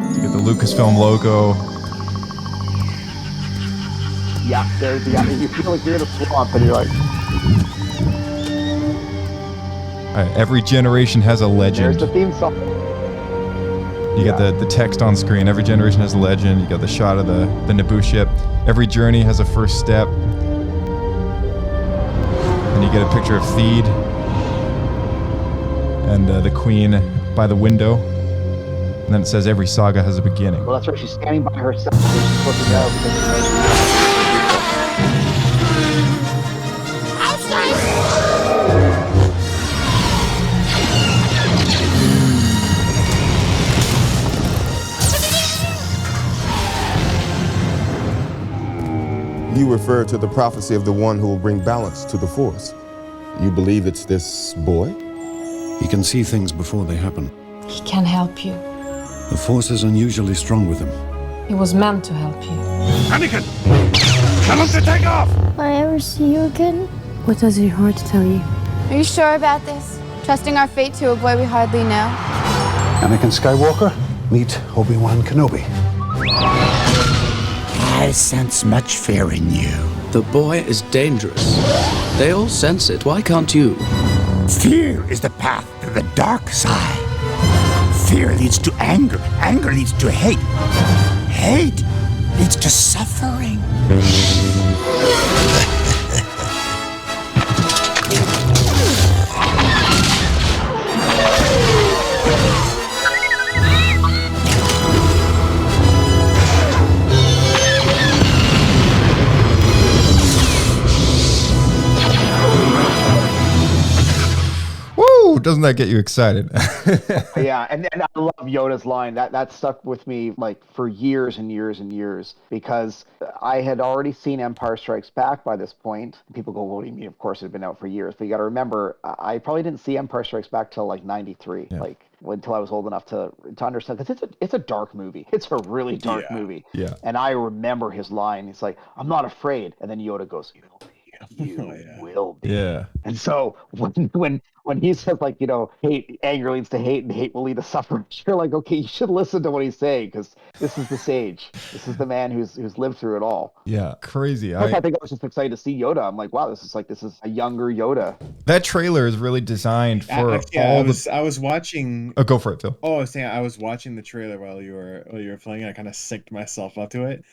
You get the Lucasfilm logo. Yeah, you feel like you're in a swamp, and you're like. All right, every generation has a legend. There's the theme song. You got the text on screen. Every generation has a legend. You got the shot of the Naboo ship. Every journey has a first step. And you get a picture of Theed and the Queen by the window. And then it says every saga has a beginning. Well, that's right. She's standing by herself. She's looking out because she knows You refer to the prophecy of the one who will bring balance to the Force. You believe it's this boy? He can see things before they happen. He can help you. The Force is unusually strong with him. He was meant to help you. Anakin! Tell him to take off! Will I ever see you again? What does your heart tell you? Are you sure about this? Trusting our fate to a boy we hardly know? Anakin Skywalker, meet Obi Wan Kenobi. I sense much fear in you. The boy is dangerous. They all sense it. Why can't you? Fear is the path to the dark side. Fear leads to anger. Anger leads to hate. Hate leads to suffering. Doesn't that get you excited? Yeah, and I love Yoda's line. That stuck with me like for years and years and years, because I had already seen Empire Strikes Back by this point. People go, what do you mean? Of course, it had been out for years. But you got to remember, I probably didn't see Empire Strikes Back till like 93, until I was old enough to understand. Because it's a dark movie. It's a really dark movie. Yeah. And I remember his line. He's like, I'm not afraid. And then Yoda goes, you will be. Yeah. And so when when he says, like, anger leads to hate and hate will lead to suffering, you're like, okay, you should listen to what he's saying, because this is the sage. This is the man who's lived through it all. Yeah, crazy. I think I was just excited to see Yoda. I'm like, wow, this is a younger Yoda. That trailer is really designed for I was watching. Oh, go for it, Phil. Oh, I was saying I was watching the trailer while you were playing. I kind of synced myself up to it.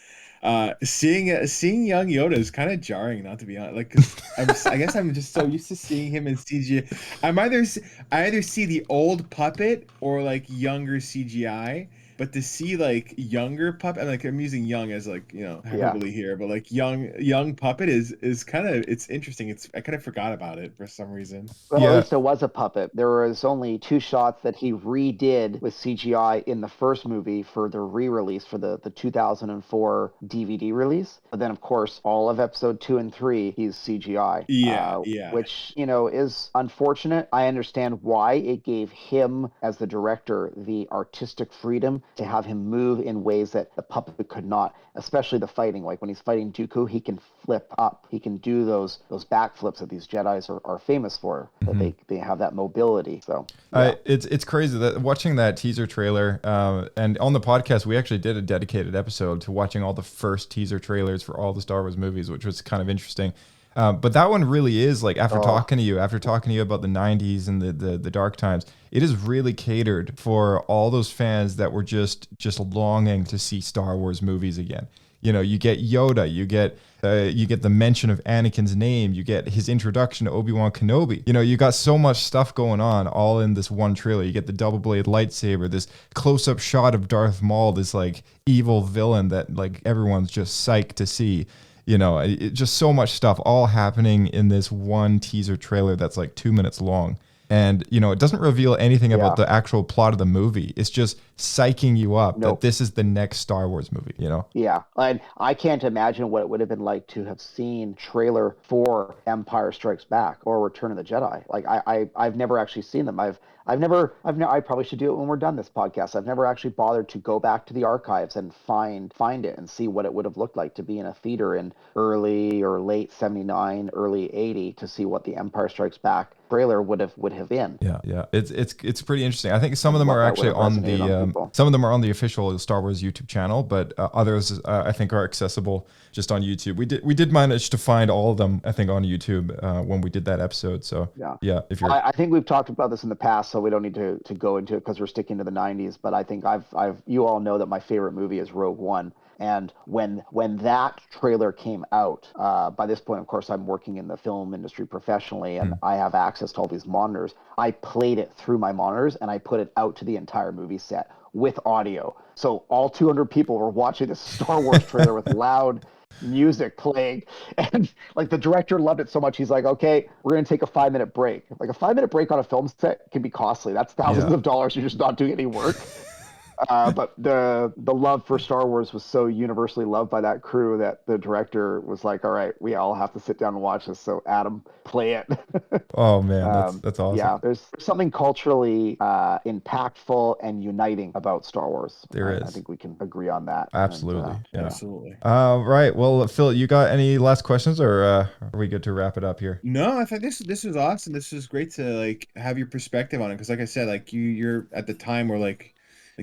Seeing young Yoda is kind of jarring, not to be honest. Like, 'cause I guess I'm just so used to seeing him in CGI. I either see the old puppet or like younger CGI. But to see like younger puppet, I'm using young as like, hyperbole here, but like young puppet is kind of, it's interesting. I kind of forgot about it for some reason. Well, at least there was a puppet. There was only 2 shots that he redid with CGI in the first movie for the re-release for the 2004 DVD release. But then, of course, all of episode 2 and 3, he's CGI. Yeah. Which, is unfortunate. I understand why it gave him, as the director, the artistic freedom to have him move in ways that the puppet could not, especially the fighting. Like when he's fighting Dooku, he can flip up. He can do those backflips that these Jedis are famous for, that they have that mobility. So it's crazy that watching that teaser trailer, and on the podcast, we actually did a dedicated episode to watching all the first teaser trailers for all the Star Wars movies, which was kind of interesting. But that one really is like, after talking to you about the 90s and the dark times, it is really catered for all those fans that were just longing to see Star Wars movies again. You get Yoda, you get the mention of Anakin's name, you get his introduction to Obi Wan Kenobi. You got so much stuff going on all in this one trailer. You get the double blade lightsaber, this close up shot of Darth Maul, this like evil villain that like everyone's just psyched to see. Just so much stuff all happening in this one teaser trailer that's like 2 minutes long. And, it doesn't reveal anything about the actual plot of the movie. It's just psyching you up that this is the next Star Wars movie, Yeah. And I can't imagine what it would have been like to have seen trailer for Empire Strikes Back or Return of the Jedi. Like I've never actually seen them. I probably should do it when we're done this podcast. I've never actually bothered to go back to the archives and find it and see what it would have looked like to be in a theater in early or late 79, early 80 to see what the Empire Strikes Back trailer would have been. Yeah. It's pretty interesting. I think some of them are actually on the official Star Wars YouTube channel, but others I think are accessible just on YouTube. We did manage to find all of them, I think, on YouTube when we did that episode. So yeah. If you're, I think we've talked about this in the past, so we don't need to go into it because we're sticking to the 90s. But I think you all know that my favorite movie is Rogue One. And when that trailer came out, by this point, of course, I'm working in the film industry professionally, and I have access to all these monitors. I played it through my monitors, and I put it out to the entire movie set with audio. So all 200 people were watching this Star Wars trailer with loud music playing, and like the director loved it so much, he's like, okay, we're going to take a 5-minute break. Like a 5-minute break on a film set can be costly. That's thousands of dollars. You're just not doing any work. But the love for Star Wars was so universally loved by that crew that the director was like, all right, we all have to sit down and watch this. So Adam, play it. Oh man, that's awesome. Yeah, there's something culturally impactful and uniting about Star Wars. There is. I think we can agree on that. Absolutely. Absolutely. Right. Well, Phil, you got any last questions, or are we good to wrap it up here? No, I think this was awesome. This was great to like have your perspective on it, because like I said, like you're at the time where like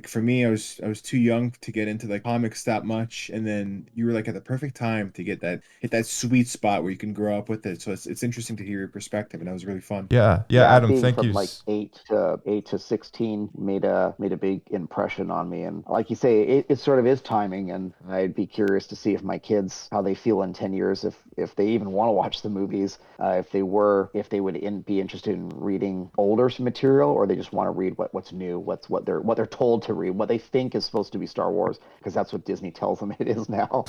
for me, I was too young to get into like comics that much, and then you were like at the perfect time to hit that sweet spot where you can grow up with it. So it's interesting to hear your perspective, and that was really fun. Yeah, Adam, thank you. Like 8 to 16 made a big impression on me, and like you say, it sort of is timing, and I'd be curious to see if my kids, how they feel in 10 years, if they even want to watch the movies, if they would be interested in reading older material, or they just want to read what's new, what they're told to read, what they think is supposed to be Star Wars, because that's what Disney tells them it is now.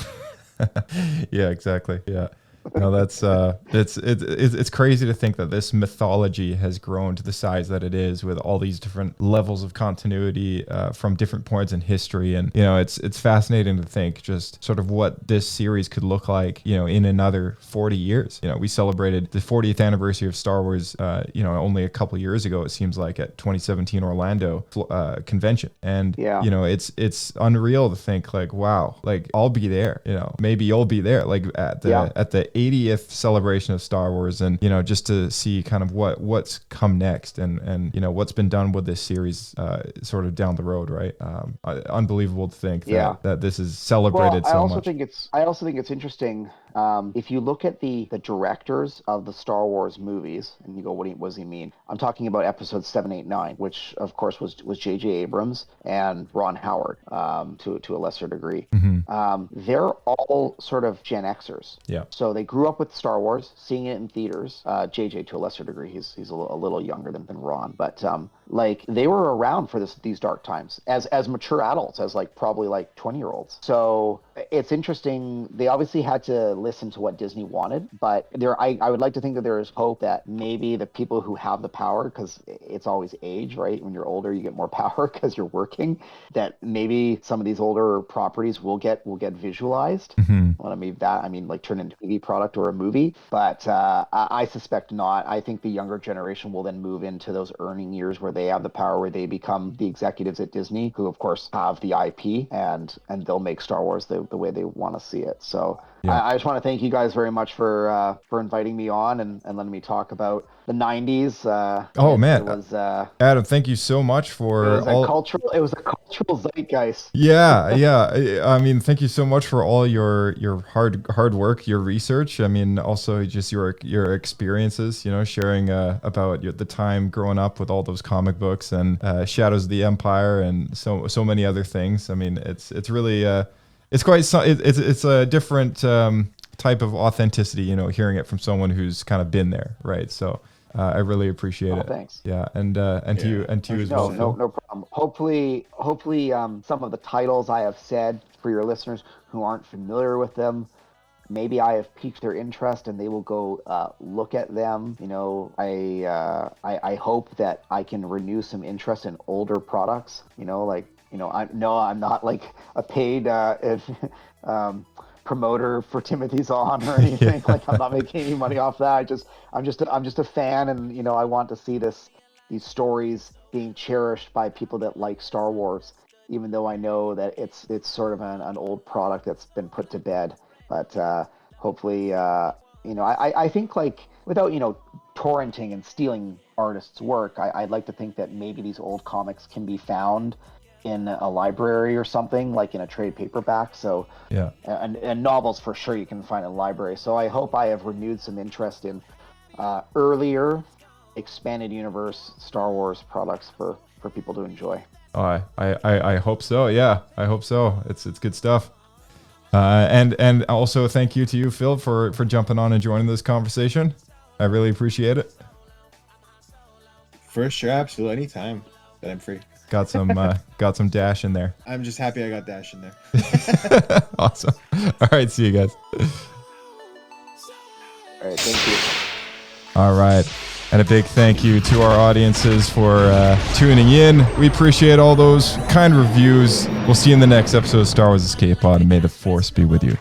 Yeah, exactly. Yeah. No, that's it's crazy to think that this mythology has grown to the size that it is, with all these different levels of continuity from different points in history. And it's fascinating to think just sort of what this series could look like in another 40 years. We celebrated the 40th anniversary of Star Wars only a couple years ago, it seems like, at 2017 Orlando convention. And it's unreal to think like, wow, like I'll be there, maybe you'll be there, like at the 80th celebration of Star Wars, and just to see kind of what's come next, and what's been done with this series sort of down the road, right? Unbelievable to think that this is celebrated so much. I also think it's interesting. If you look at the directors of the Star Wars movies, and you go, what does he mean? I'm talking about episodes 7, 8, 9, which of course was J.J. Abrams and Ron Howard, to a lesser degree. They're all sort of Gen Xers. Yeah. So they grew up with Star Wars, seeing it in theaters. J.J. to a lesser degree, he's a little younger than Ron, but like they were around for these dark times as mature adults, as probably 20-year-olds. So it's interesting. They obviously had to listen to what Disney wanted, but I would like to think that there is hope that maybe the people who have the power, because it's always age, right? When you're older, you get more power because you're working, that maybe some of these older properties will get visualized. Well, I mean turn into a TV product or a movie, but I suspect not. I think the younger generation will then move into those earning years where they have the power, where they become the executives at Disney, who of course have the IP, and they'll make Star Wars the way they want to see it. So I just want to thank you guys very much for inviting me on and letting me talk about the 90s. Adam, thank you so much for it was a cultural zeitgeist. I mean, thank you so much for all your hard work, your research. I mean, also just your experiences, sharing about the time growing up with all those comic books and Shadows of the Empire and so many other things. I mean, it's really it's a different type of authenticity, hearing it from someone who's kind of been there, right? So I really appreciate it. Thanks. Yeah, and to you as well. No problem. Hopefully, some of the titles I have said, for your listeners who aren't familiar with them, maybe I have piqued their interest and they will go look at them. I hope that I can renew some interest in older products. I'm not like a paid promoter for Timothy Zahn or anything. I'm not making any money off that. I'm just a fan, and I want to see these stories being cherished by people that like Star Wars, even though I know that it's sort of an old product that's been put to bed. But hopefully, I think without torrenting and stealing artists' work, I'd like to think that maybe these old comics can be found in a library or something, like in a trade paperback. So and novels for sure you can find in a library. So I hope I have renewed some interest in earlier expanded universe Star Wars products for people to enjoy. I hope so. Yeah, I hope so. It's good stuff. And also thank you to you, Phil, for jumping on and joining this conversation. I really appreciate it. For sure, absolutely, anytime that I'm free. Got some Dash in there. I'm just happy I got Dash in there. Awesome. All right, see you guys. All right, thank you. All right. And a big thank you to our audiences for tuning in. We appreciate all those kind reviews. We'll see you in the next episode of Star Wars Escape Pod, and may the Force be with you.